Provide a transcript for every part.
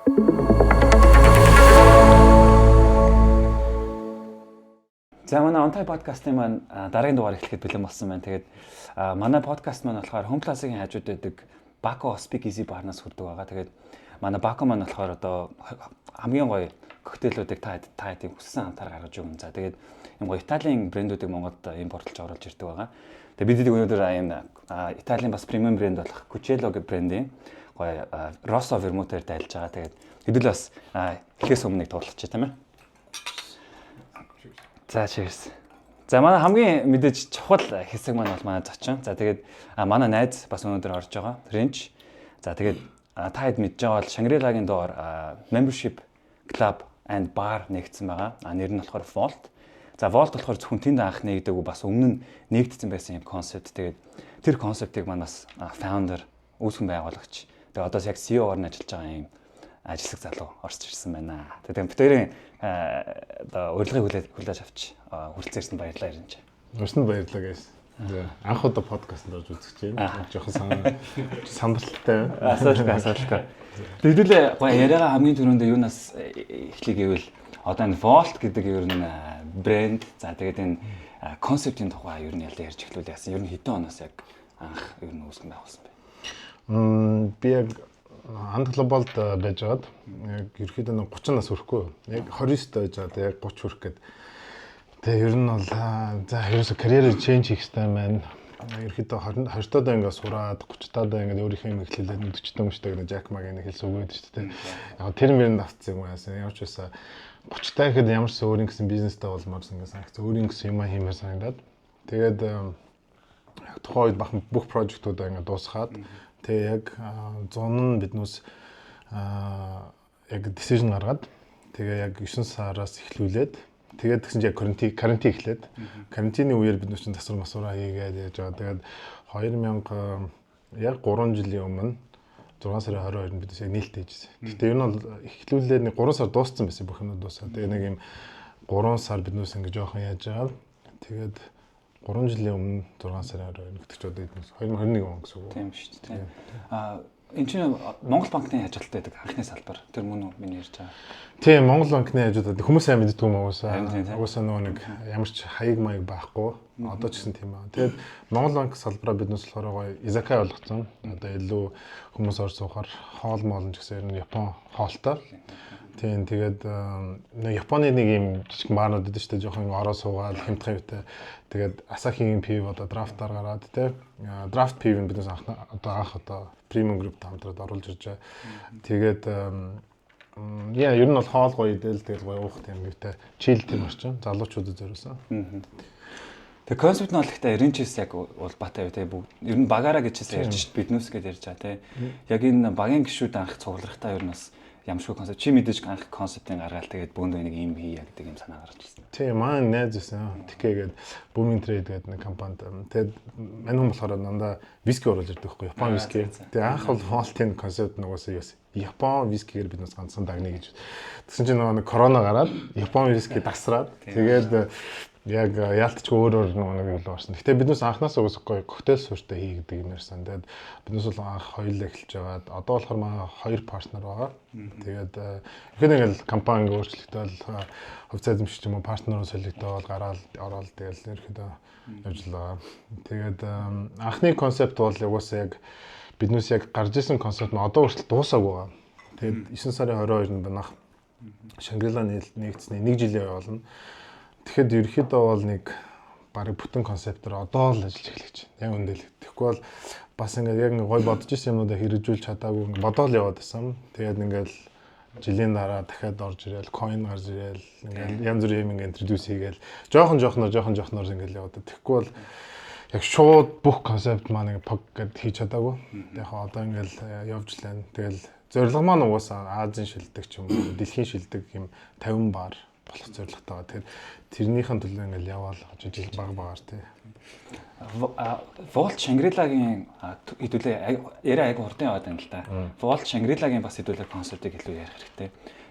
За манай онтай подкастын маань дараагийн дугаар эхлэхэд бэлэн болсон байна. Тэгээд манай подкаст маань болохоор Home Class-ийн хажууд байдаг Baco Speak Easy Bar-наас хүрдэг байгаа. Тэгээд манай Baco маань болохоор одоо хамгийн гоё коктейлүүдийг та хэдийн хүссэн хамтаар гаргаж өгнө. За тэгээд юм гоё Италийн брэндүүдийг Монголд импортлж оруулж ирдэг байгаа. Тэгээд бид өнөөдөр юм Италийн бас премиум брэнд болох Cuccello гэх брендийн гоё Rosso Vermouth-ээр дайлж байгаа. Тэгээд хэдүүл бас эхлээс өмнө нэг туулгач тийм ээ. За cheers. За манай хамгийн мэдээж чухал хэсэг маань бол манай зочин. За тэгээд манай найз бас өнөөдөр орж байгаа. Ренч. За тэгээд та хэд мэдж байгаа бол Shangri-La-гийн доор membership club and bar нэгдсэн байгаа. Нэр нь болохоор Vault. За Vault болохоор зөвхөн тэнд анх нэгдэг үү бас өмнө нь нэгдсэн байсан юм концепт. Тэгээд тэр концептыг манаас founder үүсгэн байгуулагч. Тэгээд одоо яг CEO-оор нь ажиллаж байгаа юм ажиллах залуу орж ирсэн байна. Тэгээд битэрийн одоо урилгыг хүлээж авч хүрэлцээрсэн баярлалаа ирнэ. Өрсөнд баярлалаа guys. Анх удаа подкастт орж үзэж байна. Жохон сандалтай. Асуултаа. Тэгэлээ гоё яриагаа хамгийн түрүүндээ юунаас эхлэх гэвэл одоо энэ Vault гэдэг ер нь брэнд. За тэгээд энэ концептын тухай ер нь ярьж эхлүүл яасан. Ер нь хэдэн оноос яг анх ер нь үүсгэн байгуулсан бэ? Би яг Анд глобалд байж байгаад яг ерөөхдөө 30 нас хүрэхгүй. Яг 29 доо байж байгаа. Яг 30 хүрэх гээд. Тэгээ ер нь бол за ерөөсө карьер change хийх хэрэгтэй байна. Ерөөхдөө 20 доо ингээд сураад 30 доо ингээд өөрийнхөө юм эхлүүлээд 40 доо мөштэй гэнэ Jack Ma гэнэ хэлс өгөөд шүү дээ. Яг тэр мэрэнд авцсан юм яасан. Ямар ч байсан 30 доо гэхэд ямар ч өөрийн гэсэн бизнестэй болмоорсон ингээд санагц. Өөрийн гэсэн юм хиймээр санагдаад. Тэгээд тухайн үед бахан бүх прожектуудаа ингээд дуусгаад тэгээ яг 100 нь биднээс яг decision гаргаад тэгээ яг 9 сараас эхлүүлээд тэгээд тэгсэн чинь яг карантин эхлээд карантины үеэр бид нүч тасвар масвараа хийгээд яаж байгаа. Тэгээд 2000 яг 3 жилийн өмнө 6 сарын 22-нд бид яг нээлттэй хийжсэн. Гэтэ ер нь бол эхлүүлээд нэг 3 сар дууссан байсан бүх юм дуусаад. Тэгээ нэг юм 3 сар биднээс ингэ жоохон яаж байгаа. Тэгээд 3 жилийн өмнө 6 сарын 22 гэдэг ч одоо 2021 он гэсэн үг. Тийм шүү дээ. Энэ чинь Монгол банкны ажилттай байдаг анхны салбар. Тэр мөн үү миний ярьж байгаа. Тийм Монгол банкны ажилтнууд хүмүүс сайн мэддэг юм уусаа. Уусаа нөгөө нэг ямар ч хаяг маяг байхгүй. Одоо ч гэсэн тийм аа. Тэгээд Монгол банк салбараа биднээс болохоор гоё изакай болгоцсон. Одоо илүү хүмүүс орж суухаар хоол моолн ч гэсэн ер нь Япон хоолтой. Тийм тэгээд Японы нэг юм жижиг баарнууд байдаг шүү дээ. Жохон ороо суугаад хямдхан юутай. Тэгээд Asahi-гийн PV одоо драфтаар гараад тий. Драфт PV-нд биднээс анх премиум групп хамтраад оруулж ирж байгаа. Тэгээд ер нь бол хоол гоё идэл тэгэл гоё уух тийм юутай чил тийм орчин залуучуудад зориулсан. Тэгээ концепт нь бол ихтэй Rent's яг улбаатай юу те бүгд ер нь багаараа гэжсэн ярьж шít биднүүс гэж ярьж байгаа те. Яг энэ багийн гişүүд анх цугларахтаа ер нь бас ямшгүй концепт чи мэдээж анх концептын гаргаал тэгээд бөөндөө нэг юм хийя гэдэг юм санаа гарч ирсэн. Тийм маань найз байсан. Тэгээгээд Booming Trade гэдэг нэг компанид тэгээд мань хүн болохоор дандаа виски оруулж ирдэг байхгүй Япон виски. Тэгээд анх бол Vault-ийн концепт нугасаа юусэн. Япон вискигээр биднээс ганцхан дагна гэж. Тэгсэн чинь нэг корона гараад Япон виски дасраад тэгээд яг яалтч өөрөөр нэг л орсон. Гэтэ биднээс анханаас уусахгүй коктейл суурьтай хий гэдэг юм ярьсан. Тэгээд биднээс бол анх хоёулаа эхэлж байгаад одоо болохоор манай хоёр партнер байгаа. Тэгээд ихэд ингээл компани өөрчлөлттэй бол хувьцаа эзэмшигч юм уу партнероо солигдоо бол гараад ороод тэгэл ерөөхдөө явж л байгаа. Тэгээд анхны концепт бол угаасаа яг биднээс яг гарч исэн концепт нь одоо хүртэл дуусаагүй байгаа. Тэгээд 9 сарын 22-нд банах Shangri-La нэгдсэний 1 жилийн болно. Тэгэхэд ерөөхдөө бол нэг барыг бүтэн концептээр одоо л ажиллаж эхлэж байна. Яг үндэл. Тэгэхгүй бол бас ингээд яг гой бодож исэн юмудаа хэрэгжүүлж чадаагүй бодоол яваад байсан. Тэгээд ингээд жилийн дараа дахиад орж ирээл, coin гарч ирээл, ингээд янз бүрийн юм ингээд introduce хийгээл жоохоноор ингээд яваад. Тэгэхгүй бол яг шууд бүх концепт маань ингээд пог гэд хийж чадаагүй. Яг одоо ингээд явж лээ. Тэгэл зорилго маань угаасаа Азийн шилдэг ч юм уу, дэлхийн шилдэг юм 50 бар болох зорилготой байгаа. Тэгэхээр тэрнийхэн төлөө ингээл яваал жижиг багаар тий. Vault Shangri-La-гийн хэдүүлээ яриа айгу хурдан яваад байна л да. Vault Shangri-La-гийн бас хэдүүлээ концептыг илүү ярих хэрэгтэй.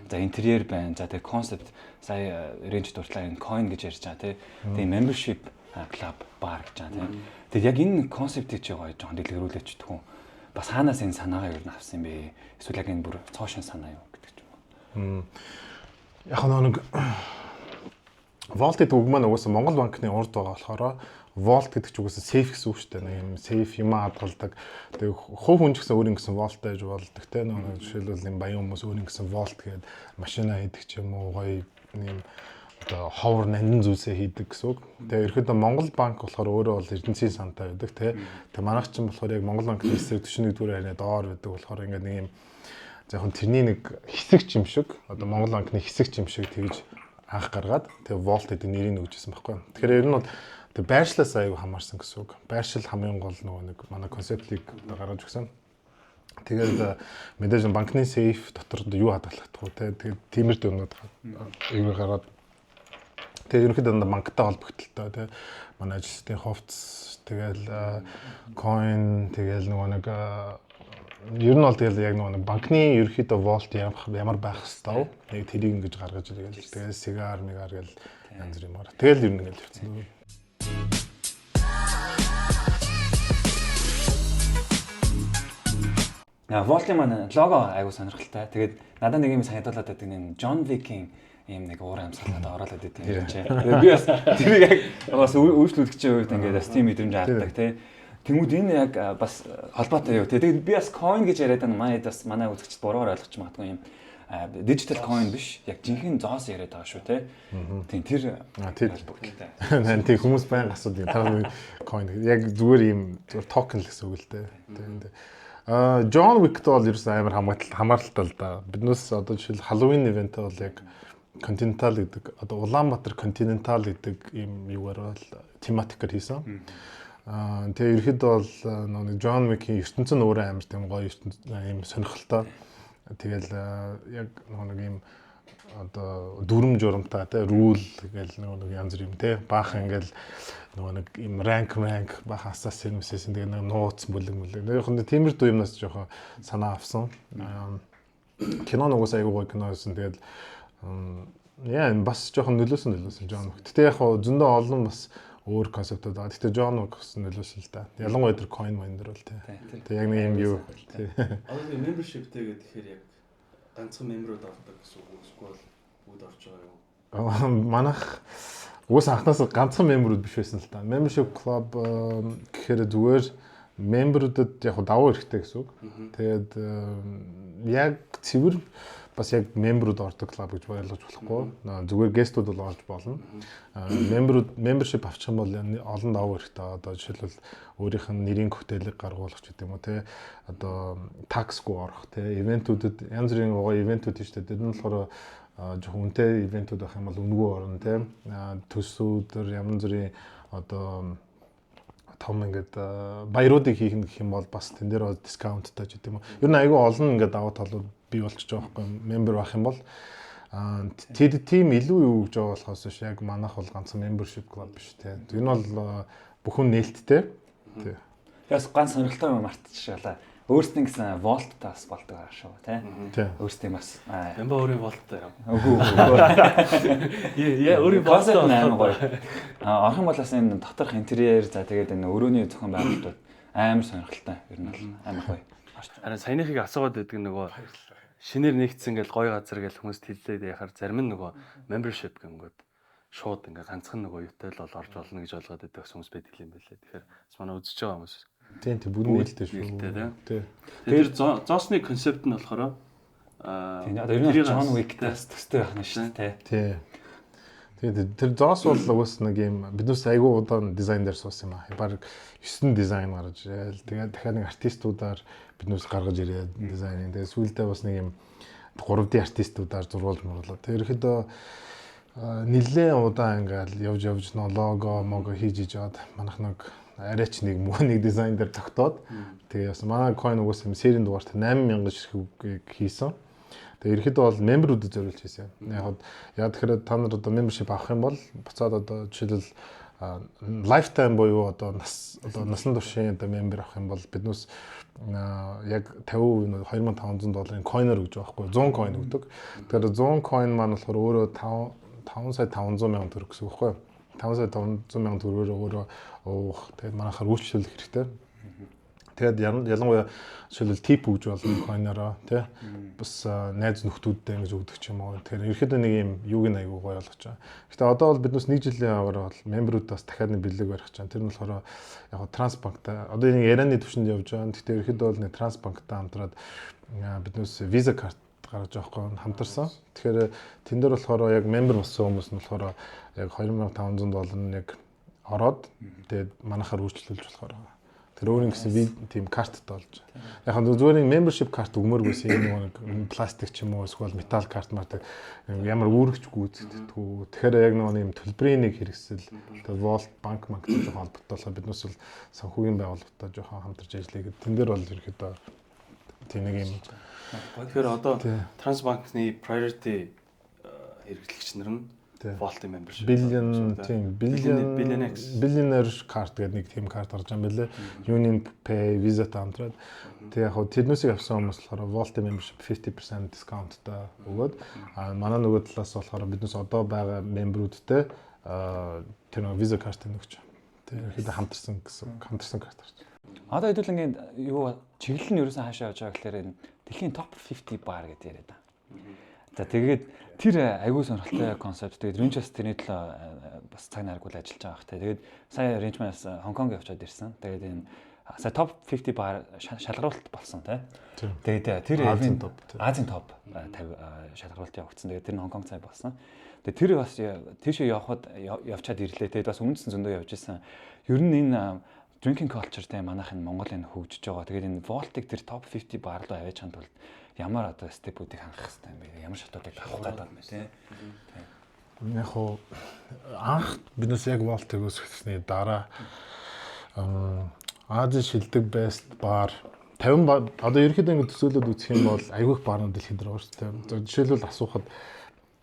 За интерьер байна. За тэгээ концепт сая range дуртлаа энэ coin гэж ярьж байгаа тий. Тэгээ membership club bar гэж байгаа тий. Тэгээд яг энэ концептыг чи гоё жоохон дэлгэрүүлээч тхүү. Бас хаанаас энэ санаагаа юу авсан бэ? Эсвэл яг энэ бүр цоошин санаа юу гэдэг Яг нэг Vault-ийн үг маань угаасаа Монгол банкны урд байгаа болохоор Vault гэдэг чинь угаасаа safe гэсэн үг шүү дээ. Нэг юм safe юм хадгалдаг. Тэгээ хувь хүн ч гэсэн өөр ингэсэн Vault байж болдог те. Нэг жишээлбэл юм баян хүмүүс өөр ингэсэн Vault гэдэг машина хийдэг ч юм уу гоё юм одоо ховор нандин зүйлсээ хийдэг гэсэн үг. Тэгээ ерөөдөө Монгол банк болохоор өөрөө бол Эрдэнэсийн сантай байдаг те. Тэгээ манайх чинь болохоор яг Монгол банкны эсрэг 41-р хайрны доор байдаг болохоор ингээд нэг юм яг тэрний нэг хэсэг юм шиг одоо Монгол банкны хэсэг юм шиг тэгж анх гаргаад тэгээ Vault гэдэг нэрийг өгчээсэн байхгүй. Тэгэхээр ер нь бол тэгээ байршлаас аягүй хамаарсан гэсэн үг. Байршил хамгийн гол нөгөө нэг манай концептыг гаргаж өгсөн. Тэгээд мэдээж банкны сейф дотор юу хадгалах вэ? Тэгээд тиймэр дүнүүд аягүй гараад тэгээд ерөнхийдөө банктай холбогдолтой тэгээ манай ажилчдын хувцс тэгэл coin тэгэл нөгөө нэг ер нь бол тэгэл яг нэг банкны ерөөхдөө Vault ямар байх хэвээр нэг тэрийг ингэж гаргаж иргээл тэгэл сигар мигар гэл янз бүр юмар. Тэгэл ер нь ингэж явцсан. Vault-ийн маань лого айгуу сонирхолтой. Тэгээд надад нэг юм санагдуулаад байдаг нэг John Wick-ийн ийм нэг уур амьсгалаад оруулаад байдаг юм чинь. Тэгээд би бас тэрийг яг бас үйлчлүүлэгчийн хувьд ингээд бас тийм мэдрэмж авдаг тий. Тэнгүүд энэ яг бас холбоотой юу. Тэгээд би бас coin гэж яриад байна. Манай үзэгчд буруугаар ойлгож магадгүй юм. Digital coin биш. Яг жинхэнэ зоос яриад байгаа шүү те. Тийм тэр нан тийм хүмүүс байнга асуудаг. Та coin яг зүгээр ийм токен л гэсэн үг л дээ. John Wick-т бол ерөөс амар хамааралтай л да. Биднээс одоо жишээл Halloween event бол яг Continental гэдэг одоо Улаанбаатар Continental гэдэг ийм юугаар бол тематикээр хийсэн. Тэгээ ерөөхдөө бол нэг John Wick-ийн ертөнцийн өөрөө амар тийм гоё ийм сонирхолтой. Тэгэл яг нэг ийм одоо дүрм журамтай те rule гэл нэг янз бүр юм те баахан ингээл нэг ийм rank баахан assassin тэгээ нэг нууц бүлэг. Яг нь тиймэр дүү юмнаас жоохон санаа авсан. Кино нугас аягүй гоё кино байсан. Тэгэл яа бас жоохон нөлөөсөн John Wick. Гэтэ яг зөндөө олон бас өөр концептууд байгаа. Гэтэ John Wick гэсэн нөлөөсөн л да. Ялангуяа тэр coin мандер бол тий. Тэг яг нэг юм юу. Одоо membershipтэй гэхээр яг ганцхан мемберүүд авдаг гэсэн үг эсвэл бүгд орж байгаа юу? Манайх уус анхнаас ганцхан мемберүүд биш байсан л да. Membership club гэхээр зүгээр мемберүүдэд яг давуу хэрэгтэй гэсэн үг. Тэгээд яг цэвэр бас яг мемберүүд ордог клуб гэж ойлгож болохгүй. Зүгээр гестүүд бол орж болно. Membership авчих юм бол олон давуу хэрэгтэй. Одоо жишээлбэл өөрийнх нь нэрийн хотелийг гаргуулах ч гэдэг юм уу те. Одоо таксгүй орох те. Ивентүүдэд янз бүрийн гоё ивентүүд шүү дээ. Тэр нь болохоор жоохон үнэтэй ивентүүд байх юм бол үнэгүй орно те. Төсвүүдэр янз бүрийн одоо том ингээд баяруудыг хийх гэх юм бол бас тэн дээр дискаунттай ч гэдэг юм уу. Ер нь айгүй олон ингээд давуу талууд бий болчих жоох байхгүй мембер байх юм бол тийм илүү юу гэж байгаа болохоос биш яг манайх бол ганцхан membership club биш тийм. Энэ бол бүхэн нээлттэй. Тийм. Яс ганц сонирхолтой юм мартчихлаа. Өөрсдөө гэсэн Vault-таас болдог аа шүү тийм. Өөрсдөө бас Ямба өөрийн Vault-тай юм. Үгүй. Яа өөрийн Vault-тай амар гоё. Орох юм бол бас энэ доторх интерьер за тэгээд энэ өрөөний зохион байгуулалт амар сонирхолтой. Ер нь бол амар гоё. Араа саяныхыг асуугаад байдаг нөгөө шинээр нэгдсэн ингээл гоё газар гэл хүмүүст хэллээд яхаар зарим нь нөгөө membership гэмгээд шууд ингээ ганцхан нөгөө юутай л орж болно гэж ойлгоод байдаг хүмүүс байдаг юм байлээ. Тэгэхээр бас манай үзэж байгаа хүмүүс. Тийм бүгд нээлттэй шүү. Тийм. Тэр зоосны концепт нь болохоор тийм одоо ер нь John Wick-таас төстэй байх нь шүү дээ. Тийм. Тэгээд тэр зоос бол уус нэг юм биднээс айгүй удаан дизайн дээр суусан юм аа. Бараг 9 дизайн гаргаж ирээл. Тэгээд дахиад нэг артистуудаар биднээс гаргаж ирээд дизайныг. Тэгээд сүүлдээ бас нэг юм 3D артистуудаар зурвуулж муурлаа. Тэгээд ерөөдөө нэлээд удаан ингээл явж лого хийж жаад манайх нэг арайч нэг дизайн дээр тогтоод тэгээд бас манай coin уус юм серийн дугаарт 8000 ширхэг хийсэн. Тэгээ ерөөхдөө бол мемберүүдэд зориулж хийсэн. Яг тэгэхээр та нар одоо membership авах юм бол буцаад одоо жишээлбэл lifetime буюу одоо насан туршийн одоо member авах юм бол биднээс яг 50% $2500 coin-оор өгж байгаа байхгүй 100 coin өгдөг. Тэгэхээр 100 coin маань болохоор өөрөө 5,500,000 төгрөг гэсэн үг байхгүй. 5,500,000 төгрөгөөр өөрөө уух тэгээд манайхаар үйлчлүүлэх хэрэгтэй. Тэгээд ялангуяа жишээлбэл тип өгж болно койнороо тий. Бас найз нөхдүүдтэй ингэж өгдөг ч юм уу. Тэгэхээр ерөөхдөө нэг юм юуг нь аягүй гоё болгож байгаа. Гэтэ одоо бол биднээс 1 жилийн аваар бол мемберүүдээс дахиад нэг бэлэг барих гэж байна. Тэр нь болохоор яг Трансбанктай одоо нэг ярианы төвшөнд явж байгаа. Гэтэ ерөөхдөө бол нэг Трансбанктай хамтраад биднээс виза карт гаргаж байгаа байхгүй хамтарсан. Тэгэхээр тэн дээр болохоор яг мембер болсон хүмүүс нь болохоор яг $2500 нэг ороод тэгээд манайхаар үйлчлүүлж болохоор байгаа. Тэр өөрийн гэсэн тийм карттай болж байгаа. Яг нь зүгээр нэг membership карт өгмөргүйсэн юм нэг пластик ч юм уу эсвэл металл карт мардаг ямар үүрэгчгүй үзэгддэггүй. Тэгэхээр яг нэг юм төлбөрийн нэг хэрэгсэл тэгээд Volt банк банктай жоохон холбогдуулаад биднээс бол санхүүгийн байгууллагатай жоохон хамтарч ажиллая гэдэг. Тэн дээр бол ерөөхдөө тийм нэг юм. Тэгэхээр одоо Трансбанкны priority хэрэглэгч нар нь Volt membership. Billionaire карт гэдэг нэг тийм карт гарч байгаа юм билээ. Union Pay, Visa-тай хамтраад. Тэгээ яг тэрнээсээ авсан хүмүүс болохоор Volt membership 50% discount-тай өгөөд манай нөгөө талаас болохоор биднээс одоо байгаа мемберүүдтэй тэр нөгөө Visa карт өгч. Тэгээ ихэд хамтарсан карт гарч. Одоо хэдүүлэн ингээд юу чиглэл нь ерөөсөн хаашаа явж байгаа гэхээр дэлхийн топ 50 бар гэдэг яриад байна. За тэгээд тэр аягүй сонирхолтой концепт. Тэгээд Range-аас тэрний төлөө бас цаг наргуул ажиллаж байгаа хэрэг. Тэгээд сая Range-маас Хонконг явчаад ирсэн. Тэгээд энэ сая топ 50 бар шалгаруулалт болсон тий. Тэгээд тэр Азийн топ 50 шалгаруулалт явагдсан. Тэгээд тэр нь Хонконг цай болсон. Тэгээд тэр бас тийшээ явхад явчаад ирлээ. Тэгээд бас өмнөсөн зөндөө явж исэн. Ер нь энэ drinking culture-тэй манайхын Монголын хөгжиж байгаа. Тэгээд энэ Volt-ыг тэр топ 50 бар руу аваад чанд бол ямар одоо степүүдийг хангах хэрэгтэй юм бэ? Ямар шатуудыг авах гэдэг юм бэ тий? Яг хоо анх биднээс яг Volt-ыг өсгөхсний дараа Азийн шилдэг best бар 50 одоо ерөөхдөө ингэ төсөөлөд үзэх юм бол айгүйх баарнууд дэлхийд дээр байгаа шүү дээ. Жишээлбэл асуухад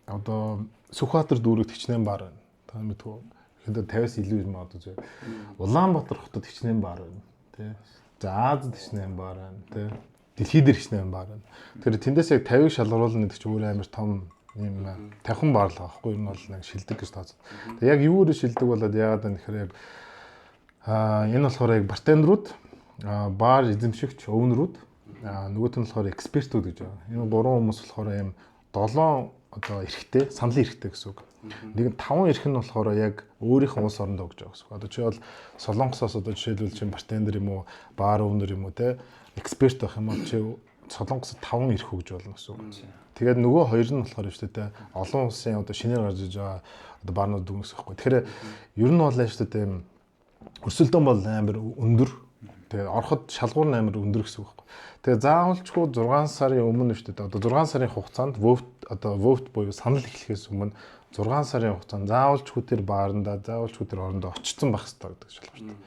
одоо Сүхбаатар дүүрэг Тэчнээн бар байна. Та мэдгүй. Ихэд 50-аас илүү юм одоо зөв. Улаанбаатар хотод Тэчнээн бар байна. Тий. За Азад Тэчнээн бар байна. Тий. Дэлхийд дээр Тэчнээн бар байна. Тэгэхээр тэндээс яг 50-ыг шалгаруулна гэдэг чинь өөр амар том юм тавхан баарлаа байхгүй юм бол нэг шилдэг гэж тооцоо. Тэгээ яг юугаар шилдэг болоод яагаад вэ гэхээр яг энэ болохоор яг бартендерүүд бар эзэмшигч өвнөрүүд нөгөөт нь болохоор экспертүүд гэж байгаа. Энэ гурван хүмүүс болохоор юм 7 одоо эрхтэй, саналын эрхтэй гэсэн үг. Нэг нь 5 эрх нь болохоор яг өөрийнх нь улс орондоо гэж байгаа гэсэн үг. Одоо чи бол Солонгосоос одоо жишээлбэл чи бартендер юм уу, бар өвнөр юм уу те эксперт байх юм бол чи Солонгосод 5 эрх өгж болно гэсэн үг. Тэгээд нөгөө хоёр нь болохоор шүү дээ олон улсын одоо шинээр гарч иж байгаа одоо барнууд дүнс гэхгүй. Тэгэхээр ер нь бол шүү дээ өрсөлдөөн бол амар өндөр. Тэгээд ороход шалгуур нь амар өндөр гэсэн үг байхгүй. Тэгээд заавалчгүй 6 сарын өмнө шүү дээ. Одоо 6 сарын хугацаанд vote буюу санал эхлэхээс өмнө 6 сарын хугацаанд заавалчгүй тэр бааранда заавалчгүй тэр орондоо очсон байх хэрэгтэй гэдэг шалгууртай.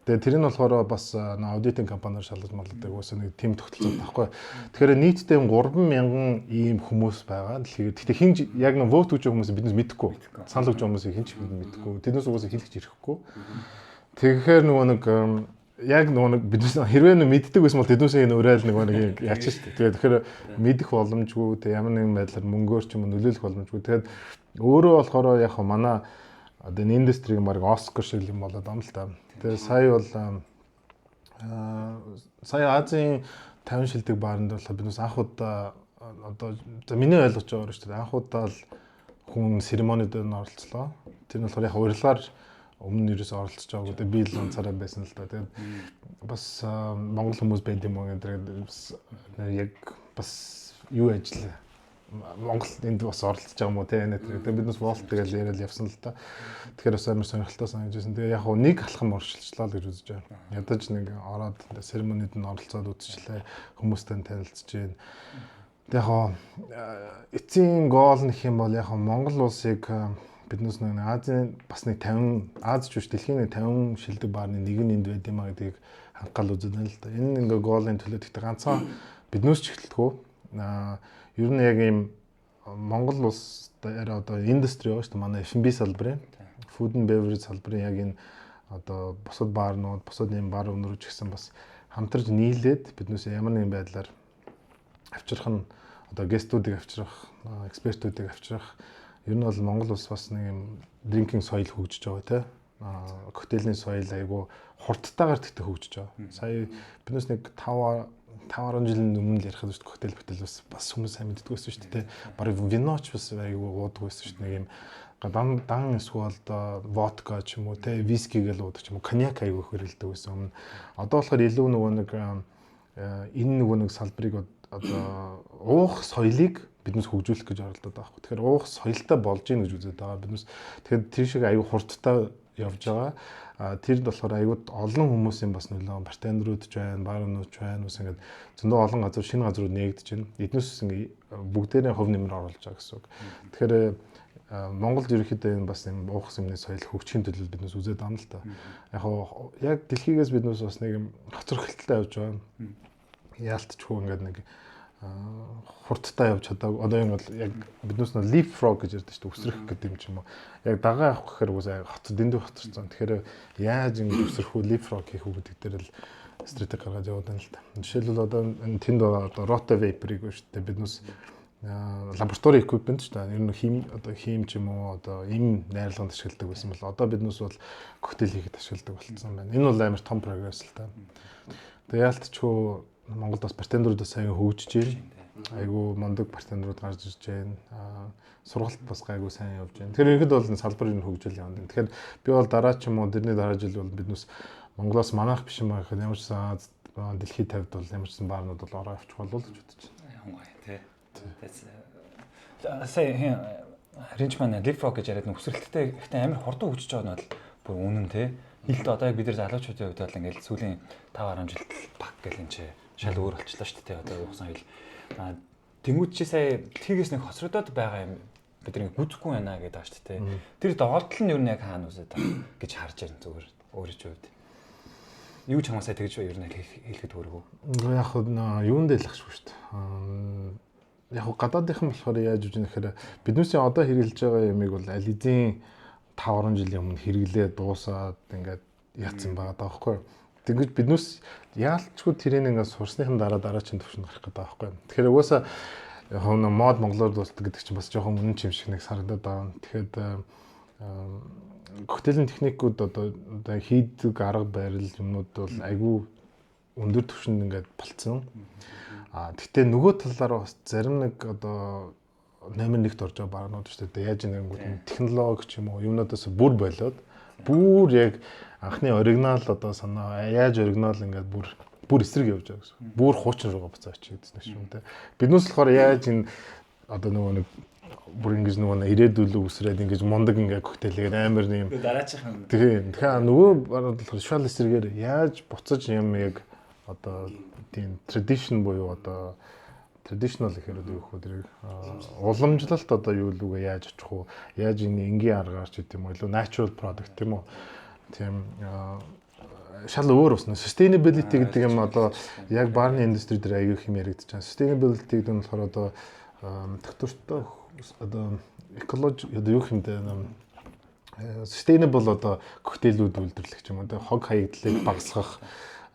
Тэгээд тэр нь болохоор бас аудитинг компаниар шалгаж малдаг уусаа нэг тим тогтолцоод байхгүй. Тэгэхээр нийтдээ 30000 ийм хүмүүс байгаа. Гэхдээ хин яг нэг vote гэж хүмүүсийг биднээс мэдэхгүй. Санал өгж хүмүүсийг хин ч мэдэхгүй. Тэднээс угаасаа хэлж ирэхгүй. Тэгэхээр нөгөө нэг яг нөгөө биднээс хэрвээ мэддэг байсан бол тэднээсээ уриал нэг яач шүү дээ. Тэгэхээр мэдэх боломжгүй тэг ямар нэгэн байдлаар мөнгөөр ч юм уу нөлөөлөх боломжгүй. Тэгээд өөрөө болохоор яг манай одоо энэ индустрийн баг Оскар шиг юм болоод байна л та. Тэгээд сая Азийн 50 шилдэг баарнд бол биднээс анх удаа одоо миний ойлгож байгаагаар шүү дээ. Анх удаа л хүн церемонид оролцлоо. Тэр нь болохоор яг урьдчилгаар өмнө нь ерөөс оролцож байгаагүй дээ би л онцараа байсан л да. Тэгээд бас монгол хүмүүс байд юм уу гэдэг яг бас юу ажиллаа. Монгол энд бас оролцож байгаа юм уу те тэгээд биднээс Volt тэгэл яриад явсан л да. Тэгэхээр бас амар сонирхолтой санагдажсэн. Тэгээ яг нэг алхам оршилчлаа л гэж үзэж байна. Ядаж нэг ороод церемонид нь оролцоод үзчихлээ. Хүмүүстэй танилцж байна. Тэгээ яг эцсийн гол нэх юм бол яг Монгол улсыг биднээс нэг Азийн бас нэг 50 Аз ч биш дэлхийн нэг 50 шилдэг баарны нэг нь энд байд юм а гэдгийг хангал үзэн л да. Энэ ингээ голын төлөө гэхдээ ганцхан биднээс ч ихтэлгүй. Ер нь яг ийм Монгол улс дээр одоо индустри байгаа шүү дээ. Манай F&B салбарын, food and beverage салбарын яг энэ одоо бусад баарнууд, бусад ийм бар өнөрөж гэсэн бас хамтарч нийлээд биднээс ямар нэгэн байдлаар авчрах нь одоо гестүүдийг авчрах, экспертүүдийг авчрах. Ер нь бол Монгол улс бас нэг юм drinking soil хөгжиж байгаа коктейлийн соёл айгүй хурдтайгаар тэгтээ хөгжиж байгаа. Сая биднээс нэг 5 10 жилийн өмнө л ярих гэсэн коктейл бас хүмүүс сайн мэддэг байсан шүү дээ. Бараг виноч бас айгүй уудаг байсан шүү дээ. Нэг юм дан эсвэл водка ч юм уу те виски гэл уудаг ч юм уу коньяк айгүй хөрөлдөг байсан. Одоо болохоор илүү нөгөө нэг энэ нөгөө нэг салбарыг одоо уух соёлыг биднээс хөгжүүлэх гэж оролдоод байгаа байхгүй. Тэгэхээр уух соёлтой болж ийн гэж үзээд байгаа. Биднээс тэгэхээр тэр шиг аюу хурдтай явж байгаа. Тэрд болохоор аюу олон хүмүүсийн бас нөлөө бартендерүүд ч байна, барнууд ч байна. Ус ингээд зөндөө олон газар шинэ газрууд нээгдэж байна. Эднээс ингээд бүгдээрээ хувь нэмэр оруулж байгаа гэсэн үг. Тэгэхээр Монголд ерөнхийдөө энэ бас юм уух юмны соёл хөгжихийн төлөө биднээс үзээд байгаа юм л та. Яг дэлхийгээс биднээс бас нэг юм хоцрогдолтой явж байгаа. Яалтчгүй ингээд нэг хурдтай явж чадаагүй. Одоо юм бол яг биднээс нь leapfrog гэж ярьдаг шүү дээ. Үсрэх гэдэг юм ч юм уу. Яг дагаа авах гэхээр үгүй дэндүү хоцорсон. Тэгэхээр яаж ингэж үсрэх үү, leapfrog хийх үү гэдэг дээр л стратеги гаргаж яваад байна л та. Жишээлбэл одоо тэнд одоо roto vapor-ыг байна шүү дээ. Биднээс лаборатори equipment шүү дээ. Ер нь хим ч юм уу одоо им найрлаганд ашигладаг байсан бол одоо биднээс бол коктейл хийхэд ашигладаг болцсон байна. Энэ бол амар том прогресс л та. Тэгээ яалтчгүй Монголд бас бартендерүүд сайн хөгжиж байна. Айгу мондөг бартендерүүд гарч ирж байна. Сургалт бас гайгүй сайн явж байна. Тэгэхээр ихэд бол энэ салбар нь хөгжил явна. Тэгэхээр би бол дараа ч юм уу дэрний дараа жил бол биднээс Монголоос манайх биш юм байхад ямар ч сан дэлхийд тавьд бол ямар ч сан баарнууд бол ороо авчих болов гэж бодож байна. Янгой тий. Сая ринч маань leapfrog гэж яриад нүсрэлттэй ихтэй амар хурдан хөгжиж байгаа нь бол бүр үнэн тий. Илт одоо яг бид нар залуучуудын хувьд бол ингээл сүүлийн 5-10 жилд пак гэл энэ чи шал өөр болчихлоо шүү дээ. Одоо уусан хэл. Тэмүүд чи сая тгийгээс нэг хоцрогдоод байгаа юм бид нэг бүтэхгүй байна гэдэг ааш тий. Тэр доголдол нь юу нэг хаана үсээд байгаа гэж харж байна зүгээр өөрөө ч үед. Юу ч хамаасаа тэгж юу ер нь хэлэхэд өөргөө. Яг юунд дэлгшгүй шүү дээ. Яг гадаадынхан болохоор яаж үж нэхэр биднээсээ одоо хэрэгжилж байгаа ямиг бол аль эзэн 5-10 жилийн өмнө хэрэглээ дуусаад ингээд яатсан байгаа даахгүй. Тэгвэл биднээс яалтчгүй тэрийг ингээд сурсныхан дараа чинь төвшөнд гарах гэдэг байгаа байхгүй. Тэгэхээр угаасаа мод монголоор дуустдаг гэдэг чинь бас жоохон үнэн ч юм шиг нэг санагдаад байгаа. Тэгэхэд коктейлийн техникүүд одоо хийдэг арга барил юмнууд бол айгүй өндөр түвшинд ингээд болцсон. Гэхдээ нөгөө талаараа бас зарим нэг одоо номер 1-т орж байгаа баарнууд шүү дээ. Яаж нэгэн технологи ч юм уу юмнуудаас бүр болоод бүр яг анхны оригинал одоо санаа яаж оригинал ингээд бүр эсрэг явж байгаа гэсэн. Бүр хуучин руугаа буцаа очигдсон шүү дээ. Биднээс болохоор яаж энэ одоо нөгөө нэг бүр ингэж нөгөө ирээдүйлөө үсрээд ингэж мундаг ингээд коктейлгээд амар нэм дараачихын тэгэхээр нөгөө болохоор шал эсрэгээр яаж буцаж юм яг одоо тийм tradition буюу одоо traditional гэхээр одоо юу хөө тэрийг уламжлалт одоо юу лүгээ яаж очих уу яаж энгийн аргаар ч гэдэм үү илүү natural product тийм үү тийм шал өөр усна sustainability гэдэг юм одоо яг барны индустри дээр аягүй хэм яригдаж байна. Sustainability гэдэг нь болохоор одоо тогтвортой одоо экологи одоо юу хэмтэй sustainable одоо коктейлүүд үйлдвэрлэх юм одоо хог хаягдлыг багасгах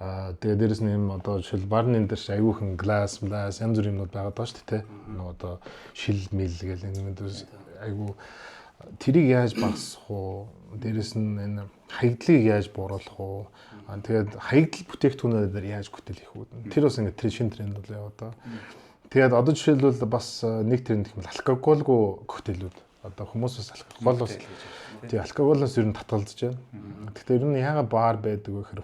тэгээ дээрэс нь юм одоо жишээл барны дээр аягүйхан гласс янз бүрийн юмнууд байгаад байгаа шүү дээ нөгөө одоо шил мэл гэл энэ айгүй тэрийг яаж багасгах уу дээрэс нь энэ хаягдлыг яаж бууруулах уу тэгээд хаягдл бүтээгдэхүүнээр яаж коктейл хийх үү тэр бас ингэ шинэ тренд бол яваад байгаа. Тэгээд одоо жишээлбэл бас нэг тренд гэх юм алкоголгүй коктейлүүд одоо хүмүүс бас алкоголоос тий алкоголоос ер нь татгалзаж байна. Гэхдээ ер нь яагаад баар байдаг вэ гэхээр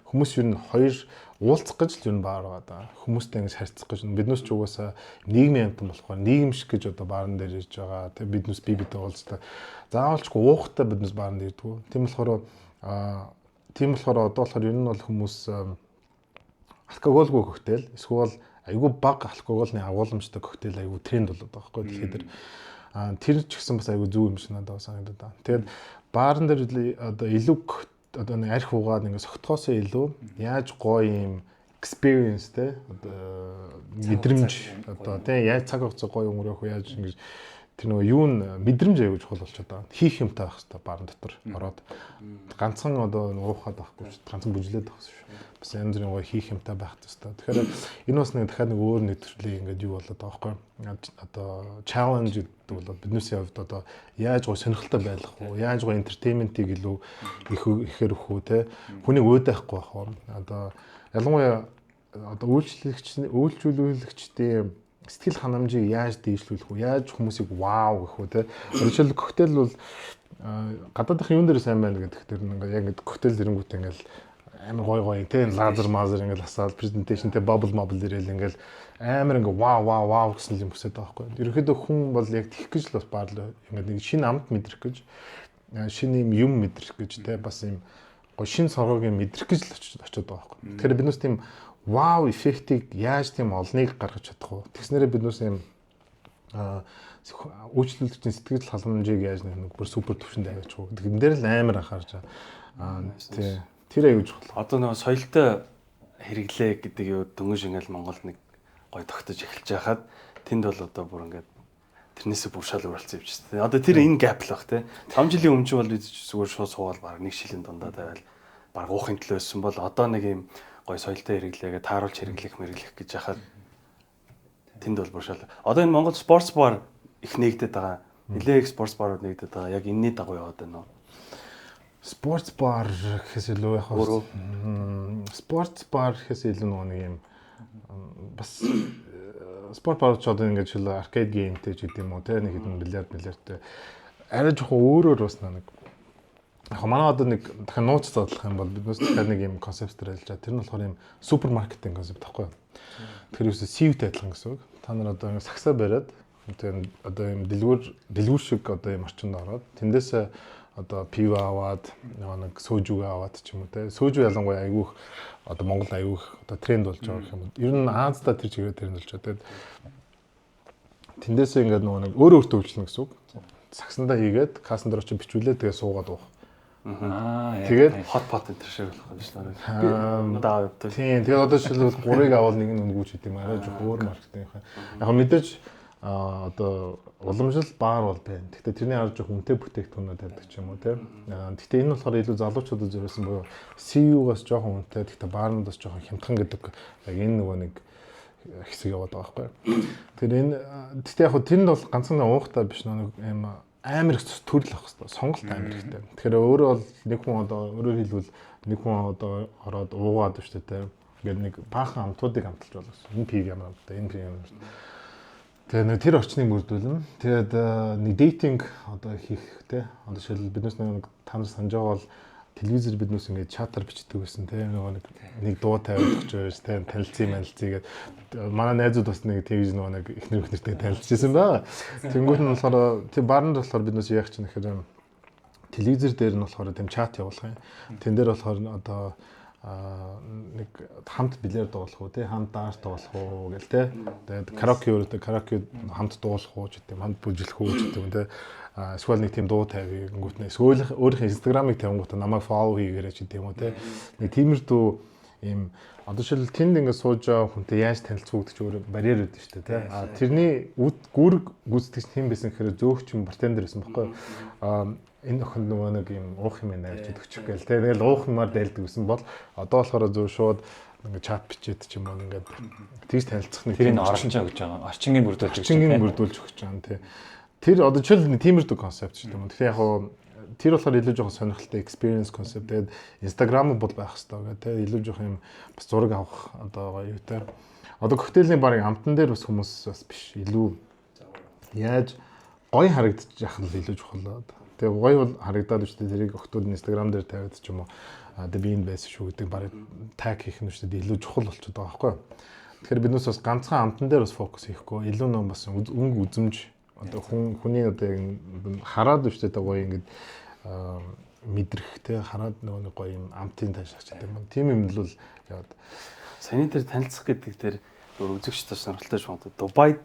хүмүүс ер нь хоёр уулзах гэж л ер нь баар байгаа даа. Хүмүүстэй ингэж харьцах гэж биднээс ч угаасаа нийгмийн амтан болохоор нийгэм шиг гэж одоо баарн дээр ирж байгаа. Тэг биднээс бие биедээ уулздаг. Заавалчгүй уухтай биднээс баарн дээр ирдэг. Тийм болохоор одоо болохоор ер нь бол хүмүүс алкоголгүй коктейл эсвэл айгүй бага алкоголны агуулмжтай коктейл айгүй тренд болоод байгаа байхгүй дэлхийд тэр ч гэсэн бас айгүй зөв юм шиг надад санагдаад байна. Тэгээд баарн дээр одоо илүү одоо нэг арх угаад ингэ согтгоосоо илүү яаж гоё юм experience те одоо мэдрэмж одоо тий яаж цаг хугацаа гоё өнгөрөөх вэ яаж ингэж тэр нөгөө юу н мэдрэмж аягүй чухал болчиход байгаа. Хийх юмтай байх хэрэгтэй баарын дотор ороод. Ганцхан одоо уухад байхгүй шүү. Ганцхан бүжлээд байх шүү. Бас янз бүрийн гоё хийх юмтай байх хэрэгтэй. Тэгэхээр энэ бас нэг дахиад нэг өөр нэг төрлийн ингээд юу болоод байгаа байхгүй. Одоо challenge гэдэг бол биднээсээ хувьд одоо яаж гоё сонирхолтой байх вэ? Яаж гоё entertainment-ийг илүү ихээр өгөх үү те? Хүнийг өөдөхгүй байх уу? Одоо ялангуяа одоо үйлчлүүлэгчдийн сэтгэл ханамжийг яаж дээшлүүлэх вэ? Яаж хүмүүсийг вау гэх үү те? Жишээл коктейл бол гадаадын юун дээр сайн байна гэдэг тэр ингээ яг ингэ коктейл зэрэнгүүт ингээл амар гой те лазер мазер ингээл асаал презентацийн те bubble ирэл ингээл амар ингээ вау гэсэн юм хүсэж байгаа байхгүй. Ерөнхийдөө хүн бол яг тэгэх гэж л бас баарлаа ингээ нэг шинэ амт мэдрэх гэж шинэ юм мэдрэх гэж те бас юм гой шинэ соргоог мэдрэх гэж л очиод байгаа байхгүй. Тэгэхээр биднээс тийм вау эффектийг яаж тийм олныг гаргаж чадах вэ? Тэгснээрээ биднээс юм үйлчлүүлэгчийн сэтгэл халамжийг яаж нэг бүр супер төвшөнд аваач уу гэдэг энэ дээр л амар анхаарч байгаа. Тий. Тэр аюул чухал. Одоо нөгөө соёлтой хэрэглээ гэдэг юу дөнгөж ингээл Монголд нэг гой тогтож эхэлж байхад тэнд бол одоо бүр ингээд тэрнээсээ бүр шал уралцсан юм чинь. Одоо тэр энэ гэп л баг те. 5 жилийн өмнө ч бол бид зүгээр шууд суугаад баг нэг шилийн дундаа тавиал баг уухын төлөө өссөн бол одоо нэг юм гой соёлтой хэрэглээгээ тааруулж хэрэглэх гэж яхад тэнд бол бүр шал. Одоо энэ Монгол спортс бар их нэгдэт байгаа. Нилээх спортс барууд нэгдэт байгаа. Яг энэний дагуу яваад байна уу? Спортс бар гэхээс илүү яг спортс бар гэхээс илүү нэг юм бас спорт бар ч одоо ингэж л аркад геймтэй ч гэдэм үү те нэг хэдэн миллиардтэй арай жоохон өөрөөр бас нэг яг манай одоо нэг дахин нууц задлах юм бол биднээс дахиад нэг юм концепт төрүүлж байгаа. Тэр нь болохоор юм супермаркетинг концепт байхгүй юу? Тэгэхээр юусе сивтэй адилхан гэсэн үг. Та нар одоо ингэ сагсаа бариад тэгээд одоо юм дэлгүүр шиг одоо юм орчинд ороод тэндээс одоо пив аваад нэг сөөжүүг аваад ч юм уу те. Сөөжүү ялангуяа айгүйх одоо Монгол айгүйх одоо тренд болж байгаа юм. Ер нь Азиада тэр чигээр тренд болж байгаа. Тэгээд тэндээс ингээд нөгөө нэг өөрөө өөртөө үйлчлэнэ гэсэн үг. Сагсандаа хийгээд кассан дээр очиж бичүүлээд тэгээ суугаад уух. Тэгээд хот pot энэ шиг болох юм шүү дээ. Даа явдаг. Тийм. Тэгээд одоо жишээлбэл 3-ыг авал нэг нь өнгүүч гэдэг юм арай жоох өөр маркетинг юм. Яг мэдээж одоо уламжлал баар бол байна. Гэхдээ тэрний арга жоох үнэтэй бүтээгдэхүүнүүд байдаг ч юм уу тийм. Гэхдээ энэ болохоор илүү залуучуудад зориулсан буюу CU-гаас жоох үнэтэй. Гэхдээ баарнуудаас жоох хямдхан гэдэг яг энэ нөгөө нэг хэсэг яваад байгаа байхгүй. Тэгэхээр энэ гэхдээ яг хөө тэнд бол ганцхан уухтай биш нэг юм амар их төрөл авах хэрэгтэй. Сонголт амар ихтэй. Тэгэхээр өөрөө бол нэг хүн одоо өөрөөр хэлбэл нэг хүн одоо ороод уугаад шүү дээ. Ингээд нэг баахан амтуудыг амталж болно. Энэ пив ямар амттай, энэ пив ямар. Тэгээ тэр орчныг бүрдүүлнэ. Тэгээд нэг дейтинг одоо хийх те. Одоо жишээлбэл биднээс нэг та нар санаж байгаа бол телевизээр биднээс ингээд чатаар бичдэг байсан те. Нэг дуу тавиад өгч байж те. Танилцъя гэдэг. Манай найзууд бас нэг телевиз нэг ихнэр ихнэртэй танилцчихсан байгаа. Тэнгүүт нь болохоор тэр баранд болохоор биднээс яах чинь гэхээр телевизэр дээр нь болохоор тийм чат явуулах юм. Тэн дээр болохоор одоо нэг хамт билер дуулах уу те хамт даарт дуулах уу гэл те тэгээд караоке хамт дуулах уу ч гэдэм хамт бүжиглэх үү ч гэдэм те эсвэл нэг тийм дуу тавь гингүүтнээ эсвэл өөрийнхөө инстаграмыг тавингууд намайг фоллоу хийгээрэй ч гэдэм үү те нэг тиймэрдүү ийм одоо шил тэнд ингээд сууж байгаа хүнтэй яаж танилцах гэдэг чинь өөр барьер үүдэн шүү дээ те тэрний гүрэг гүйцэтгэгч хэм байсан гэхээр зөөгч юм бартендер байсан байхгүй энэ охинд нөгөө нэг юм уух юм найрч өгчих гээл те тэгэл уух юмар дайлдаг гэсэн бол одоо болохоор зөв шууд ингээд чат бичээд ч юм уу ингээд тийш танилцах нэг тэрийг орчинчаа гэж байгаа. Орчингийн бүрдүүлж өгч байгаа те тэр одоо жишээл тиймэрдүү концепт шүү дээ. Тэгэхээр яг хуу тэр болохоор илүү жоохон сонирхолтой experience concept. Тэгээд Instagram бол байх хэрэгтэй гэх те илүү жоохон юм бас зураг авах одоо юу те. Одоо коктейлийн барын амтан дээр бас хүмүүс бас биш илүү яаж гоё харагдчих яхад илүү чухал. Тэгээ гоё бол харагдаад шүү дээ. Тэрийг охтууд Instagram дээр тавиад ч юм уу одоо би энэ байсан шүү гэдэг барыг таг хийх нь шүү дээ. Илүү чухал болчиход байгаа байхгүй. Тэгэхээр биднээс бас ганцхан амтан дээр бас фокус хийхгүй. Илүү нөө бас өнгө үзэмж одоо хүний одоо хараад шүү дээ гоё ингээд мэдрэх те хараад нөгөө гоё юм амтын таашаач гэдэг юм. Тийм юм л яваад. Саяны дээр танилцах гэдэг дээр өөр үзэгч тас сонирхолтой шүү дээ. Дубайд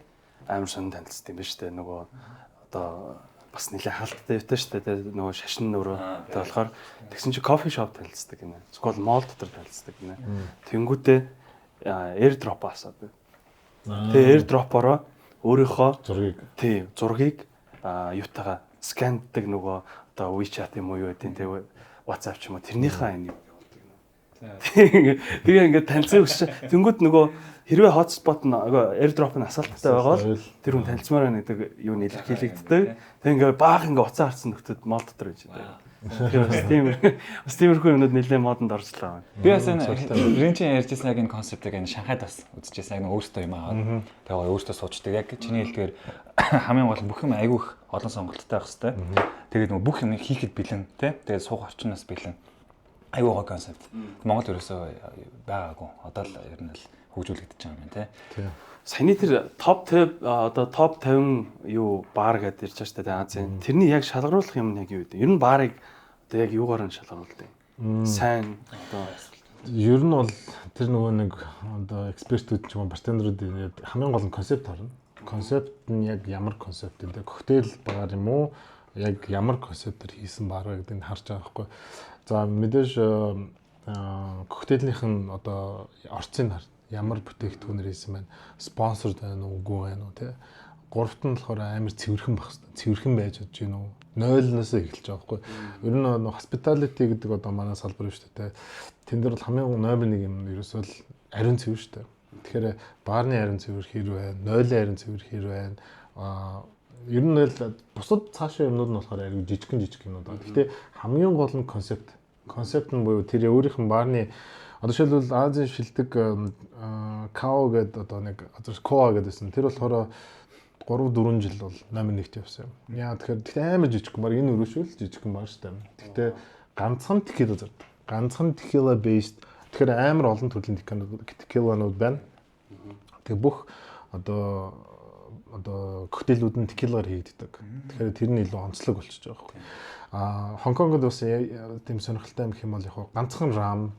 амар сонир танилцсан юм ба шүү дээ. Нөгөө одоо бас нэлээ хаалттай явтай шүү дээ. Нөгөө шашин нөрөө тэ болохоор тэгсэн чи кофе шоп танилцдаг гинэ. Скол мол дотор танилцдаг гинэ. Тэнгүүтээ airdrop асаад. Тэгээ airdrop-ороо өөрийнхөө зургийг юутайгаа скандаг нөгөө одоо WeChat юм уу юу гэдэг те WhatsApp ч юм уу тэрнийхээ энийг тэгээ ингээд танилцсан гэж тэнгууд нөгөө хэрвээ hotspot нь airdrop нь асаалттай байгаа бол тэр хүн танилцмаар байна гэдэг юу нэлэрхийлэгддэг. Тэг ингээд баах ингээд уцаа харсан нөхдөд мол дотор байж байгаа. Тэгэхээр бас тиймэрхүү юмнууд нэлээд модонд оржлоо. Би бас Ринчин ярьжсэн яг энэ концептыг энэ Шанхайд бас үзчихсэн. Яг нь өөртөө юм аа. Тэгээ өөртөө суучдаг. Яг чиний хэлдгээр хамгийн гол бүх юм айгүй их олон сонголттой байх хэвээр. Тэгээд нөгөө бүх юм хийхэд бэлэн тий. Тэгээд суух орчноос бэлэн. Айгүй гоо концепт. Монгол ерөөсөө байгаагүй. Одоо л ер нь л хөгжүүлэгдэж байгаа юм тий. Саяны тэр топ 50 юу баар гэдэг ирж байгаа шүү дээ Азийн. Тэрний яг шалгаруулах юм нь яг юу вэ? Ер нь баарыг одоо яг юугаар нь шалгаруулдаг? Сайн одоо ер нь бол тэр нөгөө нэг одоо экспертүүд ч юм уу бартендерүүд хамгийн гол нь концепт харна. Концепт нь яг ямар концепт вэ? Коктейл баар юм уу? Яг ямар концептээр хийсэн баар вэ гэдгийг харж байгаа байхгүй. За мэдээж коктейлийнх нь одоо орцыг харна. Ямар бүтээгдэхүүнээр хийсэн байна? Спонсорд байна уу, үгүй байна уу те? Гуравт нь болохоор амар цэвэрхэн байх хэрэгтэй. Цэвэрхэн байж чадж гин үү? 0-наас эхэлж байгаа байхгүй. Ер нь hospitality гэдэг одоо манай салбар шүү дээ те. Тэн дээр бол хамгийн номер 1 юм ерөөсөө л ариун цэвэр шүү дээ. Тэгэхээр баарны ариун цэвэр хэр байна? 0-ын ариун цэвэр хэр байна? Ер нь л бусад цаашаа юмнууд нь болохоор аягүй жижиг юмнууд байна. Гэхдээ хамгийн гол нь концепт. Концепт нь буюу тэр өөрийнх нь баарны одоо жишээлбэл Азийн шилдэг Као гэдэг одоо нэг Коа гэдээсэн. Тэр болохоор 3-4 жил бол номер 1-т явсан юм. Яа тэгэхээр амар жижигхэн баг энэ өрөөшөл жижигхэн баг шүү дээ. Гэхдээ ганцхан текила зардаг. Ганцхан текила based тэгэхээр амар олон төрлийн текиланууд байна. Тэгээ бүх одоо коктейлүүд нь текилаар хийгддэг. Тэгэхээр тэр нь илүү онцлог болчихж байгаа байхгүй. Хонконгод бас тийм сонирхолтой юм хэм бол яг ганцхан рам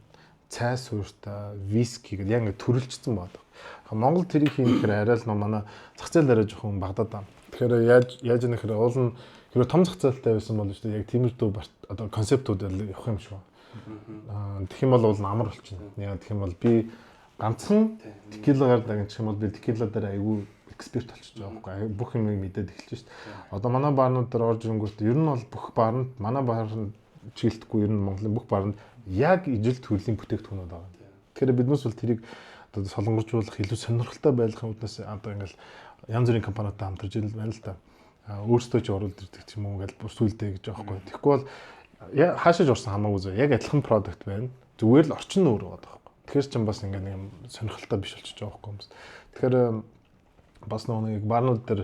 цай суурьтай виски гэдэг яг ингэ төрөлжсөн байдаг. Монгол тэрийг хийхээр арай л манай зах зээл арай жоохон багдаад байна. Тэгэхээр яаж нэхэр уул нь хэрэг том зах зээлтэй байсан бол шүү дээ яг тиймэрдүү одоо концептууд явах юм шүү. Тэгэх юм бол уул нь амар болчихно. Яг тэгэх юм бол би ганцхан текилагаар дагчих юм бол би текила дээр айгүй эксперт болчихж байгаа байхгүй. Бүх юм мэдээд эхэлж шүү дээ. Одоо манай баарнууд дээр орж ирэнгүүт ер нь бол бүх баарнд манай баарнд чиглэхгүй ер нь Монголын бүх баарнд яг ижил төрлийн бүтээгдэхүүнүүд байгаа. Тэгэхээр биднээс бол тэрийг одоо солонгоржуулах илүү сонирхолтой байлгахын үднээс одоо ингээл янз бүрийн компаниудтай хамтарч ил байна л да. Өөрсдөө ч оруулж ирдэг ч юм уу ингээл сүйлдэ гэж байгаа байхгүй. Тэгэхгүй бол хаашаач орсон хамаагүй зөө. Яг адилхан продукт байна. Зүгээр л орчин нь өөр байгаа байхгүй. Тэгэхээр ч бас ингээд нэг юм сонирхолтой биш болчихж байгаа байхгүй юм. Тэгэхээр бас нэг баарнууд дээр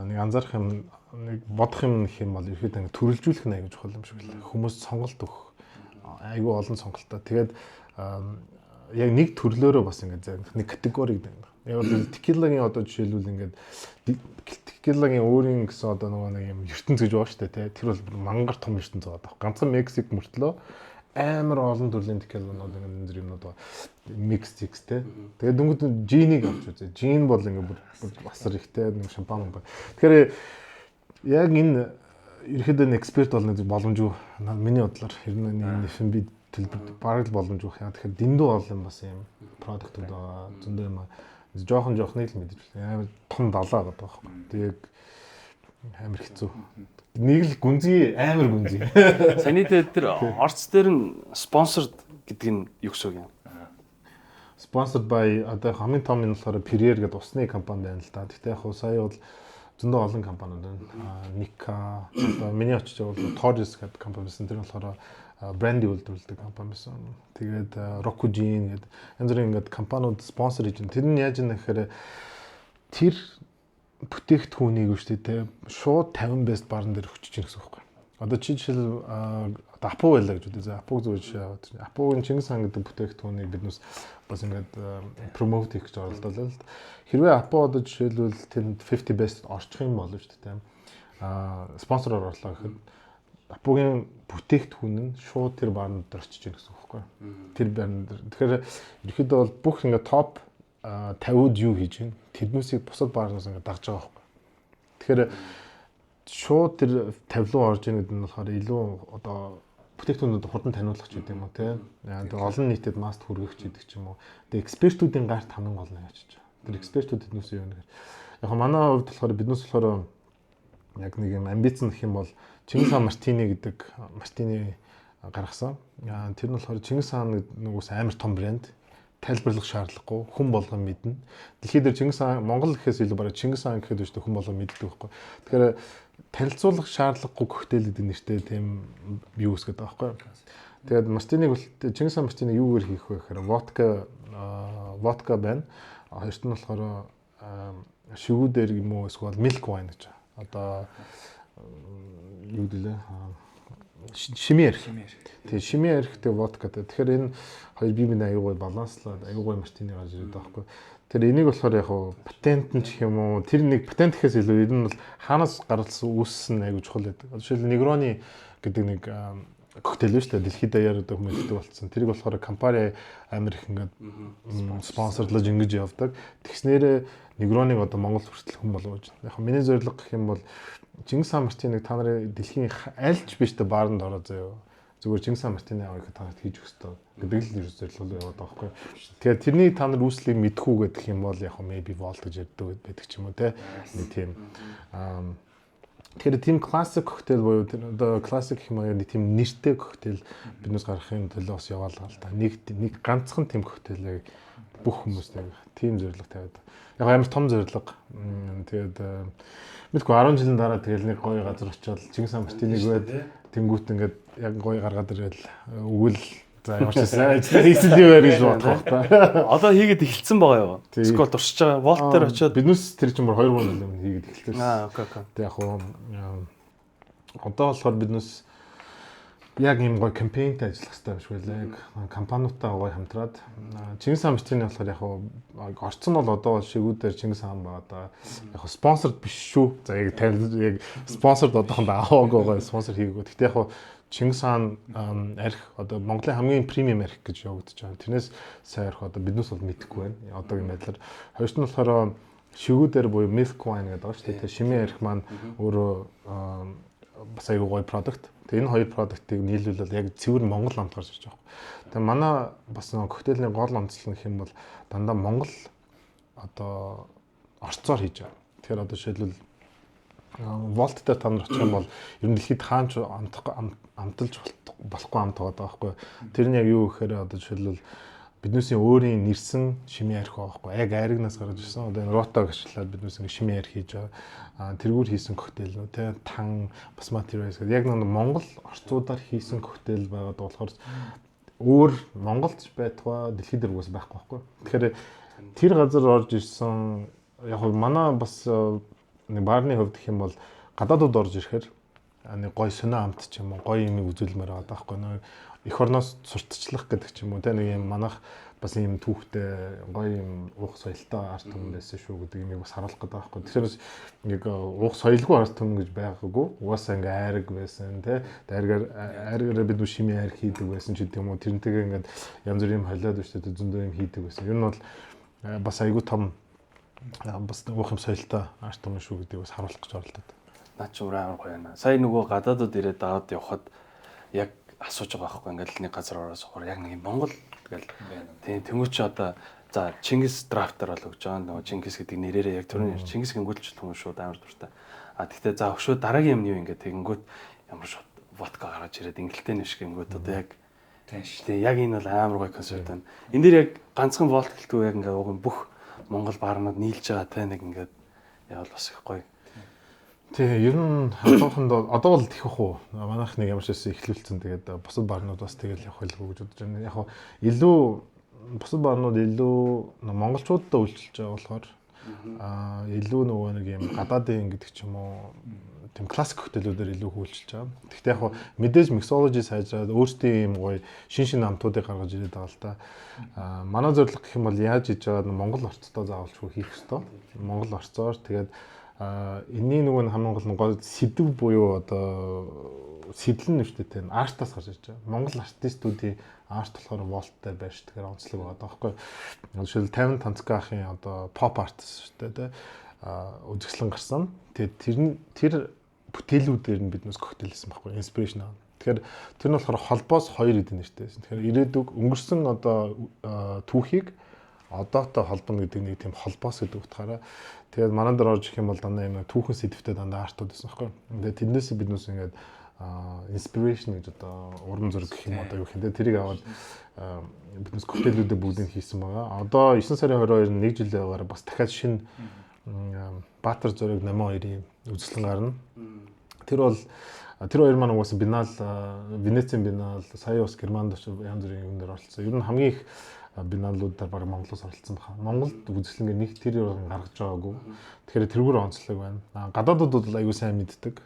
нэг анзаарах юм нэг бодох юм гэх юм бол ихэд ингээд төрөлжүүлэх нь аягүй чухал юм шиг л. Хүмүүс сонголт өгөх айгүй олон сонголттой. Тэгээд яг нэг төрлөөрөө бас ингээд нэг категори гэдэг юм. Яг бол текилагийн одоо жишээлбэл ингээд текилагийн өөрийн гэсэн одоо нэг юм ертөнц гэж байгаа шүү дээ. Тэр бол мангар том ертөнц байгаа. Ганцхан Мексик мөртлөө амар олон төрлийн текиланууд ингээд энэ зэрэг юмнууд байгаа. Микс те. Тэгээд дөнгөд жинийг авч үзье. Жин бол ингээд басар ихтэй нэг шампан юм байна. Тэгэхээр яг энэ ерөөдөө нэг эксперт болно гэж боломжгүй. Миний бодлоор хэрнээ энэ FMB төлбөр бараг л боломжгүй яа. Тэгэхээр дэндүү олон бас юм продуктууд байгаа. Зөндөө юм жоохон л мэдэж байна. Амар том далаа гэдэг байхгүй. Тэгээд амар хэцүү. Нэг л гүнзгий амар гүнзгий. Саний дээр орц дээр нь спонсорд гэдэг нь юу гэсэн үг юм? Sponsored by одоо хамгийн том нь болохоор Perrier гэдэг усны компани байна л да. Гэхдээ яг сая бол зөндөө олон компаниуд байна. Nika одоо миний очиж байгаа бол Torres гэдэг компани байсан. Тэр болохоор бренди үйлдвэрлэдэг компани байсан. Тэгээд Rokujin гэдэг янз бүрийн ингээд компаниуд спонсор хийж байна. Тэр нь яаж юм гэхээр тэр бүтээгдэхүүнийг шүү дээ шууд 50 best барн дээр өчөж гин гэсэн үг байхгүй. Одоо чи жишээл Апу байлаа гэж үү. Апуг зөв жишээ аваад. Апугийн Чингис хаан гэдэг бүтээгдэхүүнийг биднээс бас ингээд промот хийх гэж оролдолоо л. Хэрвээ Апу одоо жишээлбэл тэнд 50 best орчих юм болов шүү дээ. Спонсороор орлоо гэхэд Апугийн бүтээгдэхүүн нь шууд тэр барн дээр очиж гин гэсэн үг байхгүй. Тэр барн дээр. Тэгэхээр ерөөхдөө бол бүх ингээд топ 50-д юу хийж гин тэрнүүсийг бусад барнаас ингээд дагж байгаа байхгүй. Тэгэхээр шууд тэр 50 руу орж ийн гэдэг нь болохоор илүү одоо бүтээгдэхүүнүүд хурдан таниулах ч гэдэг юм уу те. Тэгээ олон нийтэд маст хүргэх ч гэдэг ч юм уу. Тэгээ экспертүүдийн гарт хамгийн гол нь яачиж байгаа. Тэр экспертүүд тэднээс юу нэгээр. Яг манай хувьд болохоор биднээс болохоор яг нэг юм амбиц гэх юм бол Чингис хаан Мартини гэдэг Мартини гаргасан. Тэр нь болохоор Чингис хаан нөгөөс амар том брэнд, тайлбарлах шаардлагагүй, хүн болгон мэднэ. Дэлхийд дээр Чингис хаан Монгол гэхээс илүү бараг Чингис хаан гэхэд өштэй хүн болгон мэддэг байхгүй. Тэгэхээр танилцуулах шаардлагагүй коктейл гэдэг нэртэй тийм юу үсгээд байгаа байхгүй. Тэгээд Мартиниг бол Чингис хаан Мартиниг юугаар хийх вэ гэхээр водка байна. Хоёрт нь болохоор шигүүдээр юм уу эсвэл milk wine гэж. Одоо юу гэлээ шимээр. Тэгээ шимээр ихтэй водкатай. Тэгэхээр энэ хоёр бие биенээ аюугай баланслаад аюугай Мартини гарч ирээд байгаа байхгүй. Тэр энийг болохоор яг патент нь ч юм уу тэр нэг патент гэхээс илүү энэ нь бол хаанаас гаралсан үүссэн аюу чухал байдаг. Жишээлбэл Negroni гэдэг нэг коктейл шүү дээ. Дэлхийд даяар одоо хүмүүстдэг болсон. Тэрийг болохоор Campari амир их ингээд спонсорлож ингэж явдаг. Тэгснээрээ Negroni-г одоо Монгол хүртэл хүн болгож байна. Яг миний зорилго гэх юм бол Чингис хаан Мартиныг та нарын дэлхийн альч биштэй баарнд ороо заяа. Зүгээр Чингис хаан Мартины авыг та нарт хийж өгөх хэрэгтэй гэдэг л зорилго яваад байгаа байхгүй. Тэгэхээр тэрний та нар үүслийг мэдхүү гэдэг юм бол яг maybe Volt гэж ярьдаг байдаг ч юм уу те. Нэг тийм тэгэхээр тийм классик коктейл буюу одоо классик гэх юм аа нэг тийм нэртэй коктейл биднээс гаргахын төлөө бас яваалаа л та. Нэг ганцхан тийм коктейлийг бүх хүмүүстээ тийм зорилго тавиад. Яг амар том зорилго. Тэгээд мэдгүй 10 жилийн дараа тэгэл нэг гоё газар очиод Чингис хаан Мартиныг гээд тэнгуут ингээд яг гоё гаргаад ирэл өгөл за ямар ч сайн хийсэн юм байна гэж бодох та. Одоо хийгээд эхэлсэн байгаа юу? Скол туршиж байгаа. Волт дээр очиод биднээс тэр чинь бүр 2 жил өмнө хийгээд эхэлсэн. окей. Тэг яг одоо болохоор биднээс яг юм гоё кампейнтэй ажиллах хэрэгтэй биш байлаа. Яг компаниудаа гоё хамтраад Чингис хаан Мартины болохоор яг орцсон бол одоо шигүүдээр Чингис хаан байгаа да. Яг спонсорд биш шүү. За яг яг спонсорд одоохондоо аваагүй гоё спонсор хийгээгүй. Гэхдээ яг Чингис хаан арх одоо Монголын хамгийн премиум арх гэж явагдаж байгаа. Тэрнээс сайн арх одоо биднээс бол мэдэхгүй байна. Одоогийн байдлаар хоёрт нь болохоор шигүүдээр буюу milk wine гэдэг байгаа шүү дээ. Шимээ арх маань өөрөө бас аягүй гоё продукт. Тэгээ энэ хоёр продуктыг нийлүүлээд яг цэвэр Монгол амт гарч ирж байгаа. Тэгээ манай бас нэг коктейлийн гол онцлог гэх юм бол дандаа Монгол одоо орцоор хийж байгаа. Тэгэхээр одоо жишээлбэл Волт дээр та нар очих юм бол ер нь дэлхийд хаанч амталж болохгүй амт байгаа байхгүй. Тэр нь яг юу гэхээр одоо жишээлбэл биднээсийн өөрийн нэрсэн шимээ арх байгаа байхгүй. Яг айрагнаас гарч ирсэн. Одоо энэ рота гэрчлээд биднээс ингэ шимээ арх хийж байгаа. Тэргүүр хийсэн коктейл нөө тэ тан бас материалс гэдэг. Яг нэг Монгол орцуудаар хийсэн коктейл байгаад болохоор өөр Монголч байтугай дэлхийд дээр бас байхгүй байхгүй. Тэгэхээр тэр газар орж ирсэн яг манай бас нэг баарны хувьд гэх юм бол гадаадууд орж ирэхээр нэг гой сонио амт ч юм уу гой юм үзүүлмээр байгаа байхгүй. Эх орноос сурталчлах гэдэг ч юм уу те нэг юм манах бас юм түүхтэй гоё юм уух соёлтой арт түмэн байсан шүү гэдэг юмыг бас харуулах гэдэг байхгүй. Тэгэхээр нэг уух соёлгүй арт түмэн гэж байгаагүй. Угаасаа ингээ айраг байсан те. Айрагаараа бид шимээ айраг хийдэг байсан ч гэдэг юм уу. Тэрнтэйгээ ингээд янз бүрийн холиод өштэй зөндөө юм хийдэг байсан. Ер нь бол бас айгүй том бас уух юм соёлтой арт түмэн шүү гэдгийг бас харуулах гэж оролдоод. Наа чи амар гоё байна. Сая нөгөө гадаадууд ирээд аваад явхад яг асууж байгаа байхгүй ингээл нэг газар ороо суугаар яг нэг Монгол тэгэл тийм тэмүүч одоо за Чингис драфтер бол өгч байгаа нөгөө Чингис гэдэг нэрээрээ яг түрүүний Чингис гингүүлч хүмүүс шууд амар дуртай. Тэгтээ за өгшөө дараагийн юм юу ингээд тэгэнгүүт ямар шууд водка гаргаж ирээд ингэлтэй нэш гингүүт одоо яг тийм яг энэ бол амар гоё концепт байна. Энд дээр яг ганцхан волт гэлтгүй яг ингээд уг бүх Монгол баарнууд нийлж байгаа те нэг ингээд явал бас их гоё. Тий, ер нь одоохондоо одоо бол тэгэх үү. Манайх нэг ямар ч байсан эхлүүлсэн. Тэгээд бусад баарнууд бас тэгэл явах байлгүй гэж бодож байна. Яг илүү бусад баарнууд илүү монголчуудад үйлчилж байгаа болохоор илүү нөгөө нэг юм гадаадын гэдэг ч юм уу тийм классик хотелүүдээр илүү үйлчилж байгаа. Гэхдээ яг мэдээж mixology сайжраад өөрсдийн юм гоё шин амтуудыг гаргаж ирээд байгаа л та. Манай зорилго гэх юм бол яаж хийж байгаа Монгол орцтой заавалчгүй хийх ёстой. Монгол орцоор тэгээд энэний нөгөө хамгийн гол нь гол сэдв буюу одоо сэтэл нь шүү дээ тийм артаас гарч ирж байгаа. Монгол артистуудын арт болохоор волттай байж тэгэхээр онцлог байгаа байхгүй. Жишээл 50 танцгаахын одоо pop artist шүү дээ тийм үзэсгэлэн гарсан. Тэгээд тэр бүтээлүүдээр нь биднээс коктейл хийсэн байхгүй. Inspiration аа. Тэгэхээр тэр нь болохоор холбоос хоёр хэдэн нэртэй байсан. Тэгэхээр ирээдүг өнгөрсөн одоо түүхийг одоотой холбоно гэдэг нэг тийм холбоос гэдэг утгаараа тэгээд манай дээр орж ирэх юм бол дандаа юм түүхэн сэдвтэй дандаа артууд байсан байхгүй. Тэгээд тэрнээсээ биднээс ингээд inspiration гэж одоо уран зураг гэх юм одоо юу гэх юм. Тэрийг аваад биднээс коктейлүүдээ бүгдийг хийсэн байгаа. Одоо 9 сарын 22-нд нэг жилээ байгаараа бас дахиад шинэ Баатар зураг 82-ийн үзэсгэлэн гарна. Тэр хоёр маань угаасаа бинал Венецийн бинал сая бас Германд очиж янз бүрийн юм дээр оролцсон. Ер нь хамгийн их биналуудаар баг Монголоос оролцсон байна. Монголд үзэсгэлэнгээ нэг тэр гаргаж байгаагүй. Тэгэхээр тэрүүгээр онцлог байна. Гадаадууд бол аягүй сайн мэддэг.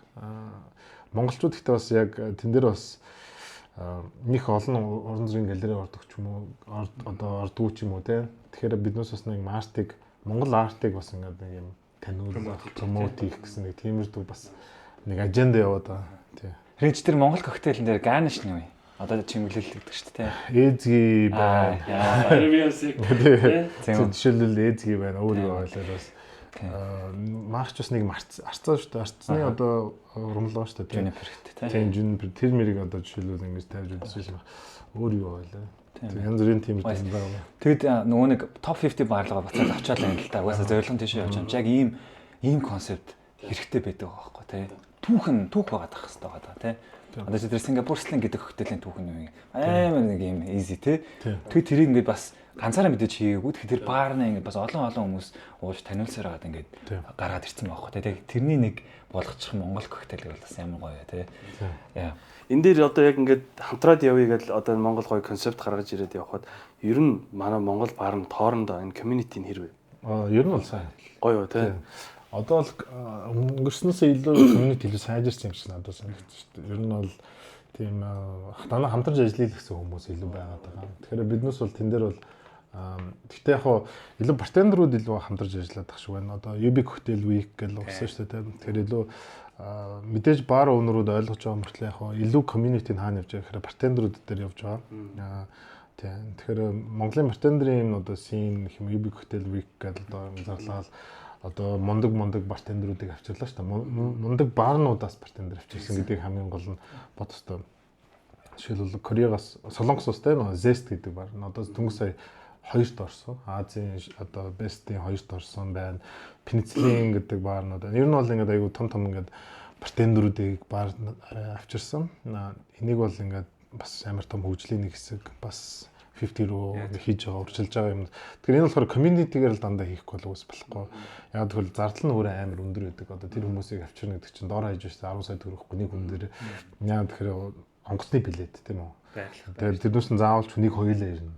Монголчууд ихтэй бас яг тэн дээр бас них олон орон зургийн галерей ордог ч юм уу одоо ордгоо ч юм уу те. Тэгэхээр биднээс бас нэг артыг Монгол артыг бас ингээд нэг юм таниулах, промот хийх гэсэн нэг тиймэрдүү бас нэг аженда яваад байгаа. Тий. Ринч тэр Монгол коктейлэн дээр гарниш нь юу вэ? Одоо чимэглэл гэдэг шүү дээ. Ээзги байна. Арвиасик. Жишээлбэл ээзги байна. Өөрийгөө ойлоод бас маарч бас нэг арцаа шүү дээ. Арцны одоо урмлгаа шүү дээ. Тийм Juniper тэр мэрийг одоо жишээлбэл ингэж тавьж үзсэн юм. Өөрийгөө ойлоо. Янз бүрийн тийм юм байна. Тэгэд нөгөө нэг топ 50 баарлага буцаад авчаал юм л та. Угаасаа зорилгын тийш явж байгаа. Яг ийм концепт хэрэгтэй байдаг байхгүй тий. Түүх байгаад ах хэрэгтэй байгаа тий. Одоо тэр Сингапур слэн гэдэг коктейлийн түүх нь юу юм. Амар нэг юм easy тий. Тэгээд тэрийг ингээд бас ганцаараа мэдээж хийгээгүй. Тэгэхээр тэр баарнаа ингээд бас олон хүмүүс ууж таниулсаар байгаад ингээд гаргаад ирсэн байхгүй тий. Тэгээд тэрний нэг болгочих Монгол коктейл бол бас ямар гоё тий. Яа. Энд дээр одоо яг ингээд хамтраад явъя гэж одоо Монгол гоё концепт гаргаж ирээд явхад ер нь манай Монгол баар нь тоорондоо энэ community-ийн хэрвээ. Ер нь бол сайн. Гоё тий. Одоо л өнгөрснөөсөө илүү community илүү сайжирсан юм шиг надад санагдсан шүү дээ. Ер нь бол тийм танаа хамтарч ажиллая гэсэн хүмүүс илүү байгаад байгаа. Тэгэхээр биднээс бол тэн дээр бол гэхдээ яг хоо илүү бартендерүүд илүү хамтарч ажиллаад тах шиг байна. Одоо UB Cocktail Week гэж болсон шүү дээ. Тэгэхээр илүү мэдээж баар өвнөрүүд ойлгож байгаа мөртлөө яг хоо илүү community-г хаана явж байгаа гэхээр бартендерүүд дээр явж байгаа. Тийм. Тэгэхээр Монголын бартендерийн юм одоо scene гэх юм UB Cocktail Week гэдэг одоо зарлал одоо мундаг бартендерүүдийг авчирлаа шүү дээ. Мундаг баарнуудаас бартендер авчирсан гэдгийг хамгийн гол нь бодстой. Жишээлбэл Кореягаас Солонгос ус тийм нөө Zest гэдэг баар. Одоо дөнгөж сая 2-т орсон. Азийн одоо Best-ийн 2-т орсон байна. Пенициллин гэдэг баарнууд. Ер нь бол ингээд айгүй том ингээд бартендерүүдийг баар авчирсан. Энийг бол ингээд бас амар том хөгжлийн нэг хэсэг бас 50 руу хийж байгаа урьдчилж байгаа юм. Тэгэхээр энэ болохоор community-гээр л дандаа хийхгүй бол ус болохгүй. Яг тэгвэл зардал нь өөрөө амар өндөр байдаг. Одоо тэр хүмүүсийг авчирна гэдэг чинь доор хаяж байсан 10 сая төгрөхгүй нэг хүн дээр. Яг тэгэхээр онгоцны билет тийм үү. Тэгээд тэрнээс нь заавалч хүнийг хоёулаа ирнэ.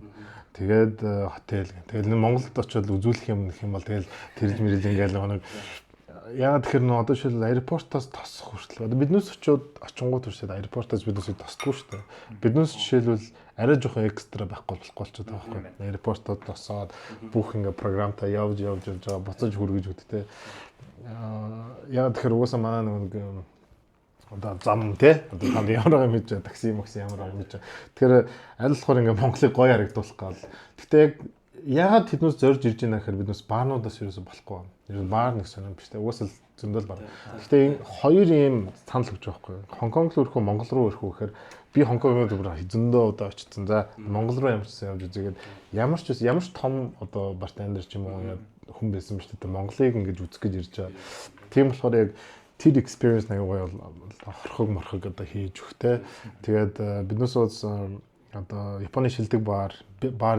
Тэгээд хотел. Тэгээд Монголд очиод үзүүлэх юм гэх юм бол тэгэл тэрж мэрэл ингээл нэг яагаад тэгэхээр нөө одоо шил аэропортоос тосох хүртэл одоо биднээс очиод очингууд үрсээд аэропортоос биднээс тосдгүй шүү дээ. Биднээс жишээлбэл арай жоохон экстра байхгүй болчиход байгаа байхгүй. Аэропортод тосоод бүх ингээ програмтай явж байгаа буцаж хүргэж үттэй. Яагаад тэгэхээр угаасаа манай нэг одоо зам тий одоо танд ямар байгаа мэдэж такси ямар байгаа мэдэж. Тэгэхээр аль болохоор ингээ Монголыг гоё харагдуулах гал. Гэтэ яг яагаад тэднээс зорж ирж байна гэхээр биднээс баарнуудаас ерөөсө болохгүй. Ер нь баар нэг сонирм биш тий. Угаасаа зөндөл баг. Гэтэ хоёр юм санал өгч байгаа байхгүй. Хонконг руу өрхөө Монгол руу өрхөө гэхээр би Хонконгод зөндөө удаа очсон. За Монгол руу ямар ч явж үзээгээд ямар ч том одоо бартендер ч юм уу хүн байсан биш тий. Монголыг ингэж үзэх гэж ирж байгаа. Тийм болохоор яг тэр experience нэг гоё хорхог одоо хийж өгтэй. Тэгээд биднээс одоо Японы шилдэг баар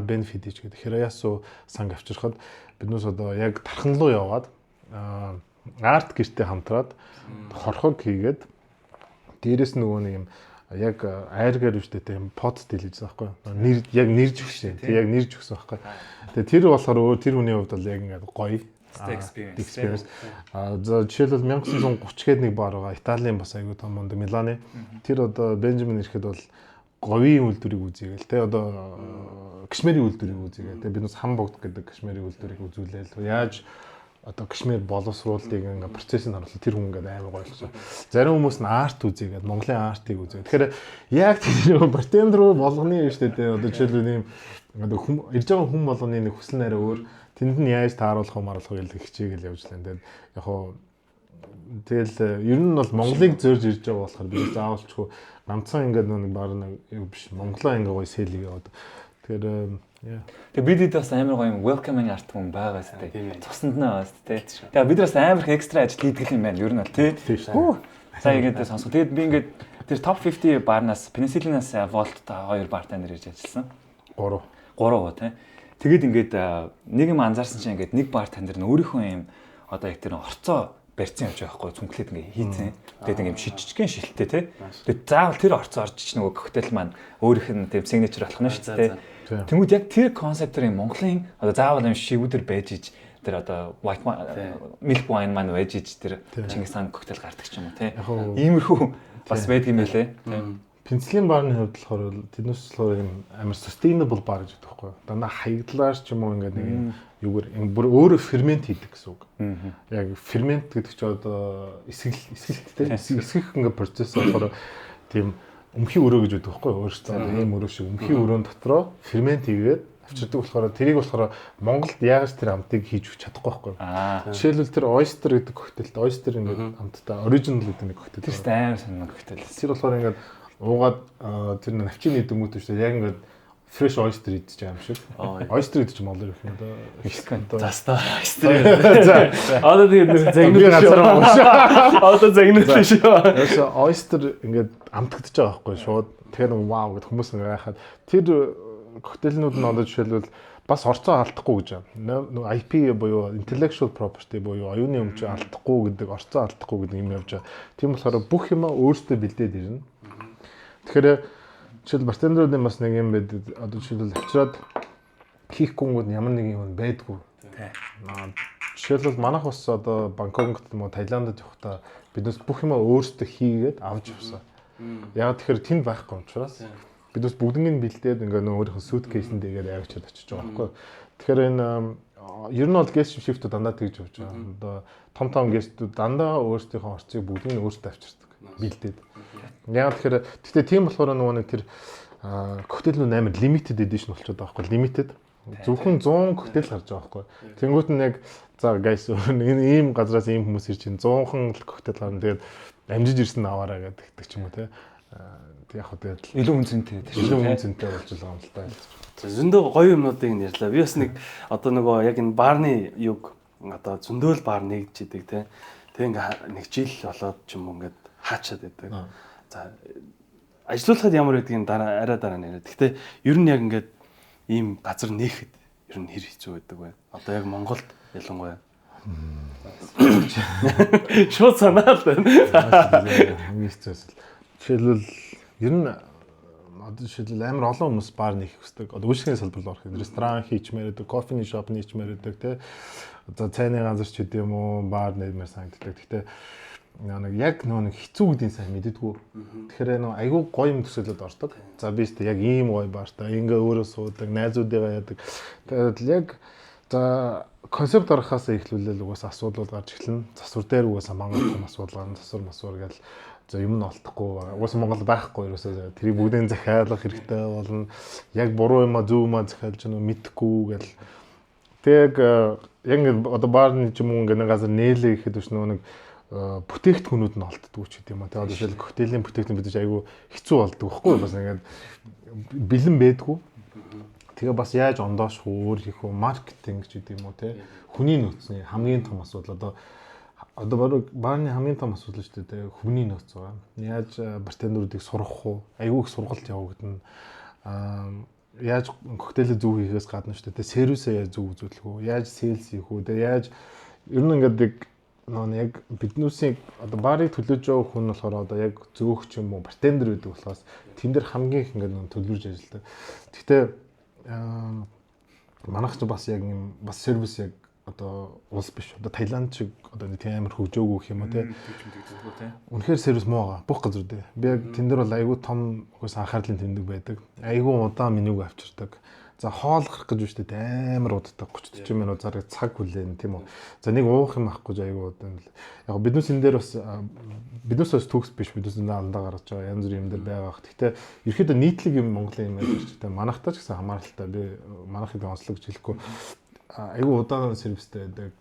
benefit гэж гэдэг Hirayasu санг авчирхад биднээс одоо яг тархан руу яваад арт гэртээ хамтраад хорхог хийгээд дээрэс нөгөө нэг юм яг айргаар үстэй тийм под дэлж байгаа байхгүй. Яг нэрж өгсөн. Тэг яг нэрж өгсөн байхгүй. Тэгээ тэр болохоор тэр хүний хувьд бол яг ингээд гоё experience. За жишээлбэл 1930 гээд нэг баар байгаа. Италийн бас аягүй том монд Миланы. Тэр одоо Бенжамин ирэхэд бол говийн үйлдвэрийг үзьгээл те одоо кашмирийн үйлдвэрийг үзьгээл те биднээс хамбогд гэдэг кашмирийн үйлдвэрийг үзүүлээл яаж одоо кашмир боловсруулалтыг ингээ процессыг харуулсан тэр хүн ингээ амар гоё болсон. Зарим хүмүүс нь арт үзьгээд Монголын артыг үзьгээд. Тэгэхээр яг тэр бартендер болгоны юм шүү дээ. Одоо жишээлбэл ийм одоо ирж байгаа хүн болгоны нэг хүсэл найраа өөр тэнд нь яаж тааруулах гэж хичээгээл явж лээ. Тэгээд яг хоо тэгэл ер нь бол Монголыг зорж ирж байгаа болохоор би заавалчгүй ганцхан ингээд нэг баар нэг биш Монголоо ингээ гоё сэлийг яваад. Тэгэхээр Тэгээ бид бас амар гоё юм welcoming арт хүн байгаа Тийм сте. ээ. Тусанд нь бас те. Тэгээ бид бас амар их экстра ажил хийдэг юм байна. Ер нь бол те. За ингээд сонсох. Тэгээд би ингээд тэр top 50 барнаас Penicillinаас Volt-та 2 бартендер ирж ажилласан. 3 3 те. Тэгээд ингээд нэг юм анзаарсан чинь ингээд нэг бартендер нь өөрийнхөө юм одоо яг тэр орцоо барьсан явж байгаа хгүй цүнхлээд ингээ хийцэн. Тэгээд ингээ шижигхэн шилттэй те. Тэгээд заавал тэр орцоо орж ич нөгөө коктейл маань өөрийнх нь тийм signature болох нь шүү дээ. Тэнгүүд яг тэр концепторын Монголын одоо заавал юм шивүүдэр байж иж тэр одоо white milk wine маань байж иж тэр Чингис хаан коктейл гардаг ч юм уу те. Иймэрхүү бас байдаг юм байлээ. Пенцлин баарны хувьд болохоор тэднээс болохоор юм амар sustainable бар гэж байдаг байхгүй юу. Дандаа хаяглаар ч юм уу ингээд нэг юм юугаар бүр өөрөө фермент хийдэг гэсэн үг. Яг фермент гэдэг чинь одоо эсгэлттэй эсгэх ингээд процесс болохоор тийм өмхийн өрөө гэж байдаг байхгүй юу. Өөрөөсөө ийм өрөө шиг өмхийн өрөөнд дотроо фермент хийгээд авчирдаг болохоор тэрийг болохоор Монголд яагаад тэр амтыг хийж өгч чадахгүй байхгүй юу. Жишээлбэл тэр oyster гэдэг коктейлд oyster ингээд амттай original гэдэг нэг коктейл. Тэр амар сонир коктейл. Тэр болохоор ингээд уугаад тэр навчины дөнгөт шүү дээ. Яг ингээд fresh oyster идэж байгаа юм шиг. Oyster идэж молоо их юм да. Мексикан. Заста oyster. Одоо тэгээд загнуул газар шүү. Одоо загнуул шүү. Яса oyster ингээд амтагдаж байгаа байхгүй шууд. Тэгэхээр вау гэд хүмүүс ингээд гайхаад тэр коктейлнүүд нь одоо жишээлбэл бас орцоо алдахгүй гэж байна. IP буюу intellectual property буюу оюуны өмч алдахгүй гэдэг, орцоо алдахгүй гэдэг юм явж байгаа. Тийм болохоор бүх юм өөртөө бэлдээд ирнэ. Тэгэхээр жишээл бартендеруудын бас нэг юм байдаг. Одоо жишээлбэл авчираад хийхгүйгүүд ямар нэг юм байдгүй. Жишээлбэл манайх бас одоо Бангкокт юм уу Таиландд явахдаа биднээс бүх юм өөртөө хийгээд авч явсан. Яг тэгэхээр тэнд байхгүй учраас биднээс бүгднийг бэлдээд ингээ нөө өөрийнхөө suitcase-нд игээд авчиад очиж байгаа байхгүй. Тэгэхээр энэ ер нь бол guest shift-үүд дандаа тэгж явж байгаа. Одоо том guest-үүд дандаа өөрсдийнхөө орцыг бүгдийг нь өөртөө авчирдаг. Бэлдээд. Яг тэгэхээр тэгтээ тийм болохоор нөгөө нэг тэр коктейлнүүд амар limited edition болчиход байгаа байхгүй. Limited. Зөвхөн 100 коктейл гарч байгаа байхгүй. Тэнгүүт нь яг за guys энэ ийм газраас ийм хүмүүс ирж чинь 100хан коктейл гарна. Тэгээд амжиж ирсэн аваараа гэдэг ч юм уу те. Яг хөө тэгээд илүү үнцэнтэй илүү үнцэнтэй болж байгаа юм л та. Зөндөө гоё юмнуудыг нь ярьлаа. Би бас нэг одоо нөгөө яг энэ баарны юг одоо зөндөө л баар нэгж идэг те. Тэг ингээ нэг жил болоод ч юм уу ингээд хаачаад идэг. За ажиллуулахад ямар байдгийг арай дараа нэрээ. Гэхдээ ер нь яг ингээд ийм газар нээхэд ер нь хэр хэцүү байдаг вэ? Одоо яг Монголд ялангуяа. Шууд санаал байна. Жишээлбэл ер нь одоо жишээлбэл амар олон хүмүүс бар нэх хүсдэг. Одоо үйлчлэгийн салбарт орох, ресторан хийчмээр байдаг, кофений шоп хийчмээр байдаг тий. Одоо цайны газар ч гэдэг юм уу, бар нэмэр санагддаг. Гэхдээ нэг яг нэг хэцүү гэдгийг сайн мэддэггүй. Тэгэхээр нэг айгүй гоё юм төсөөлөд ордог. За би ч яг ийм гоё баартай ингээ өөрөө суудаг, найзуудыгаа яадаг. Тэгээд яг за концепт орохоос эхлүүлэл угаасаа асуудлууд гарч эхэлнэ. Засвар дээр угаасаа мангар том асуудал гарна. Засвар гэл за юм нь олдохгүй. Угаасаа Монгол байхгүй ерөөсөө тэрийг бүгдийг захиалах хэрэгтэй болно. Яг буруу юм а зөв юм а захиалж байгаа мэдэхгүй гэл. Тэг яг одоо баарны ч юм уу ингээ газар нээлээ гэхэд биш нэг бүтээгдэхүүнүүд нь олддог ч гэдэм юм. Тэгээд жишээл коктейлийн бүтээгдэхүүн бид айгүй хэцүү болдог байхгүй бас ингээд бэлэн байдгүй. Тэгээ бас яаж ондоошх уу, өөр хийх үү, маркетинг ч гэдэм юм уу те. Хүний нөөцний хамгийн том асуудал одоо баарны хамгийн том асуудал шүү дээ. Хүний нөөц байгаа. Яаж бартендеруудыг сургах уу? Айгүй их сургалт явагдана. Яаж коктейлээ зөв хийхээс гадна шүү дээ. Сервисээ яаж зөв үзүүлэх үү? Яаж сейлс хийх үү? Тэгээ яаж ер нь ингээд яг биднүүсийн одоо баарыг төлөөж байгаа хүн болохоор одоо яг зөөх ч юм уу бартендер гэдэг болохоос тэн дээр хамгийн их ингээд төлөвлөж ажилладаг. Гэхдээ манайх ч бас яг юм бас сервис яг одоо улс биш. Одоо Таиланд шиг одоо нэг тийм амар хөгжөөгүй гэх юм уу те. Үнэхээр сервис муу байгаа. Бүх газар дээр. Би яг тэн дээр бол айгүй том угсаа анхаарлын тэмдэг байдаг. Айгүй удаан менюг авчирдаг. За хоол гарах гэж шүү дээ амар удаа 30-40 минут зараг цаг хүлээн тийм үү. За нэг уух юм ахгүй айгүй удаан. Яг биднээс энэ дээр бас биднээс төгс биш биднээс алдаа гаргаж байгаа янз бүрийн юм дээр байгаа. Гэхдээ ерөөхдөө нийтлэг юм Монголын юм яаж ч гэдэг манайхтай ч гэсэн хамааралтай би манайхыг онцлог гэж хэлэхгүй айгүй удаан сервистэй байдаг.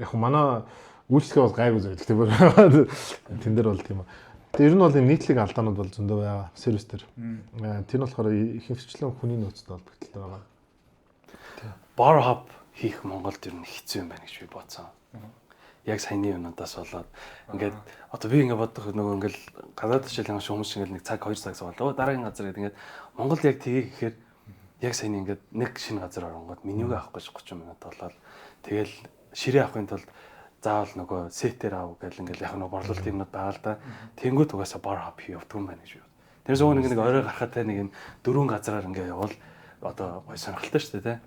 Яг манай үйлчлэгээ бол гайгүй зүйл. Гэхдээ тэн дээр бол тийм үү. Тэгээ ер нь бол нийтлэг алдаанууд бол зөндөө байгаа сервис төр. Тэр нь болохоор их хвчлэн хүний нөөцөд олдогдолтой байгаа. bar hop хийх Монголд ер нь хэцүү юм байна гэж би бодсон. Яг саяны юмнуудаас болоод ингээд одоо би ингээд бодох нөгөө ингээд гадаад хичээл ямар хүмүүс ингээд нэг цаг 2 цаг суулаа. Дараагийн газар гэдэг ингээд Монголд яг тгий гэхээр яг саяны ингээд нэг шинэ газар оронгод менюг авах гэж 30 минут болоод тэгэл ширээ авахын тулд заавал нөгөө сетээр аав гэл ингээд яг нөгөө борлуулалт юмнууд байгаа л да. Тэнгүүд угаасаа bar hop явдаг юм байна гэж би. Тэрс нөгөө нэг орой гарахтай нэг юм 4 газараар ингээд явал одоо гой сонирхолтой шүү дээ, тэ.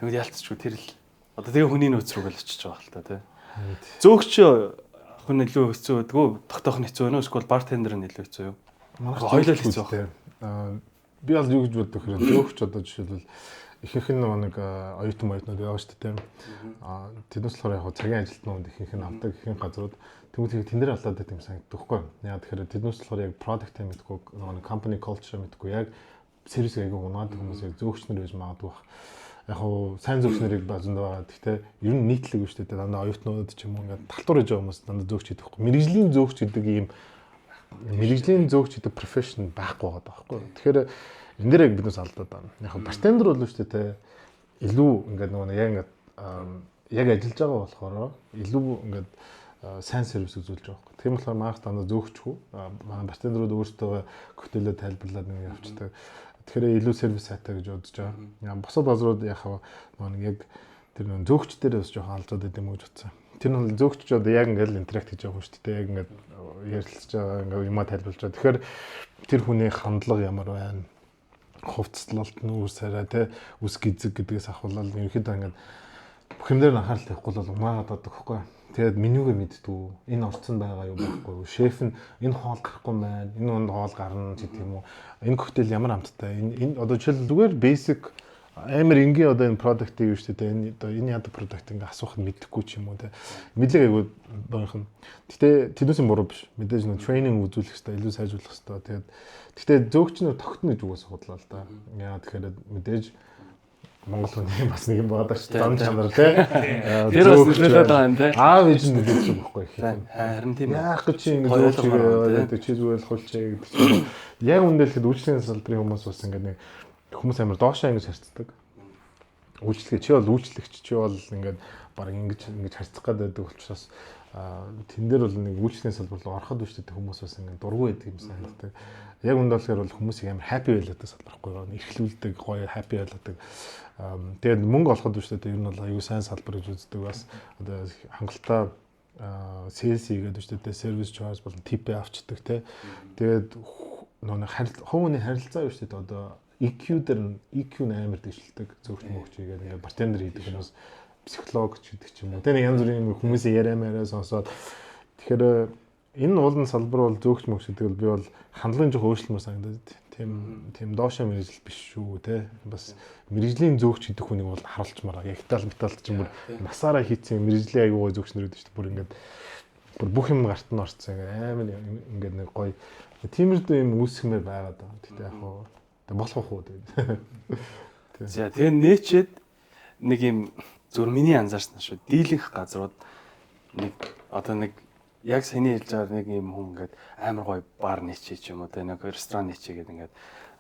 Тэгвэл ялцчихгүй тэр л одоо тэгээ хүний нөөц рүү л очиж байгаа л та, тэ. Зөөгч хүн илүү хэцүү байдгүй, тогтоох нь хэцүү байна уу? Эсвэл бартендер нь илүү хэцүү юу? Хоёулаа л хэцүү байна. Би бол юу гэж боддог хэрэг зөөгч одоо жишээлбэл ихэнх нь нэг оюутан оюутнууд яваа шүү дээ. Тэднээс болохоор яг цагийн ажилтнууд ихэнх нь авдаг ихэнх газрууд тэгвэл тэн дээр алдаад байдаг юм санагддаг хгүй. Яа тэгэхээр тэднээс болохоор яг product мэдгүй, нэг company culture мэдгүй, яг сервис аягүй унаад хүмүүс яг зөөгчнөр байж магадгүй бах. Яг хуу сайн зөөгч нарыг базанд байгаа. Гэхдээ ер нь нийтлэг биш үү? Дандаа оюутнууд ч юм уу ингээд талтуур хийж байгаа хүмүүс дандаа зөөгч хийдэг хгүй. Мэргэжлийн зөөгч гэдэг ийм мэргэжлийн зөөгч гэдэг профешн байхгүй байгаа байхгүй. Тэгэхээр энэ дээр яг биднээс алдаад байна. Яг бартендер бол шүү дээ илүү ингээд нөгөө яг ажиллаж байгаа болохоор илүү ингээд сайн сервис үзүүлж байгаа байхгүй. Тийм болохоор манайх дандаа зөөгчгүй. Манай бартендерүүд өөрсдөө коктейлээ тайлбарлаад нэг явчихдаг. Тэгэхээр илүү сервис сайтай гэж бодож байгаа. Босод газрууд яхаа нэг яг тэр нэг зөөгч дээр бас жоохон алдаад байт юм уу гэж бодсон. Тэр нь зөөгч одоо яг ингээд интеракт хийж байгаа хүн шүү дээ. Яг ингээд ярилцж байгаа ингээд юмаа тайлбарлаж байгаа. Тэгэхээр тэр хүний хандлага ямар байна? Хувцаслалт нь үс арай те үс гизэг гэдгээс ахвал ерөнхийдөө ингээд бүх юм дээр нь анхаарал тавихгүй бол унаагаад байдаг хгүй. Тэгээд менюгээ мэддэг. Энэ орцсон байгаа юу байхгүй. Шеф нь энэ хоол гарахгүй байна. Энэ хоол гарна гэдэг юм уу. Энэ коктейл ямар амттай. Энэ одоо жишээл зүгээр basic амар энгийн одоо энэ product юу шүү дээ. Энэ одоо энэ яадаг product ингээ асуух нь мэдэхгүй ч юм уу те. Мэдлэг айгуу баах нь. Гэтэ тэднээс нь буруу биш. Мэдээж нэг training үзүүлэх хэрэгтэй, илүү сайжруулах хэрэгтэй. Тэгээд зөөгч нь тогтно гэж угаасаа худлаа л да. Яа тэгэхээр мэдээж Монгол хүний бас нэг юм байгаа шүү дээ. Зам чанар те. Тэр бас нөлөөлөд байгаа юм те. Аав ээж нь нөлөөлж байгаа байхгүй их. Харин тийм ээ. Яах гэж ингэ зөөгч чи зүгээр л хулчээ гэдэг чинь. Яг үндэл хэд үйлчлэгийн салбарын хүмүүс бас ингэ нэг хүмүүс амар доошоо ингэж харцдаг. Үйлчлэгээ чи бол үйлчлэгч чи бол ингээд баг ингэж харцах гэдэг учраас тэн дээр бол нэг үйлчлэгийн салбар руу ороход биш гэдэг хүмүүс бас ингэ дургүй байдаг юм санагддаг. Яг үндэлхээр бол хүмүүсийг амар happy байлаадаг салбархгүй гоо эрхлүүлдэг гоё happy байлаадаг. Тэгээд мөнгө олоход биш гэдэг ер нь бол аюу сайн салбар гэж үздэг бас одоо хангалттай sales хийгээд биш гэдэг service charge болон tip авчдаг те. Тэгээд нөгөө хувийн харилцаа биш гэдэг одоо EQ дээр нь EQ амар дэвшилдэг зөвхөн мөгч хийгээд ингээд бартендер хийдэг хүмүүс психолог ч гэдэг ч юм уу. Тэгээ янз бүрийн хүмүүсийн яриамаараа сонсоод тэгэхээр энэ уулын салбар бол зөвхөн мөгч гэдэг бол би бол хандлагын жоо өөрчлөлмөр санагдаад тийм доошоо мэрэгжил биш шүү те. Бас мэрэгжлийн зөвхч гэдэг хүнийг бол харуулчмаар яг Итали металд ч юм уу насаараа хийцэн мэрэгжлийн аягүй зөвхч нэрүүд шүү дээ. Бүр ингээд бүх юм гарт нь орцсон амар ингээд нэг гоё тиймэрдүү юм үүсгэмээр байгаад байгаа. Тэгтээ яг хоо болох уу тэгээд. За тэгээ нээчээд нэг юм зөв миний анзаарсан шүү. Дийлэнх газрууд нэг одоо нэг яг саяны хэлж байгаа нэг юм хүн ингээд амар гоё бар нээчээ ч юм уу те нэг ресторан нээчээ гэдэг ингээд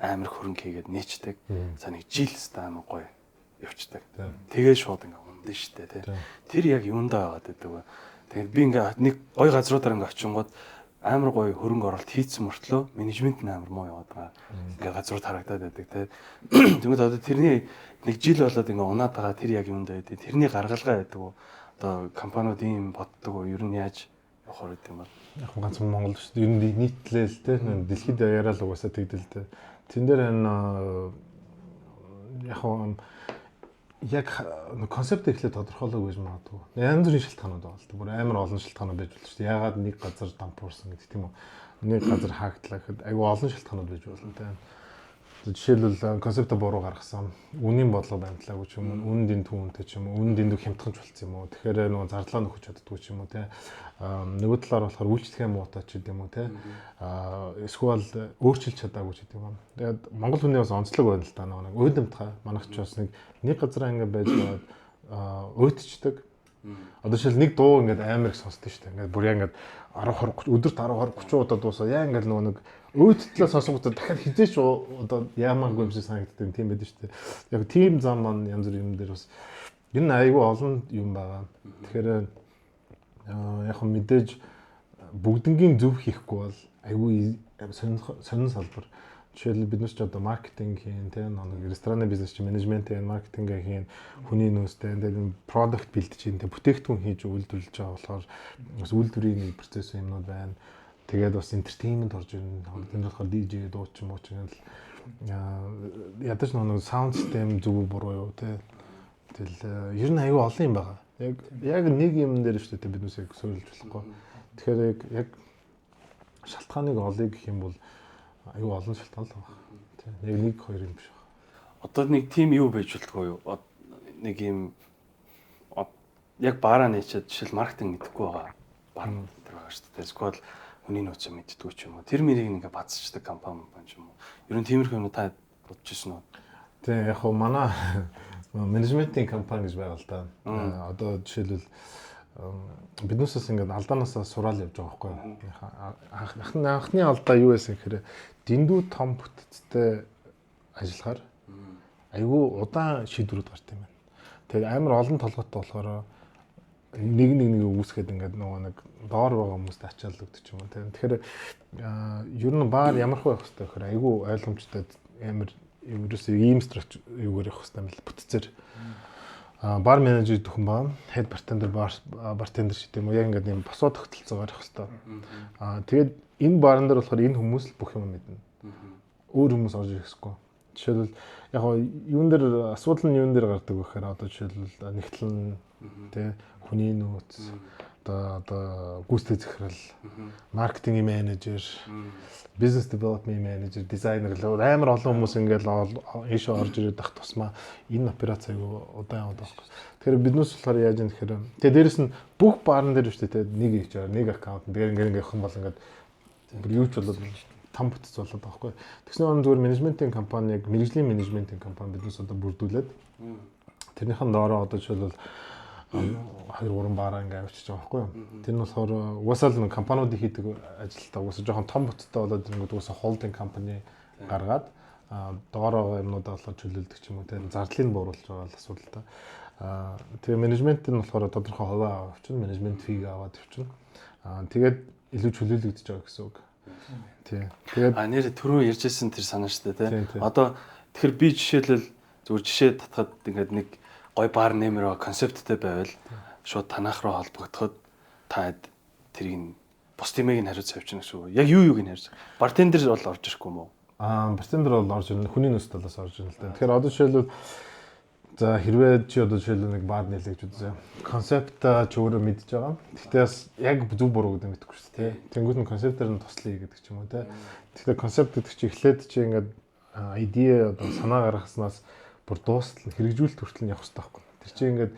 амар хөрөнгө хийгээд нээчдэг. За нэг жилс та амар гоё явцдаг. Тэгээ шууд ингээд ундэн штэ те. Тэр яг юундаа байгаад байдаг вэ? Тэгээд би ингээд нэг гоё газруудаар ингээд очингууд амар гоё хөрөнгө оруулалт хийцэн мөртлөө менежмент нь амар муу яваад байгаа. Ингээ газрууд харагдаад байдаг те. Тэгмээд одоо тэрний нэг жил болоод ингээ унаад байгаа тэр яг юунд байдаг. Тэрний гаргалгаа байдаг уу? Одоо компаниуд ийм боддог уу? Ер нь яаж явах вэ юм бол? Яг ганц Монгол шүү дээ. Ер нь нийтлэл те. Дэлхийд яриад угаасаа тэгдэл те. Тэн дээр яг концепт ихлэ тодорхойлог гэж магадгүй. Янз бүрийн шалтгаанууд байгаа л да. Бүр амар олон шалтгаанууд байж болно шүү дээ. Ягаад нэг газар дампуурсан гэдэг тийм үү? Нэг газар хаагдлаа гэхэд айгүй олон шалтгаанууд байж болно тийм. Жишээлбэл концепт буруу гаргасан, үнийн бодлого баримтлаагүй ч юм уу, үнэн дэнд түүнтэй ч юм уу, үнэн дэндүү хямдханч болсон юм уу. Тэгэхээр нөгөө зарлаа нөхөж чаддгүй ч юм уу тийм. Нөгөө талаар болохоор үйлчлэгээ муутай ч гэдэг юм уу тийм. Эсвэл өөрчилж чадаагүй ч гэдэг юм. Тэгээд Монгол хүний бас онцлог байна л та нэг уйдамтгай манайх ч бас нэг газар ингэ байж байгаад уйдчдаг. Одоо жишээл нэг дуу ингээд амар их сонсдог шүү дээ. Ингээд бүр яг ингээд 10 20 өдөрт 10 20 30 удаа дуусаа. Яа ингээд нөгөө нэг өөдөлтөө сонсонгод дахиад хизээч одоо яамаагүй юм шиг санагддаг тийм байдаг шүү дээ. Яг team зам маань янз бүр юм дээр бас энэ айгүй олон юм байгаа. Тэгэхээр яг мэдээж бүгднгийн зөв хийхгүй бол айгүй сонин салбар. Жишээлбэл бид нар ч одоо маркетинг хийн, тийм нэг рестораны бизнес чи менежмент хийн, маркетинг хийн, хүний нөөцтэй, тийм продукт бэлдэж хийн, тийм бүтээгдэхүүн хийж үйлдвэрлэж байгаа болохоор бас үйлдвэрийн нэг процесс юмнууд байна. Тэгээд бас entertainment орж ирнэ. Тэнд болохоор DJ дуучин муучин л ядаж нэг саунд систем зөв буруу юу тийм. Тэгэл ер нь аюу олон юм байгаа. Яг нэг юм дээр шүү дээ бид нүсээ сөөлж болохгүй. Тэгэхээр яг шалтгааныг олъё гэх юм бол аюу олон шалтгаан л байна. Тийм. Яг нэг хоёр юм биш байна. Одоо нэг тим юу байж болтгоо юу? Нэг юм яг баараа нээчээд жишээл маркетинг мэдэхгүй байгаа. Бар дээр байгаа шүү дээ. Эсвэл хүний нөөцөө мэддэггүй ч юм уу. Тэр мэрийг ингээ бацчдаг компани ч юм уу. Ер нь тиймэрхүү юм та бодож ирсэн үү? Тийм яг хөө манай менежментийн компани гэж байгаа л да. Одоо жишээлбэл биднээсээс ингээд алдаанаасаа сураал явж байгаа байхгүй. Анхны алдаа юу байсан гэхээр дэндүү том бүтцтэй ажиллахаар айгүй удаан шийдвэрүүд гарт юм байна. Тэгээд амар олон толгойтой болохоор нэг үүсгээд ингээд нөгөө нэг доор байгаа хүмүүст ачааллагдчих юм уу. Тэгэхээр ер нь баар ямар хөө байх хэрэгтэй гэхээр айгүй ойлгомжтой амар ерөөсөө ийм структур юугаар явах хэрэгтэй юм л бүтцээр бар менежер дөхөн байна. Head bartender bartender гэдэг юм уу. Яг ингээд юм босоо тогтолцоогоор явах хэрэгтэй. Тэгээд энэ баарн дээр болохоор энэ хүмүүс л бүх юм мэднэ. Өөр хүмүүс орж ирэхгүй. Жишээлбэл яг юун дээр асуудал нь юун дээр гардаг вэ гэхээр одоо жишээлбэл нэгтлэн тий хүний нөөц одоо гүйцэтгэх захирал, маркетинг менежер, бизнес девелопмент менежер, дизайнер л амар олон хүмүүс ингээд ийшээ орж ирээд ах тусмаа энэ операц аягүй удаан яваад байгаа. Тэгэхээр биднээс болохоор яаж юм гэхээр тэгээ дээрэс нь бүх баарн дээр шүү дээ нэг HR, нэг аккаунт дээр ингээд явах юм бол ингээд юу ч болоод том бүтц болоод байгаа байхгүй. Тэгснээр он зүгээр менежментийн компани яг мэрэгжлийн менежментийн компани биднээс одоо бүрдүүлээд тэрнийхэн доороо одоо жишээлбэл 2-3 баараа ингээ авчиж байгаа байхгүй юу. Тэр нь болохоор угаасаа л компаниудын хийдэг ажилтаа угаасаа жоохон том бүтцтэй болоод ирэнгүүт угаасаа холдинг компани гаргаад доороо юмнуудаа болохоор чөлөөлдөг ч юм уу тийм зардлыг бууруулж байгаа л асуудалтай. Тэгээ менежмент нь болохоор тодорхой хуваа авчихна, менежмент фиг аваад авчихна. Тэгээд илүү чөлөөлөгдөж байгаа гэсэн үг. Тийм. Тэгээд нэр түрүү ярьжсэн тэр санаа шүү дээ тийм. Одоо тэгэхээр би жишээлбэл зүгээр жишээ татхад ингээд нэг гой бар нэмэр концепттэй байвал шууд танах руу холбогдоход та тэрийг бус тимийг нь хариуц авчихна гэсэн үг. Яг юуг нь хариуц. Бартендер бол орж ирэхгүй юм уу? Бартендер бол орж ирнэ. Хүний нөөц талаас орж ирнэ л дээ. Тэгэхээр одоо жишээлбэл за хэрвээ чи одоо жишээлбэл нэг бар нээлээ гэж үзье. Концепт ч өөрөө мэдж байгаа. Гэхдээ бас яг зөв буруу гэдэг нь мэдэхгүй шүү дээ. Тэнгүүд нь концептээр нь туслая гэдэг ч юм уу те. Тэгэхээр концепт гэдэг чи эхлээд чи ингээд идея одоо санаа гаргаснаас бүр дуустал хэрэгжүүлэлт хүртэл нь явах хэрэгтэй байхгүй. Тэр чинь ингээд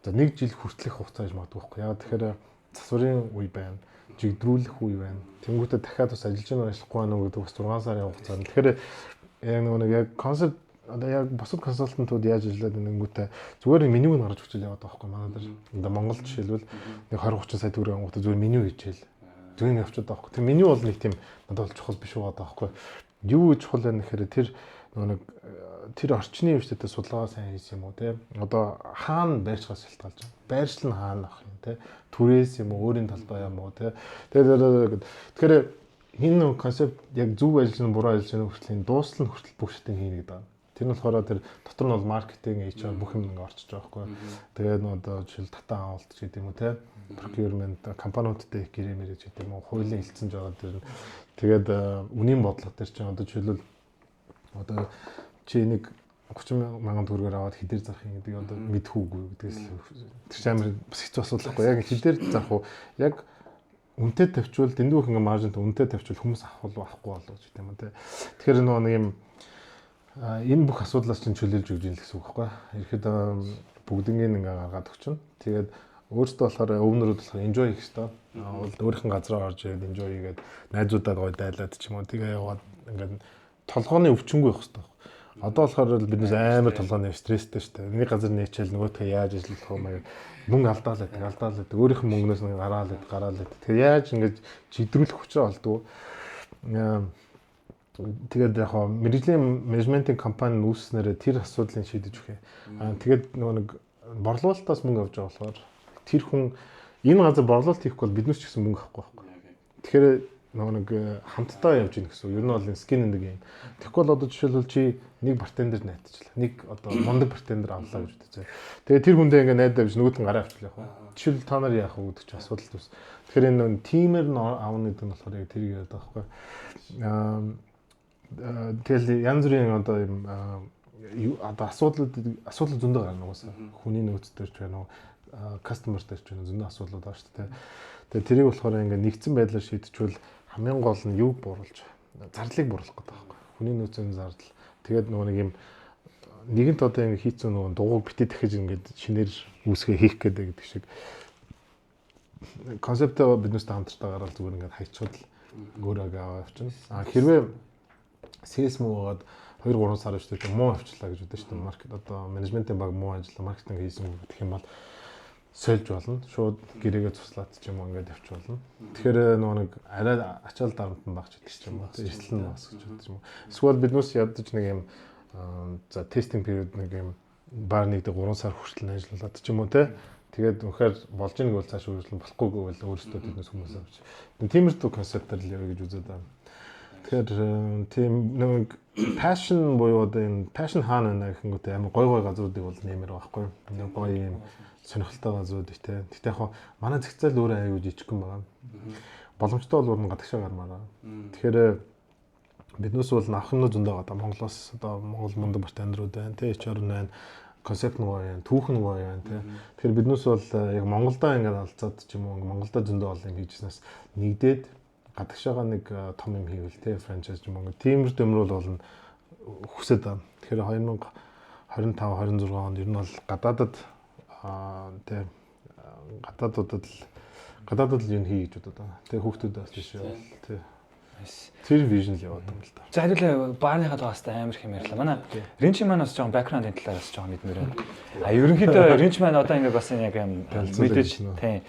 за 1 жил хүртэлх хугацаа гэж магадгүй байхгүй. Яг тэгэхээр засварын үе байна, жигдрүүлэх үе байна. Тэнгүүтээ дахиад бас ажиллаж байгаа ажиллахгүй байна уу гэдэг бас 6 сарын хугацаа. Тэгэхээр яг концепт одоо яг бусад консалтантууд яаж ажиллаад байнгүүтээ зүгээр менюг нь гаргаж өгчл яваад байгаа байхгүй манай дээр. Одоо Монгол жишээлбэл нэг 20-30 сая төгрөг ангуудаа зүгээр меню хийчихэл зүгээр явчихад байгаа байхгүй. Тэр меню бол нэг тийм надад бол чухал биш байгаа байхгүй. Юу чухал вэ гэхээр тэр орчны өвчтөд судалгаа сайн хийсэн юм уу те. Одоо хаана байршихаас шалтгаалж байгаа. Байршил нь хаана ах юм те. Түрээс юм уу өөрийн талбай юм уу те. Тэгэхээр энэ концепт яг зөв ажиллаж буруу ажиллаж хүртэл дуустал нь хүртэл бүх шатыг хийнэ гэдэг байна. Тэр нь болохоор тэр дотор нь бол маркетинг, HR бүх юм ингээ орчиж байгаа байхгүй. Тэгээд одоо жишээл дата авалт ч гэдэг юм уу те. Procurement компаниудтай гэрээ мэрэж гэдэг юм уу. Хуулийн хэлцэн жагаад тэр нь тэгээд үнийн бодлого төр чинь одоо жишээлбэл одоо чи нэг 30 мянган төгрөгөөр аваад хэдээр зарах юм гэдэг одоо мэдхүүгүй гэдгээс тэр ч амар бас хэцүү асуудал байхгүй. Яг хэдээр зарах уу? Яг үнэтэй тавьчвал дэндүү их ингээ маржинт үнэтэй тавьчвал хүмүүс авахгүй болов гэж гэдэг юм те. Тэгэхээр нэг юм энэ бүх асуудлаас чинь чөлөөлж өгч ийн л гэсэн үг байхгүй. Ирэхэд бүгднийг ингээ гаргаад өгчнө. Тэгээд өөртөө болохоор өвнөрүүд болохоор enjoy хийх хэрэгтэй. Өөрийнх нь газраа орж ирээд enjoy хийгээд найзуудаа гоё дайлаад ч юм уу тэгээ яваад ингээ толгооны өвчнгүй байх хэрэгтэй. Одоо болохоор биднээс амар толгойн стресстэй шүү дээ. Нэг газар нээчээл нөгөөдхөө яаж ажиллах вэ маяг мөнгө алдаалаад өөрийнх нь мөнгнөөс гараалаад. Тэгэхээр яаж ингэж чидрүүлэх хүчээ олдгоо. тэгээд яг хоо мэрэгжлийн менежментийн компани үүснээрээ тэр асуудлыг шийдэж өгье. Тэгээд нөгөө нэг борлуулалтаас мөнгө авч байгаа болохоор тэр хүн энэ газар борлуулалт хийх бол биднээс ч гэсэн мөнгө авахгүй байхгүй. Тэгэхээр нөгөө нэг хамтдаа явж ийн гэсэн. Ер нь бол skin in the game. Тэгэхгүй бол одоо жишээлбэл чи нэг бартендер найдчихлаа. Нэг одоо мундаг бартендер авлаа гэж бодож. Тэгээд тэр хүндээ ингээ найдаа авч нөгөөд нь гараа авчлаа яг. Жишээлбэл та нар яах вэ гэдэг чи асуудал төс. Тэгэхээр энэ нөгөө тимээр нь аавна гэдэг нь болохоор яг тэрийг яриад байгаа байхгүй. Тэгэл янз бүрийн одоо юм одоо асуудал зөндөө гарна уусаа. Хүний нөөц төр ч байна уу, customer төр ч байна зөндөө асуудлууд байна шүү дээ. Тэгээ тэрийг болохоор ингээ нэгдсэн байдлаар шийдчихвэл хамгийн гол нь юу бууруулж зарлыг бууруулах гэдэг байхгүй. Хүний нөөцийн зардал. Тэгээд нөгөө нэг юм нэгэнт одоо ингээ хийцэн нөгөө дугуйг битээ дахиж ингээд шинээр үүсгээ хийх гэдэг шиг концептоо биднээс хамтдаа гараад зүгээр ингээд хайчвал гөрөөг аваа явчихна. Хэрвээ CS муугаад 2-3 сар өчтөд муу авчлаа гэж бодсон шүү дээ. Маркет одоо менежментийн баг муу ажиллаа, маркетинг хийсэн гэх юм бол сольж болно. Шууд гэрээгээ туслаад ч юм уу ингээд явж болно. Тэгэхээр нөгөө нэг арай ачаал дарамтан багч гэдэг ч юм уу. Эрсдэл нь бас гэж бодож юм уу. Эсвэл биднээс ядаж нэг юм за тестинг период нэг юм баар нэгдээ 3 сар хүртэл ажиллаад ч юм уу те. Тэгээд үнэхээр болж ийн гэвэл цааш үргэлжлэн болохгүй гэвэл өөрсдөө тэднээс хүмүүс авч. Тиймэрхүү концептаар л явъя гэж үзээд байна. Тэгэхээр тийм нэг passion буюу одоо энэ passion хаана байна гэхэнгүүтээ амар гой газруудыг бол нэмэр байхгүй. Нэг гоё юм сонирхолтой газрууд ихтэй. Тэгтээ яг манай зэгцэл өөрөө аягүй жижигхэн байгаа. Боломжтой бол уран гадагшаа гармаар. Тэгэхээр биднээс бол авах юмнууд зөндөө байгаа. Монголоос одоо Монгол мундаг бартендерүүд байна. Тэ HR байна. Концепт нь гоё юм, түүхэн гоё юм тий. Тэгэхээр биднээс бол яг Монголдоо ингээд алцаад ч юм уу Монголдоо зөндөө олон юм хийжснээс нэгдээд гадагшаага нэг том юм хийвэл тий франчайз юм уу. Тиймэр дөмрөл болно хүсэж байна. Тэгэхээр 2025 26 онд ер нь бол гадаадад тий гадаадад л юм хий гэж бодод байна. Тий хүүхдүүдээс тийш явал тий. Тэр вижн л яваад юм л да. За хэдүүлээ баарныхаа талаас амар их юм ярьлаа. Манай Ринчи маань бас жоохон бэкграундын талаас жоохон мэдмээр байна. Ерөнхийдөө Ринчи маань одоо ингээд бас яг юм мэдээж тийм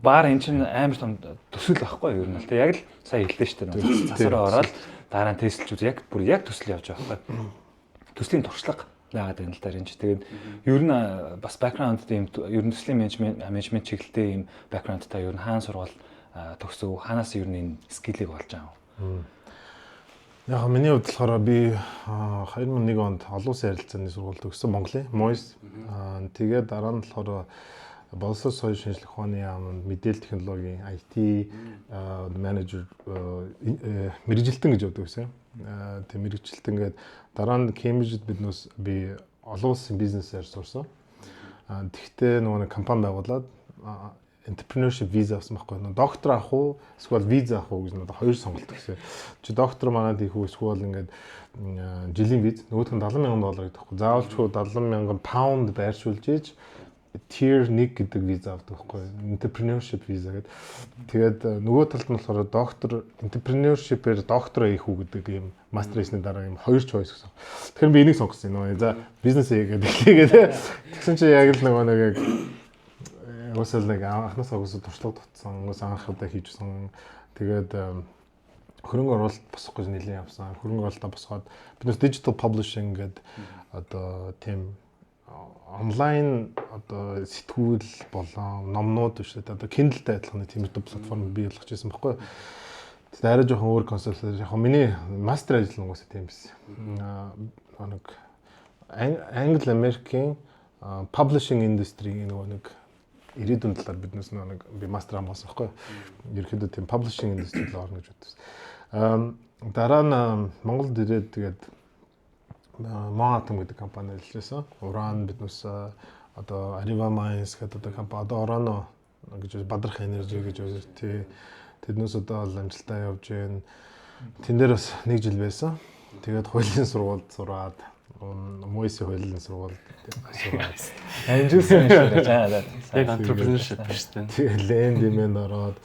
баар эн чинь амар том төсөл байхгүй юу ер нь л тийм яг л сая хэллээ шүү дээ. Засвараа ороод дараа нь тестэлж үз яг бүр яг төсөл явж байгаа байхгүй. Төслийн туршлага яагаад энэ л да Ринчи. Тэгээд ер нь бас бэкграунд тийм ер нь төслийн менежмент чиглэлтэй юм бэкграундтай ер нь хаана сургал төгсөв ханаас ер нь энэ скиллийг олж байгаа юм. Яг миний хувьд болохоор би 2001 онд олон улсын харилцааны сургууль төгссөн Монголын MOIS. Тэгээд дараа нь болохоор боловсрол соёлын шинжилгээ ухааны яамд мэдээлэл технологийн IT менежер мэрэгжилтэн гэж яддаг гэсэн. Тэг мэрэгжилтэн гээд дараа нь Кембрижид би олон улсын бизнесээр сурсан. Тэгтээ нөгөө компани байгуулад entrepreneurship visa авсан байхгүй юу? Доктор авах уу, эсвэл виза авах уу гэж надад хоёр сонголт өгсөн. Чи доктор манад хийх үү, эсвэл ингээд жилийн виз, нөгөөх нь $70,000 гэдэг байхгүй. Заавал ч $70,000 байршуулж ийж tier 1 гэдэг виза авдаг байхгүй юу? Entrepreneurship visa гэдэг. Тэгээд нөгөө талд нь болохоор доктор entrepreneurship-ээр доктор хийх үү гэдэг юм master-ийн дараа юм хоёр choice гэсэн. Тэгэхээр би энийг сонгосон юм. За бизнес хийгээд хэлээгээд тэгсэн чи яг л нөгөө нэг Уусаал нэг анхнаасаа үсээ туршлага татсан, уус анхудаа хийжсэн. Тэгээд хөрөнгө оруулалт босгох гэж нэлийн явсан. Хөрөнгө оруулалтаа босгоод биднес digital publishing гэдэг одоо тийм онлайн одоо сэтгүүл болон номнууд биш одоо Kindle-тэй адилхан тийм платформ бий болгож ирсэн байхгүй. Тэгээд арай жоохон өөр концептлээр яг миний мастер ажил нь уусаа тийм байсан. Нэг Англи Америкийн publishing industry-ийн нэг ирээдүйн талаар биднээс нэг би мастер хамгаалсан байхгүй. Ерөнхийдөө тийм publishing industry руу орно гэж бодсон. Дараа нь Монголд ирээд тэгээд Moatom гэдэг компани ажиллажсэн. Уран биднээс одоо Arriva Mines гэдэг одоо компани одоо Orano гэж Бадрах Energy гэж тэднээс одоо амжилтаа явж байна. Тэн дээр бас 1 жил байсан. Тэгээд хуулийн сургуульд сураад MOIS хуулийн сургуульд сураад Амжилтсан шүү дээ. Яг entrepreneurship шүү дээ. Тэгээд Land юмэнд ороод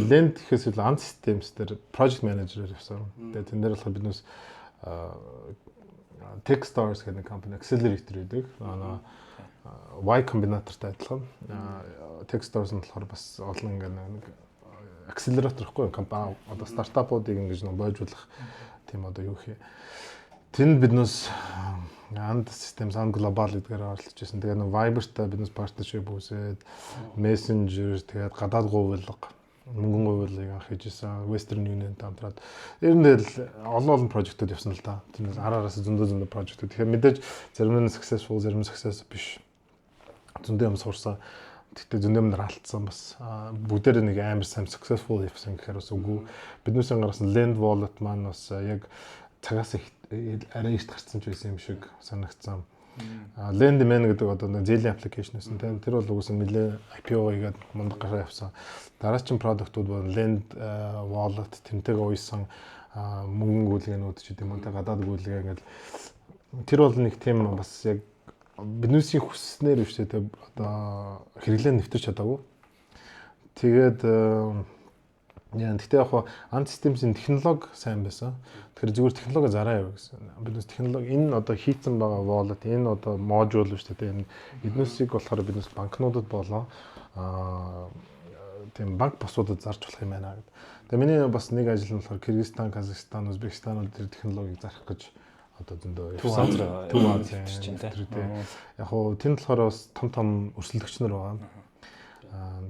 Land гэхээс илүү Ant Systems дээр project manager-ээр явсан. Тэгээд тэн дээр болохоор биднээс Techstars гэдэг компани accelerator гэдэг. Y Combinator-тай адилхан. Techstars нь болохоор бас олон нэг акселератор гэхгүй компани одоо стартапуудыг ингэж нэг бойжуулах тийм одоо юу гэх юм. Тэнд биднээс Анд систем сан глобал гэдгээр оролцож байсан. Тэгээ нэг Viber-тай биднээс партнершип үүсээд Messenger тэгээд гадаад гуйлга мөнгөн гуйлгыг анх хийжсэн Western Union-тай хамтраад ер нь л олон прожектууд явсан л да. Тэрнээс араараас зөндөө прожектууд. Тэгэхээр мэдээж зарим нь successful, зарим нь success биш. Зөндөө юм сурсан. Тэгтээ зөндөө юмнаар алдсан бас бүгдээр нэг амар сайн successful явсан гэхээр бас үгүй. Биднээс гарсан Land Wallet маань бас яг цагаас их арай ихт гарсан ч байсан юм шиг санагдсан. Land Man гэдэг одоо нэг зээлийн аппликейшн байсан. Тэр бол угсаа нэлээ IPO хийгээд мундаг гараа явсан. Дараагийн продуктууд бол Land Wallet тэмтэйгээ уйсан мөнгөн гүйлгээнүүд ч гэдэм үү гадаад гүйлгээ ингээд тэр бол нэг тийм бас яг биднээсийн хүснээр биш тэ одоо хэрэглээ нэвтэрч чадаагүй. Тэгээд яа гэхдээ яг антисистемийн технологи сайн байсан. Тэгэхээр зүгээр технологи зараа яв гэсэн. Биднээс технологи энэ одоо хийцэн байгаа wallet энэ одоо module биш тэ энэ эднүсийг болохоор биднээс банкнуудад болоо тийм банк босуудад зарж болох юм байна гэдэг. Тэгээ миний бас нэг ажил нь болохоор Кыргызстан, Казахстан, Узбекистан дээр технологиг зарах гэж одоо зөндөө явсан. Төв Азийн яг хоо тэнд болохоор бас том өрсөлдөгч нар байгаа.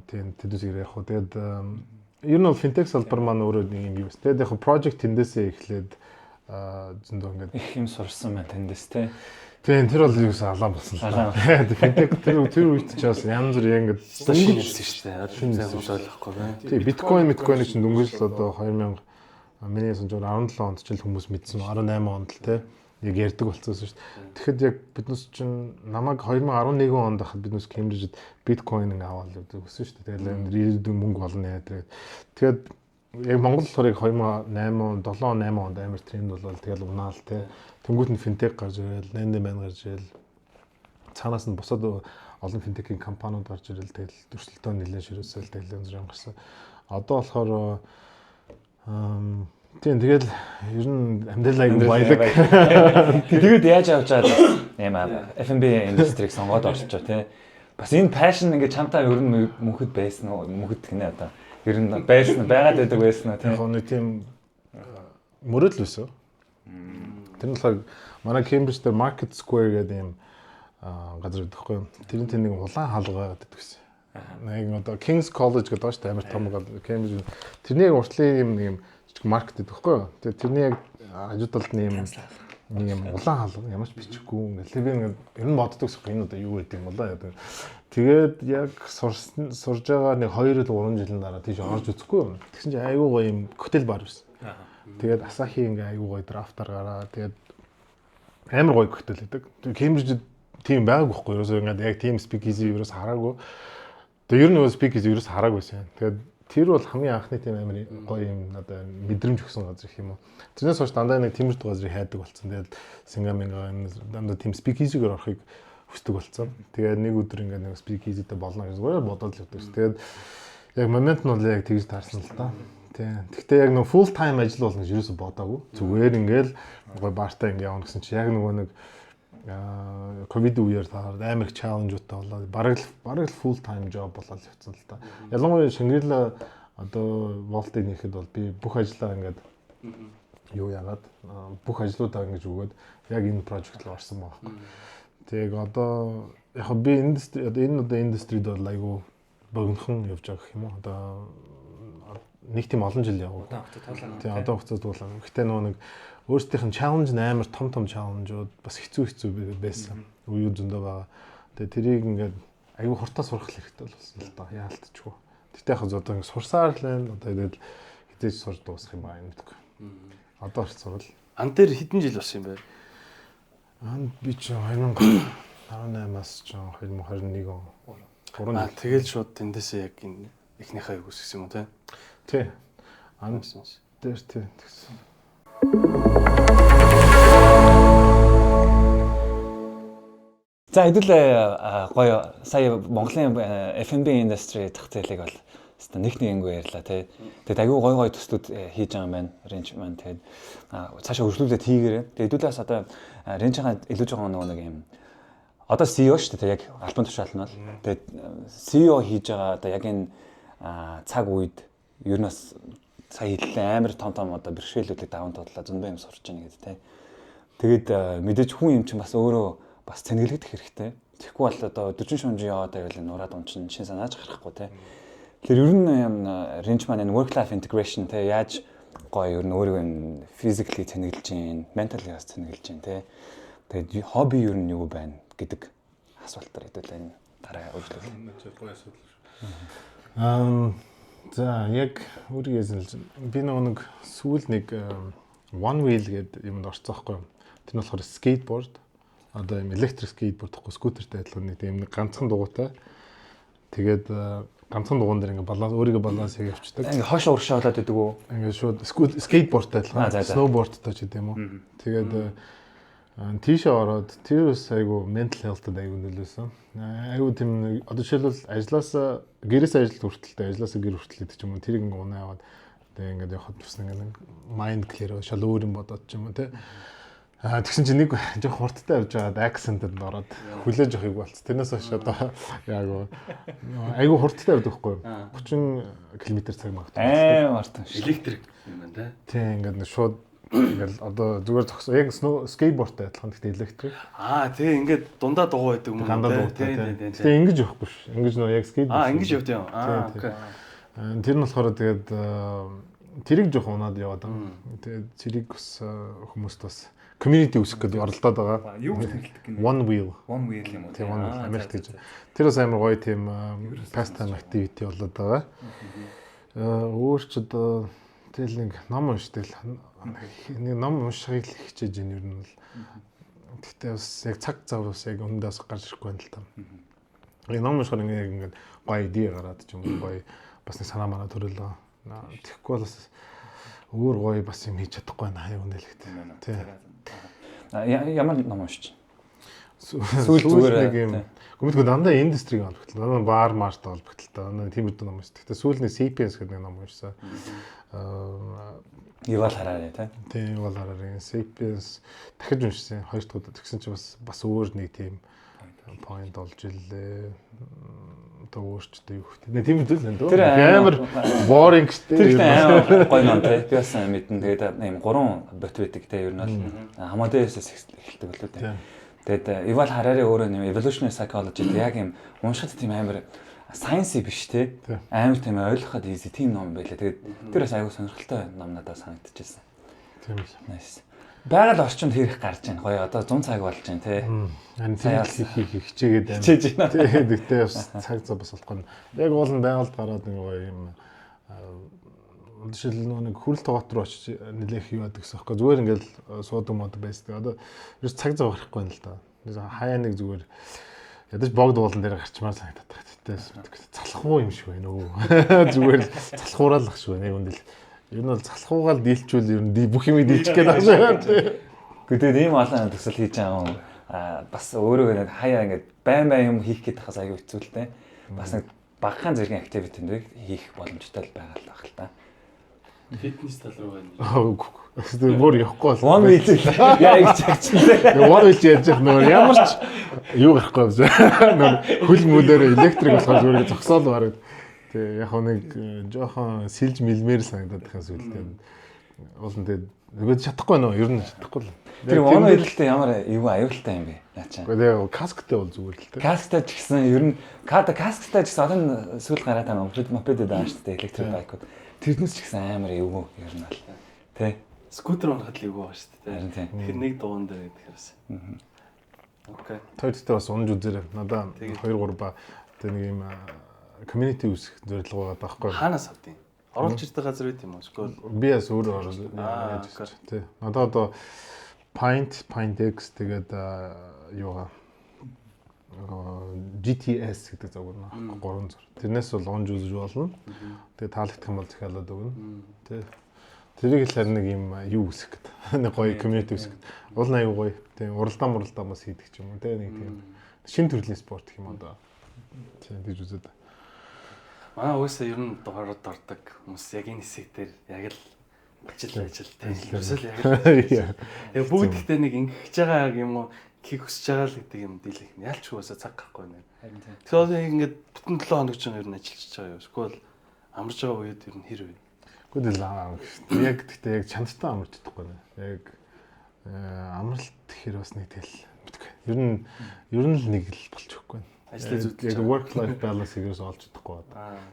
Тийм тэдүүсээр яг хоо тэгээд ер нь бол финтек салбар маань өөрөө нэг юм юу вэ? Тэгээд яг project тэндээсээ эхлээд зөндөө ингээд их юм сурсан байна тэндээс те. Тийм тэр бол юу гэсэн алаан болсон л байна. Финтек тэр үед ч бас янз бүр ингээд шинэлсэн шүү дээ. Шинэ ойлгохгүй байна. Тийм биткойн чинь дөнгөж л одоо 2000 миний санджаар 17 онд ч л хүмүүс мэдсэн 18 онд л те яг ярьдаг болсон шүү дээ. Тэгэхэд яг биднес чинь намайг 2011 онд хахад биднес Кембрижид биткойн аваад өгсөн шүү дээ. Тэгээд мөнгө болно яа тэгээд яг Монгол болохоор 2008 он 7-8 онд амар тренд болол тэгэл унаал те. Тэнгүүт нь финтек гарч ирэл, Land Man гарч ирэл. Цаанаас нь бусад олон финтекийн компаниуд гарч ирэл тэгэл төрсөлтөө нэлээд ширүүсэл тэгэл янз бүр гарсан. Одоо болохоор тийм тэгэл ер нь амьдрал аягүй баялаг. Тэгээд яаж авч чаад юм F&B индустрийг сонгоод орчоо тий. Бас энэ passion ингээд чамтай ер нь мөнхөд байсан уу? Мөнхөд гинэ одоо. Ер нь байсан байгаад байдаг байсан уу тий. Яг нэг тийм мөрөдл өсөө. Тэр нь болохоор манай Cambridge дээр Market Square гэдэг юм газар өгдөхгүй юм. Тэр нь нэг улаан хаалга гэдэг гэсэн. Нэг одоо King's College гэдэг бааш амар том Cambridge. Тэрний уртлын юм маркет гэхгүй юу. Тэгээ тэрний яг хажууд талд нэг юм улаан хаалга ямарч бичихгүй ингээл би ер нь боддог гэсэн энэ одоо юу гэдэг юм болоо яа. Тэгээд яг сурж байгаа нэг 2 или 3 жилийн дараа тийш орж үзэхгүй юу. Тэгсэн чинь айгүй гоё юм коктейл бар байсан. Тэгээд Asahi ингээ айгүй гоё драфтаар гараа. Тэгээд амар гоё коктейл гэдэг. Кембрижид тийм байгаагүй байхгүй юу. Ерөөсөө яг тийм speakeasy ерөөс хараагүй. Тэгээд ер нь speakeasy ерөөс хараагүйсэн. Тэгээд тэр бол хамгийн анхны тийм амар гоё юм одоо мэдрэмж өгсөн газар гэх юм уу. Тэрнээс хойш дандаа нэг тиймэрхүү газрыг хайдаг болсон. Тэгээд Сингапурын дандаа тийм speakeasy-гээр орохыг хүсдэг болсон. Тэгээд нэг өдөр ингээд нэг speakeasy-тэй болно гэж зүгээр бодоод л явдаг ш. Тэгээд яг момент нь бол яг тэгж таарсан л та. Тийм. Гэхдээ яг нэг full time ажил болно гэж юусо бодоагүй. Зүгээр ингээл гоё бартаа ингээд явна гэсэн чи яг нөгөө нэг ковид үеэр таард амар их чаленжуудтай болоод бараг л full time job болоод явцсан л та. Ялангуяа Шангрила одоо Волтыг нэхэд бол би бүх ажлаа ингээд юу яагаад бүх ажлуудаа ингэж өгөөд яг энэ project руу орсон байгаа байхгүй. Тэг одоо яг би энэ индустрид бол айгүй богинохон явж байгаа гэх юм уу. Одоо нэг тийм олон жил яваа. Тийм одоо хугацаад дуулаа. Гэхдээ нөгөө нэг өөрсдийнх нь чаленж амар том чаленжууд бас хэцүү байсан. Үеүүд зөндөө байгаа. Тэгээ тэрийг ингээд айгүй хурдаа сурах хэрэгтэй болсон л доо. Яалтчгүй. Тэгтээ яг одоо ингээд сурсаар л байна. Одоо тэгээд хизээж сурж дуусах юм байна мэдгүй. Одоо ч сурал. Ан дээр хэдэн жил болсон юм бэ? Ан би ч 2018-аас ч 2021 он. Тэгэл шууд тэндээсээ яг энэ эхнийхээ юу гэсэн юм уу те? Тий. Ан дээр тий тэгсэн. За хэдүүлээ гоё сая Монголын F&B индастри зах зээлийг бол хэвээр нэгнийггүй ярьлаа тий. Тэгээд аюу гоё төслүүд хийж байгаа юм байна. Ренж маань тэгээд цаашаа хөгжлүүлээд хийгээрээ. Тэгээд хэдүүлээс одоо ренжийнхаа илүү жоохон нэг юм одоо CEO шүү дээ яг албан тушаал нь бол. Тэгээд CEO хийж байгаа одоо яг энэ цаг үед ер нь бас сая хэллээ амар том одоо бэрхшээлүүдийг даван туудлаа зөндөө юм сурч байна гэдэг те. Тэгээд мэдээж хүн юм чинь бас өөрөө бас цэнгэлэгдэх хэрэгтэй. Тэгэхгүй бол одоо 40 шунжийн яваад байвал нураад унчин шин санааж гарахгүй те. Тэгэхээр ер нь range маань энэ work life integration те яаж гоё ер нь өөрийгөө physically цэнгэлж гин, mentally бас цэнгэлж гин те. Тэгээд хобби ер нь юу байна гэдэг асуултаар хэдүүлээ дараа үргэлжлүүлээ. Гоё асуудал шүү. За яг өөрийгөөс би нэг сүүл нэг one wheel гэдэг юмд орцсон байхгүй юу. Тэр нь болохоор skateboard. Одоо юм электрик скейтборд гэхгүй скутертэй адилхан нэг юм ганцхан дугуйтай. Тэгээд ганцхан дугуун дээр ингээ баланс өөрийгөө балансыг явуулдаг. Ингээ хойш урагшаалаад идэг үү? Ингээ шууд скейтбордтай адилхан сноубордтой ч гэдэм үү. Тэгээд тийшээ ороод тэр ус айгу mental health-д айгу нөлөөсөн. Айгу тийм одоо жишээлбэл ажлаасаа гэрээс ажилд хүртэлтэй ажлаасаа гэр хүртэл гэдэг ч юм уу тэрийг ингээ унаа яваад тэгээд ингээ явахад бас ингээ mind clear шал өөр юм бодоод ч юм уу те. Тэгсэн чинь нэг жоох хурдтай явж байгаад акцентэд ороод хүлээж явахыг болц. Тэрнээс хойш одоо яг айгу хурдтай явдаг байхгүй юу? 30 км/цаг магадгүй. Мартан. Электрик юм байна те. Тийм ингээд шууд ингээл одоо зүгээр зогсоо яг скейтбордтай адилхан гэхдээ электрик. Тэгээ ингээд дундаа дугуй байдаг юм уу? Дандаа дугуйтай. Тэгээ ингэж явахгүй ш. Ингэж нөө яг скейтборд. Ингэж явд юм. Окей. Тэр нь болохоор тэгээд тэрийг жоох унаад яваад байгаа. Тэгээд цэрэг бас хүмүүст бас community үүсгэх гэдэг оролдоод байгаа. Юу хэлдэг гэнэ? One wheel юм уу? Тийм Америк гэж. Тэр бас амар гоё тийм pastime activity болоод байгаа. Өөр ч одоо тэгэл нэг ном уншдаг. Нэг ном уншихыг хичээж байна ер нь бол. Гэхдээ бас яг цаг зав бас яг өндөөс гарч ирэхгүй байна л та. Яг ном уншихаар ингээд гоё идея гараад ч юм уу гоё бас нэг санаа манаа төрөлөө. Тэгэхгүй бол бас өөр гоё бас юм хийж чадахгүй байна яг үнэлэхдээ. Тийм. Ямар ном уншиж? Сүүл зүгээр нэг юм. Гүмэдгүй дандаа индустриг олбогдол. Дандаа баар март олбогдол та. Тийм үдэн ном уншиж. Гэхдээ сүүл нэг Sapiens гэдэг нэг ном уншсан. Ювал хараарэ тий. Тийм ювал хараарэ. Sapiens дахиж уншсан. Хоёр дахь удаа тэгсэн чинь бас өөр нэг тийм point олж илээ. Одоо өөрчдөө юу хөө. Тийм үдэл нэ дөө. Амар boring штэ. Тэр амар гоё ном тий. Би бас мэдэн тэгээд ийм 3 бот байдаг тий. Ер нь бол хамаадээс эхэлдэг болоо тий. Тэгээд Yuval Harari өөрөө нэм evolutionary psychology яг юм уншихад тийм амар science биш тий. Амар тийм ойлгоход easy тийм ном байлаа. Тэгээд тэр бас аягүй сонирхолтой ном надад санагдчихсэн. Тийм л. Nice. Байгаль орчинд хэрэг гарч байна. Гоё одоо 100 цаг болж байна тий. Тийм хичээгээд байна. Хичээж байна. Тэгтээ бас цаг зав бас болохгүй. Яг уул нь байгальд гараад нэг гоё юм жишээл нэг хүрэл тоогот руу очиж нэлээх юу яадаг гэсэн хэвхэв. Зүгээр ингээл суудаг мод байсдаг. Одоо ерөөс цаг зав гарахгүй юм л та. Хаяа нэг зүгээр ядаж богд уулан дээр гарчмаар санагдаад байна. Тэгтээ залхуу юм шиг байна өө. Зүгээр залхуураалах шиг байна. Яг үндэл ер нь бол залхуугаал дийлчүүл ер нь бүх юм дийлчих гээд байгаа шүү. Гэхдээ ийм олон төсөл хийж байгаа юм. Бас өөрөө нэг хаяа ингээд байн юм хийх гээд хахаас аюу хэцүү л дээ. Бас нэг багахан зэргийн activity-ийг хийх боломжтой л байгаа л баг л та. Фитнес тал руу байна. Тэр бүр явахгүй бол. One wheel яг чагчлаа. One wheel яаж яах нөр ямар ч юу гарахгүй байсан. Нөр хөл мөлөөр электрик болохоор зүгээр зогсоол бараг. Тэг яг нэг жоохон сэлж мэлмээр санагдаад байгаа сүлдээ. Уулын тэгээд нөгөө чадахгүй нөө ер нь чадахгүй л. Тэр one wheel-тэй ямар юу аюултай юм бэ? Наачаа. Гэхдээ касктай бол зүгээр л тэ. Касктай ч гэсэн ер нь касктай ч гэсэн одоо сүүл гараад байгаа мопед дааш тэ электрик байкуд. Тэрнээс ч гэсэн амар эвгүй ер нь бол. Тэ. Скутер унахад л эвгүй ба шүү дээ. Харин тийм. Тэгэхээр нэг дугуун дээр гэдэг хэрэгс. Окей. Тойртой бас унж үзээрэй. Надаа 2 3 ба тэг нэг юм community үүсгэх зорилго байгаа байхгүй. Хаанаас авдیں۔ Оруулж ирдэг газар үйт юм уу? Эсвэл би бас өөрөө орж яаж гэж тий. Надад одоо Pint тэгээд юугаа GTS гэдэг загвар наа 3 зур. Тэрнээс бол унж үзэж болно. Тэгээд таалагдах юм бол захиалаад өгнө. Тий. Тэрийг л харин нэг юм юу үсэх гэдэг. Нэг гоё community үсэх гэдэг. Уул аягүй гоё. Тийм уралдаан бас хийдэг ч юм уу. Тий нэг тийм шин төрлийн спорт гэх юм одоо. Тийм гэж үзээд. Манай уусаа ер нь дугаард ордог хүмүүс яг энэ хэсэг дээр яг л ажил тийм. Ерөөсөө яг л. Бүгд ихтэй нэг ингэж байгаа юм уу? Кик өсөж байгаа л гэдэг юм дийлэх. Ялч уусаа цаг гарахгүй байна. Тэгэхээр ингээд бүтэн 7 хоног ч ер нь ажиллаж байгаа юм. Эсвэл амарч байгаа үед ер нь хэр вэ? Гэхдээ л яг гэхдээ яг чанартай амарч чадахгүй нэ. Яг амралт гэхэр бас нэг тэл мэдгүй. Ер нь л нэг л болчихгүй. Ажлын зүйд яг work life balance-ийг ерөөс олж чадахгүй.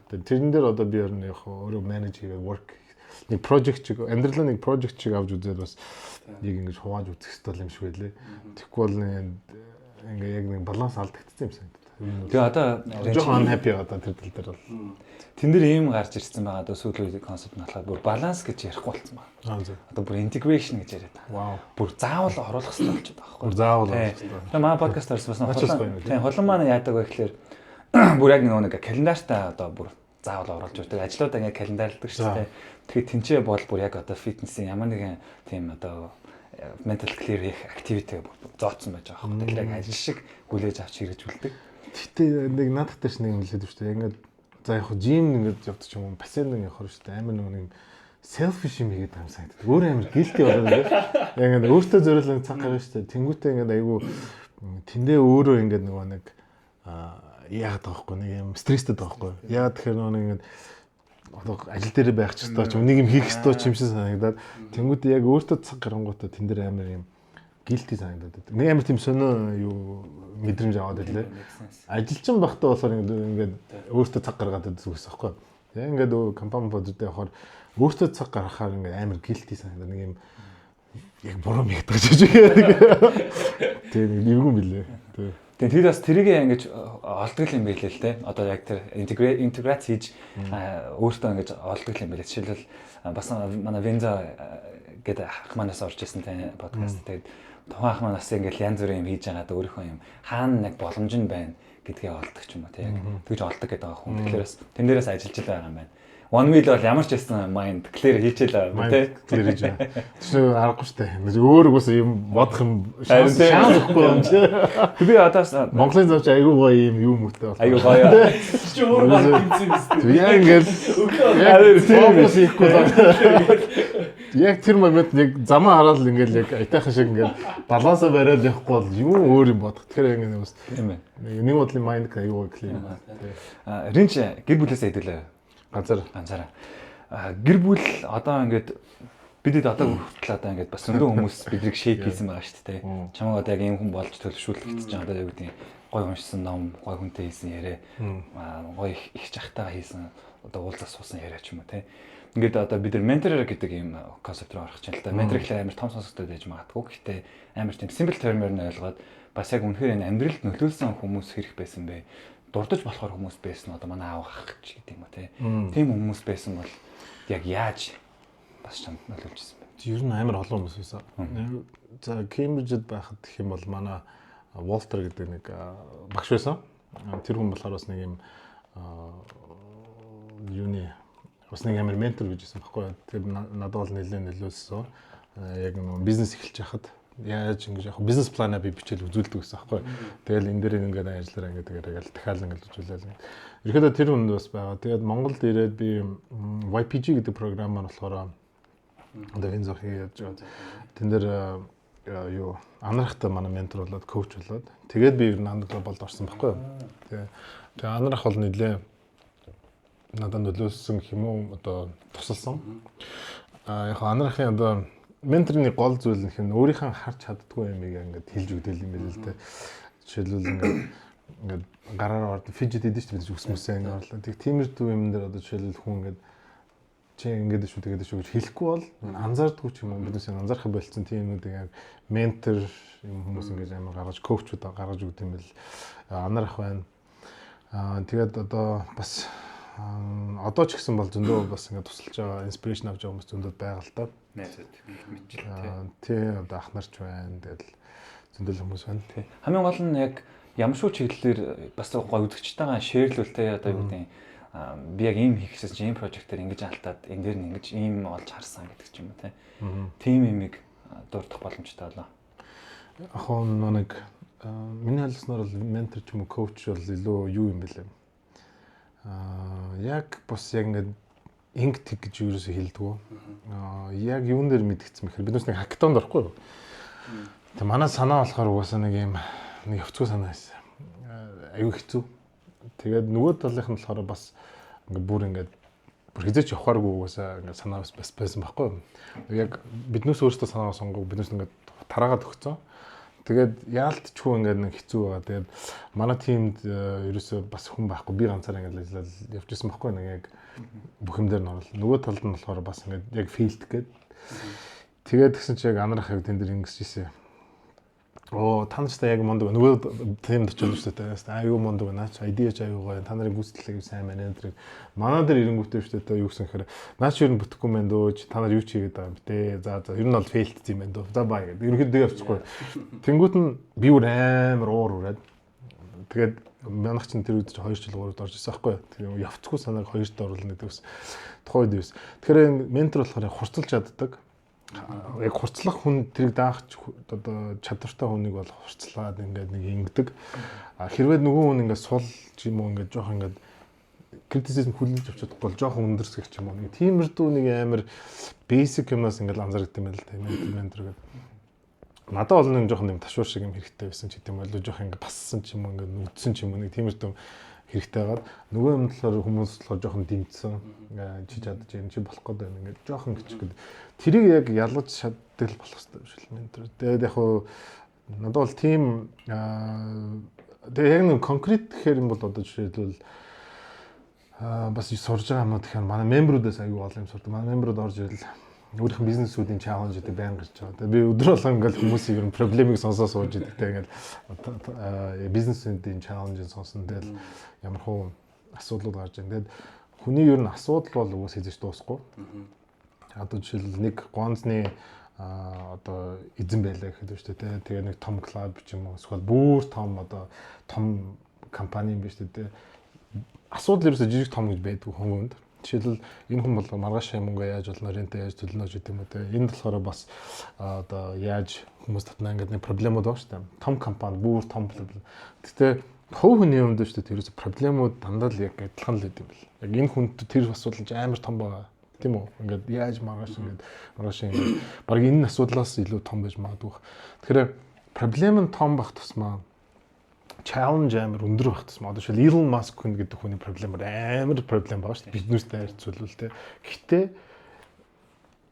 Тэгээд тэрэн дээр одоо би өөрөө яг өөрөө manage хийгээд work нэг project чиг амьдралаа нэг project чиг авч үзээд бас яг ингэж хувааж үзэх хэрэгтэй юм шиг байлээ. Тэгэхгүй бол ингээ яг нэг баланс алдагдсан юм санагдав. Тэгээ одоо жоохон unhappy одоо тэр тал дээр бол тэн дээр ийм гарч ирсэн байгаа одоо сүүлийн үед концепт нь болохоор бүр баланс гэж ярихгүй болсон байна. Одоо бүр integration гэж яриад байгаа. Вау. Бүр заавал оруулах хэрэгтэй болчиход байгаа байхгүй. Бүр заавал оруулах хэрэгтэй. Тэгээ манай подкаст орсон бас холон маань яадаг вэ гэхээр бүр яг нэг календартай одоо бүр заавал оруулж өгдөг. Ажлуудаа ингээ календарладаг шүү дээ. Тэгэхээр тэнцээ бол бүр яг одоо фитнесийн ямар нэгэн тийм одоо mental clear хийх activity зооцсон байж байгаа хэрэг. Тэгэхээр яг ажил шиг хүлээж авч хэрэгжүүлдэг. Гэтэ нэг надад теж нэг юм хэлээд шүү дээ. Ингээд за яг жим ингээд явдаг ч юм уу, бассейн явах шүү дээ. Амар нэг selfish юм хийгээд байгаа юм санагдав. Өөрөө амар guilty болоод ингээд. Яг ингээд өөртөө зориулсан цаг гарна шүү дээ. Тэнгүүтээ ингээд айгүй тэндээ өөрөө ингээд нэг яагаад байгаа байхгүй нэг юм стресстэй байгаа байхгүй. Яагаад тэгэхээр нэг ингээд одоо ажил дээр байх ч ёстой ч нэг юм хийх ёстой ч юм шиг санагдаад тэнгүүтээ яг өөртөө цаг гарангуудаа тэн дээр амар юм guilty санагдаад. Нэг амар тийм сонио юу мэдрэмж аваад ирлээ. Ажилчин байхдаа болохоор ингээд өөртөө цаг гаргаад байдаг зүгээс аахгүй. Тэгээ ингээд компани бодод явахаар өөртөө цаг гаргахаар ингээд амар guilty санагдаад нэг юм яг буруу мэддэг ч гэж. Тэгээ нэг эвгүй билээ. Тэгээ тэр бас тэрийг ингэж олдгол юм байлээ л те. Одоо яг тэр интеграц хийж өөртөө ингэж олдгол юм байлээ. Жишээлбэл бас манай Венза гэдэг ах манаас орж ирсэн те подкаст. Тэгээд тухайн ах манаас ингэж янз бүрийн юм хийж байгаад өөрийнхөө юм хаана нэг боломж нь байна гэдгээ олддог ч юм уу те. Яг тэгж олдог гэдэг байгаа хүн. Тэгэхээр бас тэн дээрээс ажиллаж байгаа юм байна. One wheel бол ямар ч байсан mind clear хийчихэл байгаа тий. Clear хийж байна. Тэсээ аргагүй штэ. Өөр угсаа юм бодох юм шанс өгөхгүй юм чи. Би одоо Монголын завч айгүй гоё юм юу мөтэй бол. Айгүй гоё. Чи өөр баг гинцэн биз. Яг ингээл фокус хийхгүй байна. Яг тэр момент нэг замаа хараад ингээл яг айтайхан шиг ингээл балансаа бариад явахгүй бол юу өөр юм бодох. Тэгэхээр ингээд тийм ээ. Нэг бодлын mind айгүй clear. Ринч гэр бүлээсээ хэдүүлээ. Ганцаараа. Гэр бүл одоо ингээд бидэд одоо хүртэл одоо ингээд бас зөндөө хүмүүс бидрийг шейп хийсэн байгаа шүү дээ. Чамайг одоо яг ийм хүн болж төлөвшүүлэх гэж байгаа одоо яг үгүй гой уншсан ном, гой хүнтэй хийсэн яриа, гой их чахтайгаа хийсэн одоо уулзаас суусан яриа ч юм уу те. Ингээд одоо бид нар ментор гэдэг ийм концепт руу орох чинь л да. Ментор гэхэл амар том сонсогдоод байж магадгүй. Гэхдээ амар тийм simple term-ээр нь ойлгоод бас яг үнэхээр энэ амьдралд нөлөөлсөн хүмүүс хэрэг байсан бэ? Дурдж болохоор хүмүүс байсан одоо манай аав ах ч гэдэг юм уу те. Тийм хүмүүс байсан бол яг яаж бас чамд нөлөөлжсэн бэ? Ер нь амар олон хүмүүс байсан. За Кембриджд байхад гэх юм бол манай Волтер гэдэг нэг багш байсан. Тэр хүн болохоор бас нэг юм юуны бас нэг амар ментор гэж байсан байхгүй. Тэр надад бол нэлээд нөлөөлсөн. Яг нэг бизнес эхэлж байхад яаж ингэж яг бизнес планаа би бичээл үзүүлдэг гэсэн аахгүй. Тэгэл энэ дээр ингээд ажиллараа ингээд тэгэл дахиад ингээд үзүүлээл. Ерөнхийдөө тэр хүнд бас байгаа. Тэгээд Монголд ирээд би YPG гэдэг програм маань болохоор одоо энэ зохийг яаж байгаа. Тэн дээр юу анарахтай манай ментор болоод коуч болоод тэгээд би Nando Global-д орсон байхгүй. Тэгээ анарах бол нэлээ надад нөлөөсөн гэх юм уу одоо тусалсан. Яг анарахын одоо менторны гол зүйл нь хэм өөрийнхөө харж чаддгүй юмыг ингээд хэлж өгдөөл юм байл л дээ. Жишээлбэл ингээд гараараа орд фижит хийдэж шүү дээ үсмэсээ ингээд орлоо. Тэг тиймэрдүү юм дээр одоо жишээлбэл хүн ингээд чи ингээд шүү тэгээд шүү гэж хэлэхгүй бол анзаардгүй ч юм уу биднээс анзаарах болцсон тийм юмнуудыг яг ментор юм хүмүүс ингээд амар гаргаж коучуд гаргаж өгд юм бэл анарах байна. Тэгээд одоо бас одоо ч гэсэн бол зөндөө бас ингээд тусалж байгаа инспирэшн авч байгаа хүмүүс зөндөө байгаа л та. Найзууд мэдчихлээ тий. Одоо ах нарч байна. Тэгэл зөндөл хүмүүс байна. Тий. Хамгийн гол нь яг ямар шүү чиглэлээр бас гой үзэгчтэйгээ шеэрлүүлтэй одоо юу гэдэг би яг ийм хийх гэсэн ийм прожектээр ингэж алдаад энэ дээр нь ингэж ийм олж харсан гэдэг ч юм уу тий. Тим имийг дурдах боломжтой болоо. Яг нэг миний хэлснээр бол ментор ч юм уу коуч бол илүү юу юм бэлээ. Яг бас яг ингээд инг тэг гэж юусоо хэлдэггүй. Яг юун дээр мэдгэцсэн мэхээр биднээс нэг хакатонд орохгүй юу. Тэг манай санаа болохоор угаасаа нэг юм нэг хөвцгөө санаа байсан. Аюу хэцүү. Тэгээд нөгөө талынх нь болохоор бас ингээд бүр ингээд бүр хизээч явахааргүй угаасаа ингээд санаа бас байсан байхгүй. Яг биднээс өөрсдөө санаа сонгоо биднээс ингээд тараагаад өгцөө. Тэгээд яалтчгүй ингээд нэг хэцүү байгаа. Тэгээд манай тиймд ерөөсөө бас хүн байхгүй. Би ганцаараа ингээд ажиллаад явж исэн байхгүй нэг яг бүх юм дээр нь орол. Нөгөө талд нь болохоор бас ингээд яг филд гээд. Тэгээд тэгсэн чи яг анарах яг тэн дээр ингэсэж ийсэн. Та нартай яг мондог нөгөө тиймд очиж шүү дээ. Аюу мондог наач ID-ч аюу гоё. Та нарын гүйцэтгэлийг сайн менежер. Манай дээр ирэнгүүтээ шүү дээ. Юу гэсэн хэрэг наач юу бүтэхгүй мэн дөөж та нар юу ч хийгээд байгаа юм бэ? За ер нь бол фейлт юм байна дөө. За баа гэдэг. Ерөнхийдөө явчихгүй. Тэнгүүт нь би бүр амар уур ураад. Тэгээд манайх чинь тэр үед 2 жил 3 жил орж ирсэн байхгүй. Тэгээд явцгүй санааг 2 жил оруулна гэдэг ус. Тухайд юус. Тэгэхээр ментор болохоор хурцлж чаддаг. Яг хурцлах хүн тэрийг даах одоо чадвартай хүнийг бол хурцлаад ингээд нэг ингэдэг. Хэрвээ нөгөө хүн ингээд сул юм уу ингээд жоох ингээд критицизм хүлээж авч чадахгүй бол жоох өндөрсгөх юм уу. Нэг тиймэрдүү нэг амар basic юмнаас ингээд анзаардаг юм байл та ментор гэдэг. Надад бол нэг жоох нэг ташуур шиг юм хэрэгтэй байсан ч гэдэг юм бол жоох ингээд бассан ч юм уу ингээд нүдсэн ч юм уу нэг тиймэрдүү хэрэгтэй байгаад нөгөө юм талаар хүмүүс болохоор жоохон дэмжсэн чи чадж юм чи болох гэдэг байна ингээд жоохон гिचгэд тэрийг яг ялгаж чаддаг болох хэрэгтэй биш үү ментор. Тэгээд яг хуу надад бол тийм тэгээд яг нэг конкрет гэхээр юм бол одоо жишээлбэл бас сурж байгаа юм тэгэхээр манай мембруудаас аягүй олон юм сурдаг. Манай мембрууд орж ирэл өөрийнх нь бизнесүүдийн чаленж гэдэг байнга гарч байгаа. Тэгээд би өдөр болгон ингээл хүмүүсийн ер нь проблемыг сонсоо сууж идэг. Тэгээд ингээл бизнесүүдийн чаленжийг сонсон. Тэгэл ямар хуу асуудлууд гарч байгаа. Тэгээд хүний ер нь асуудал бол угс хийж дуусахгүй. Одоо жишээлбэл нэг гонцны одоо эзэн байлаа гэхэд байна шүү дээ. Тэгээ нэг том клуб ч юм уу эсвэл бүр том одоо том компани юм биш үү дээ. Асуудал ерөөсө жижиг том гэж байдгүй хүмүүнд. Жишээлбэл энэ хүн бол маргааш мөнгө яаж болно, рентэ яаж төлнө гэж юм уу те. Энэ болохоор бас одоо яаж хүмүүс татна гэдэг нэг проблемууд байна шүү дээ. Том компани, бүр том проблем. Гэхдээ хувь хүний юмд шүү дээ ерөөсө проблемууд дандаа л яг адилхан л гэдэг юм бэл. Яг энэ хүнд тэр асуудал амар том байгаа. Тийм үү? Ингээд яаж маргааш ингээд баг энэ асуудлаас илүү том байж магадгүй. Тэгэхээр проблем нь том байх тусмаа challenge амар өндөр байх тусмаа одоо шил Elon Musk гэдэг хүний проблем амар проблем байгаа шүү дээ. Бизнестэй харьцуулбал те. Гэхдээ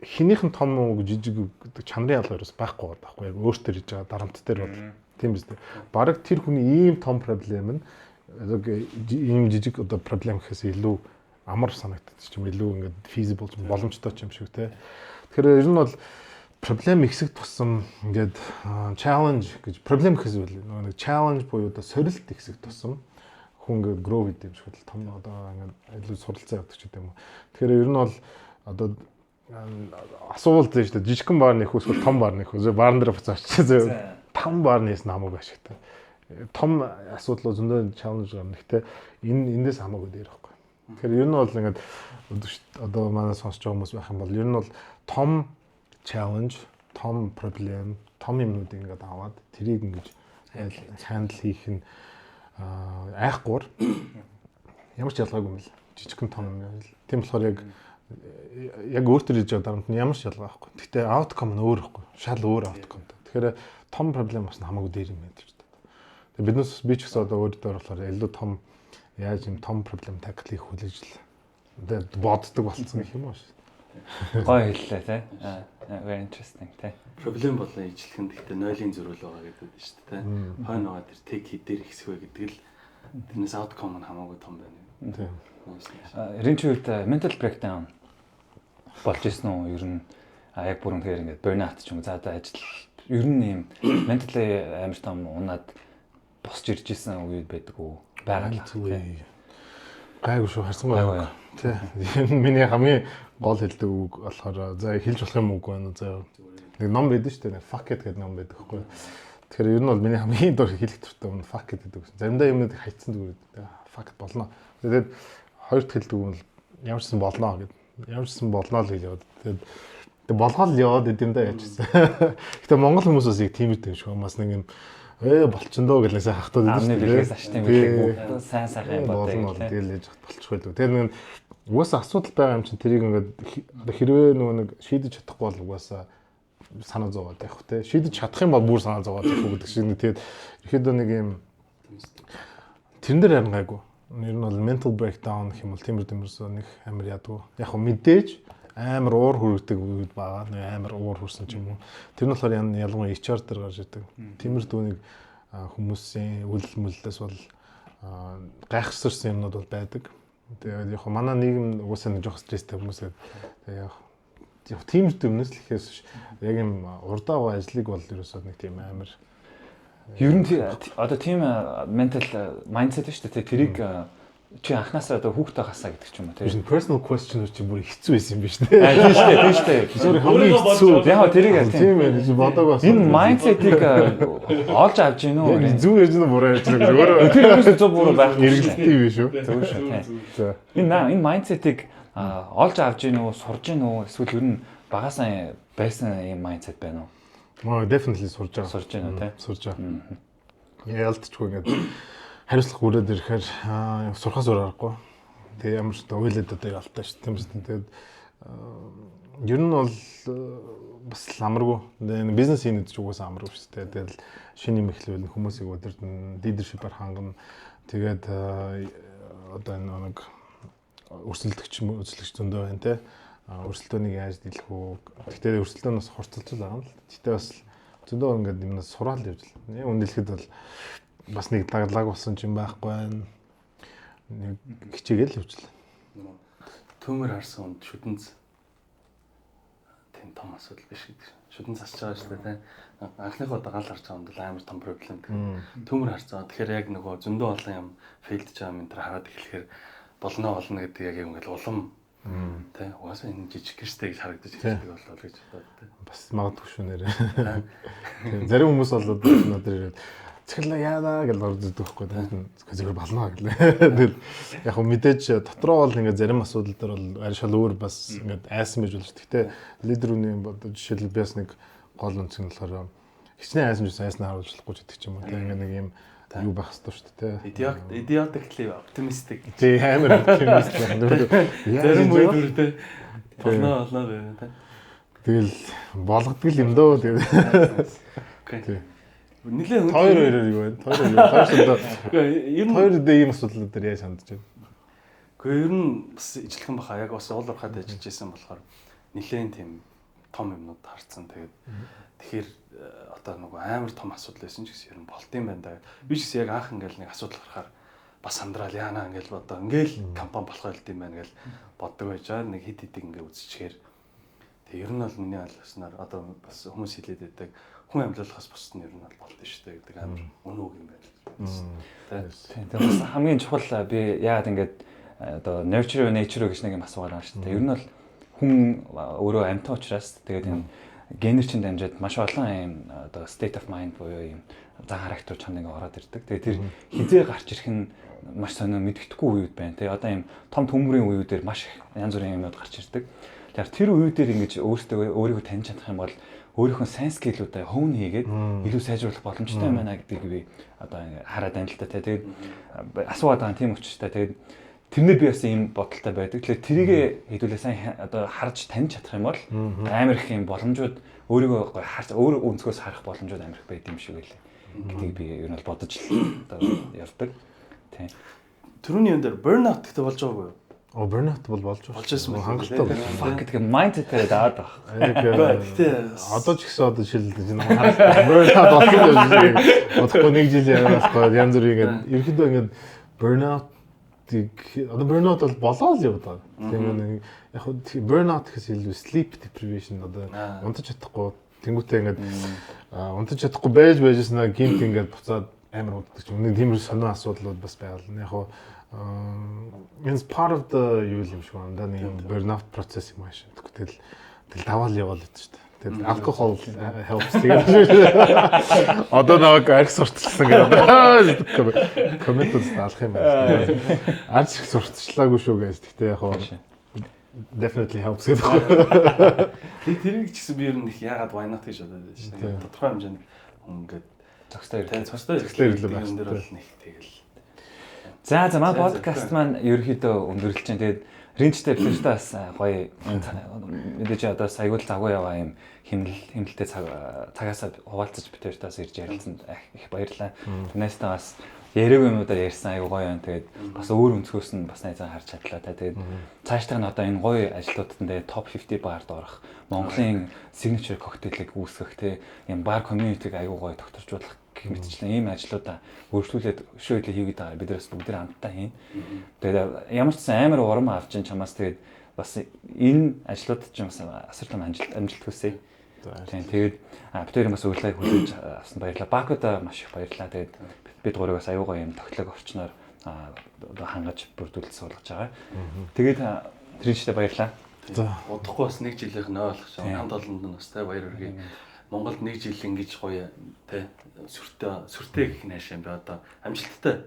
хинийх нь том уу жижиг гэдэг чанарын ялгаараас байхгүй байхгүй яг өөртөө хийж байгаа дарамт дээр бол тийм биз дээ. Бараг тэр хүний ийм том проблем нь ийм жижиг одоо проблем гэхээс илүү амар санагддаг ч юм илүү ингээд feasible ч боломжтой ч юм шиг те. Тэгэхээр ер нь бол проблем ихсэх тусам ингээд challenge гэж проблем гэхээс үл нэг challenge буюу одоо сорилт ихсэх тусам хүн ингээд grow гэдэг юм шиг л том одоо ингээд илүү суралцаа явдаг ч гэдэг юм уу. Тэгэхээр ер нь бол одоо асуулт дээ шүү дээ. Жижигхэн баар нэх эсвэл том баар нэх үү? Баарн дээр буцаач. Том баар нээс намайг ашигтай. Том асуудал зөндөө challenge гарна. Гэхдээ эндээс хамаагүй дээр байхгүй. Тэгэхээр ер нь бол ингээд одоо манай сонсож байгаа хүмүүс байх юм бол ер нь бол том challenge, том проблем, том юмнуудыг ингээд аваад тэрийг ингэж handle хийх нь айхгүй ямар ч ялгаагүй юм л жижигхэн том юм байл. Тийм болохоор яг өөртөө хийж байгаа дарамт нь ямар ч ялгаа байхгүй. Гэхдээ outcome нь өөр байхгүй. Шал өөр outcome. Тэгэхээр том проблем бас хамаагүй дээр юм байдаг шүү дээ. Тэгээ биднээс би ч гэсэн одоо өөртөө болохоор илүү том яаж юм том проблем tackle хийх хүлээж л боддог болсон гэх юм уу шүү. Гоё хэллээ тий. Very interesting тий. Проблем болон ижлэх нь гэхдээ нойлын зөрүүл байгаа гэдэг нь шүү дээ. Хойно байгаа тэр тэг хідээр ихсвэ гэдэг л тэрнээс outcome нь хамаагүй том байна. Тийм. Эрийн ч үед mental breakdown болж исэн үү? Ер нь яг бүрэн тэгэхээр ингээд burnout ч юм уу. За одоо ажил ер нь юм mentally амар том унаад босч ирж исэн үед байдаг уу? Байгаа л. Гайгүй шүү харсан гайгүй. Тий. Миний хамгийн гол хэлдэг үг болохоор за хэлж болох юм уу байна уу заа. Нэг ном байдаг шүү дээ. Fuck it гэдэг ном байдаг байхгүй. Тэгэхээр ер нь бол миний хамгийн дор хэлэх төртөө өмнө fuck it гэдэг үг. Заримдаа юмнууд хайцсан зүгээр. Fuck it болно. Тэгээд хоёрт хэлдэг үг нь ямар ч сан болно гэдэг. Ямар ч сан болно л гэж яваад. Тэгээд болгоол яваад идэм даа яачсан. Гэтэ монгол хүмүүс бас яг тийм үү шүү. Бас нэг юм болчихно доо гэлээсээ хахтаад амны бэлгээс аштын бэлэг сайн сайхан бодлоо тэгэл яж болчихгүй л. Тэр нэг угаасаа асуудал байгаа юм чинь тэрийг ингээд хэрвээ нөгөө нэг шийдэж чадахгүй бол угаасаа санаа зовоод байх те. Шийдэж чадах юм бол бүр санаа зовоод байх гэдэг шиг нэг тэгээд ихэд нэг юм тэрэн дээр харин гайгүй. Ер нь бол mental breakdown гэх юм бол тиймэрсөө нэг амар ядгүй. Яг хөө мэдээж амар уур хүрдэг үед байгаа. Нэг амар уур хүрсэн ч юм уу. Тэр нь болохоор ялангуяа HR дээр гарч идэг. Тиймэрдүү нэг хүмүүсийн үйл мүлдээс бол гайхширсан юмнууд бол байдаг. Тэгээд яг манай нийгэм угаасаа нэг жоох стресстэй хүмүүсээ яг тиймэрдүү юмнаас л ихээс яг юм урдаа ажлыг бол ерөөсөө нэг тийм амар Ер нь одоо тийм mental mindset шүү дээ. Тэрийг чи анханасаа одоо хүүхдээ хасаа гэдэг ч юм уу тийм. Personal question чи бүр хэцүү байсан юм биш үү? Тийм шүү дээ. Зүгээр хамгийн хэцүү. Яг тэрийг тийм байх чи бодог бас. Энэ mindset-ийг олж авч гин үү? Зүг яаж нь буруу яаж нэг өөрөө Тэр ерөөсөө зөв буруу байх эргэлттэй юм шүү. Зөв шүү. За. Энэ mindset-ийг олж авч гин үү, сурж гин үү? Эсвэл ер нь багасаа байсан юм mindset байна уу? Definitely сурж байгаа. Сурж байна уу те? Сурж байгаа. Ялтчгүй ингээд хариуцлага хүрээд ирэхээр сурхаас урахгүй. Тэгээ ямар ч ойлоод одоо ялтаа шүү. Тиймээс тэгээд ер нь бол бас амаргүй. Энэ бизнес хийх ч угаасаа амаргүй шүү. Тэгээд шинэ юм эхлэвэл хүмүүсийг өдөртөн leadership-аар хангана. Тэгээд одоо энэ нэг өрсөлдөгч зөндөө байна те. Өрсөлдөөнийг яаж дийлэх үү? Гэхдээ өрсөлдөөн бас хурцлж байгаа юм л. Гэхдээ бас зөндөө ингээд юмнаас сураал явж байна. Яг үнэлэхэд бол бас нэг даглаг болсон ч юм байхгүй байна. Нэг хичээгээл явж байна. Төмөр харсан хүнд шүдэнц тийм том асуудал биш гэдэг. Шүдэн засч байгаа шүү дээ. Анхныхоо дагаал харж байгаа юм бол амар том проблем. Төмөр харцаа. Тэгэхээр яг нөгөө зөндөө олон юм фейлдж байгаа юм тэр хараад эхлэхээр болно гэдэг яг юм ингээл улам тэ угаасаа энэ жижиг гэрстэй гэж харагдаж ирдэг болоо гэж боддог. Бас магадгүй шүү нэрээ. Зарим хүмүүс бол өнөөдөр ирээд цэглээ яана гэж орж ирдэг байхгүй тийм зүгээр болно гэлээ. Тэгэл яг хөө мэдээж дотроо бол ингээд зарим асуудал дээр бол арай шал өөр бас ингээд айсан байж болж. Гэхдээ лидерүүний жишээлбэл бас нэг гол үнц нь болохоор хичнээн айсан жис айснаа харуулж болохгүй гэдэг ч юм уу тийм ингээд нэг юм юу байх хэрэгтэй шүү дээ. Idiotically optimistic. Тийм амар оптимист байна. Зарим үед үрдээ болно байна тийм. Тэгэл болгодог юм дөө тэгээд. Окей. Нилээ хоёр юу байна? Хоёр дэ ийм асуудал дээр яаж хандж байна? Гэхдээ ер нь бас ижлэхэн баха яг бас уул уурхад ажиллаж байсан болохоор нилээн тийм том юмнууд харцсан. Тэгэхээр одоо нөгөө амар том асуудал байсан ч гэсэн ер нь болт юм байна да. Би ч гэсэн яг анх ингээл нэг асуудал гарахаар бас сандраал яана ингээл бодоо ингээл компани болох байлт юм байна гэж боддог байж байгаа. Нэг хит хитиг ингээ үзчихээр тэг ер нь бол миний ойлгосноор одоо бас хүмүүс хэлээд байдаг хүн амьдлахаас бусд нь ер нь бол болт шүү дээ гэдэг амар өнөөг юм байна. Тийм бас хамгийн чухал би яагаад ингээд одоо nurture nature гэж нэг юм асуугаар байгаа шүү дээ. Ер нь бол хүн өөрөө амьтан учраас тэгээд энэ генер чинь дамжаад маш олон юм одоо state of mind буюу юм зан характер чаныг ороод ирдэг. Тэгээд тэр хизээ гарч ирэх нь маш сонио мэддэхгүй үед байна. Тэгээд одоо юм том төмрийн үеүүдээр маш янз бүрийн юмнууд гарч ирдэг. Тэгэхээр тэр үеүүдээр ингэж өөрийгөө таньж чадах юм бол өөрийнхөө сайн скиллүүдээ хөвн хийгээд илүү сайжруулах боломжтой юм байна гэдгийг би одоо хараад байна л та. Тэгээд асууад байгаа тийм учраас тэгээд тэрнээ би бас ийм бодолтой байдаг. Тэгэхээр тэрийг хэдүүлээ сайн одоо харж таньж чадах юм бол амар их юм боломжууд өөрийгөө харж өөр өнцгөөс харах боломжууд амар их байд юм шиг байлээ. Гэдгийг би ер нь бол бодож одоо явдаг. Тийм. Түрүүний юм дээр burnout гэдэг болж байгаагүй юу? Burnout бол болж байсан хангалттай байна. Fuck гэдэг mindset-ээр даад баг. Гэхдээ одоо ч гэсэн одоо шилдэг юм burnout болсон юм шиг. Одохгүй нэг жил яваасгүй янз бүрийн ингээд ерөөдөө ингээд burnout одоо burnout бол болоо л яваад байгаа. Тийм яг burnout гэхээс илүү sleep deprivation одоо унтаж чадахгүй тэнгуүтэй ингээд унтаж чадахгүй байжснаа гинт ингээд буцаад амар унтдаг ч юм. Нэг тийм сонио асуудлууд бас байгална. Яг it's part of the юу юм шиг байна. Да нэг burnout process юм ааш. Тэгэл даваал яваал гэдэг шүү дээ. Тэгэл alcohol helps тэгээд одоо нэг арх сурталчилсан гэдэг. Комментууд алах юм байна. Арх сурталчлаагүй шүү гэж. Гэхдээ яг definitely helps гэдэг. Тэрийг ч гэсэн би ер нь их яагаад why not гэж бодоод байна шүү дээ. Тодорхой хэмжээнд хүн ингээд цогцтой ирлээ байх юм дээр бол нэг тэгэл. За манай подкаст маань ерөөхдөө өндөрлөж чинь тэгээд ринчтэй плэштаас гоё мэдээж одоо саягүй загуу яваа юм хэмнэлтэй цагаасаа хуваалцаж битэртээс ирж ярилцсанд их баярлалаа. Түнэстээ бас яриаг юмудаар ярьсан аюу гоё юм. Тэгээд бас өөр өнцгөөс нь бас найзаа харж чадлаа та. Тэгээд цаашдаа нь одоо энэ гоё ажлуудад нь топ 50 баард орох, Монголын signature коктейлийг үүсгэх те юм бар community-г аюу гоё докторжуулах гэх мэтчлэн ийм ажлуудаа өөрчлүүлээд шөөдөл хийгээд байгаа. Биднээс бүгд хамтдаа хийн. Тэгээд ямар ч сан амар урам авч ин чамаас тэгээд бас энэ ажлуудад ч бас асар том амжилт хүсье. Тэгээд битээр бас өглөөг хүлээж авсан баярлалаа. Бакуда маш их баярлалаа. Тэгээд бид гурыг бас аюу гоё юм тоглог орчноор одоо хангаж бүрдүүлэлт суулгаж байгаа. Тэгээд тэрнчтэй баярлалаа. За Удахгүй бас 1 жилийнх нь ойлгох шээ. Хамт олонд нь бас тэ баяр хүргэе. Монголд 1 жил ингэж гоё тэ сүртэй гэх нэшээ би одоо амжилттай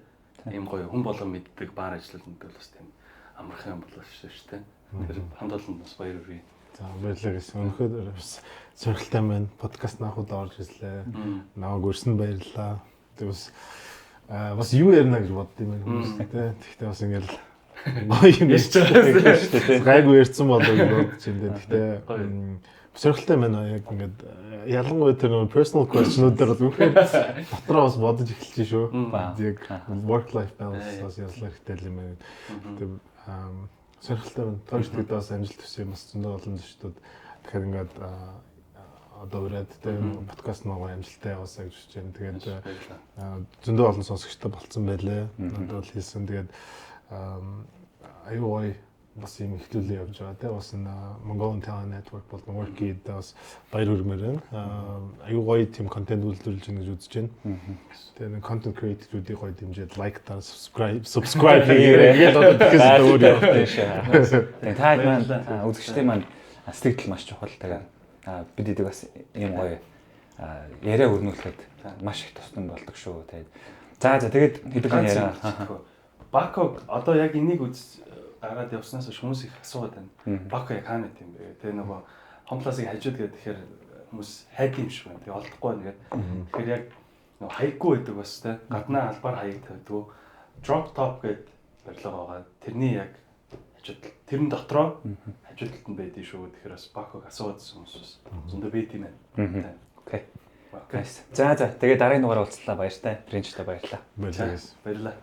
ийм гоё хүн болгон мэддэг баар ажиллалт бол бас тийм амархан юм болов шүү дээ. Тэр хамт олонд бас баяр хүргэе. за баярлалаа гэсэн. Өнөхөр бас зорилттой байна. Подкаст наахуд орж ирлээ. Намайг өрсөн баярлалаа. Тэг бас юу ярина гэж бодд юм байна хүмүүс тэ. Тэгтээ бас ингээл гоё юм ярьж байгаа шүү дээ. Гайгүй ярьсан болоо гэж бодож байна. Тэгтээ зорилттой байна. Яг ингээд ялангуяа тэр personal question-уудаар бол үнэхээр дотроо бас бодож эхэлж шүү. Яг work life balance бас яллах хэрэгтэй юм байна. Тэг зорилттой байна. Тооч тэгээд бас амжилт хүсье бас зөндөө олон зочдод тэгэхээр ингээд одоо ураад тэгээд подкаст ногоо амжилттай яваасаа гэж хүсэж байна. Тэгээд зөндөө олон сонсогчтой болцсон байлээ. Надад бол хэлсэн. Тэгээд аюу гоё бас юм ихлүүлээ явж байгаа. Тэгээд бас Mongolian Talent Network болон Worky бас баяр хүрмээр байна. Аюу гоё тийм контент үйлдвэрлэж гэнэ гэж үзэж байна. Тэгээд content creator-уудыг гоё дэмжиж like та subscribe хийгээрэй. Тэгээд одоо тэгэхээр өөр юм. Тэгээд таад маань үзэгчтэй маань сэтгэл маш чухал. Тэгээд бид эдэг бас ийм гоё яриа өрнүүлэхэд маш их тусдан болдог шүү. Тэгээд тэгээд хэдэн яриа Баког одоо яг энийг гараад явснаас хүмүүс их асууад байна. Бако яг хаана гэм бэ? Тэгээ нөгөө хомлоосыг хажууд гэдэг тэгэхээр хүмүүс хайд юм шиг байна. Тэгээ олдохгүй байна гэдэг. Тэгэхээр яг нөгөө хаяггүй байдаг бас те. Гаднаа албаар хаяг тавьдаг. Drop top гэдэг барилга байгаа. Тэрний яг хажууд тэрэн дотроо хажуудалд нь байдгийг шүү. Тэгэхээр бас Баког асууадсан хүмүүс зөндөө байт юм байна. Окей. За тэгээд дараагийн дугаар уулзлаа баяртай. Френчтэй баярлалаа. Баярлалаа. Баярлалаа.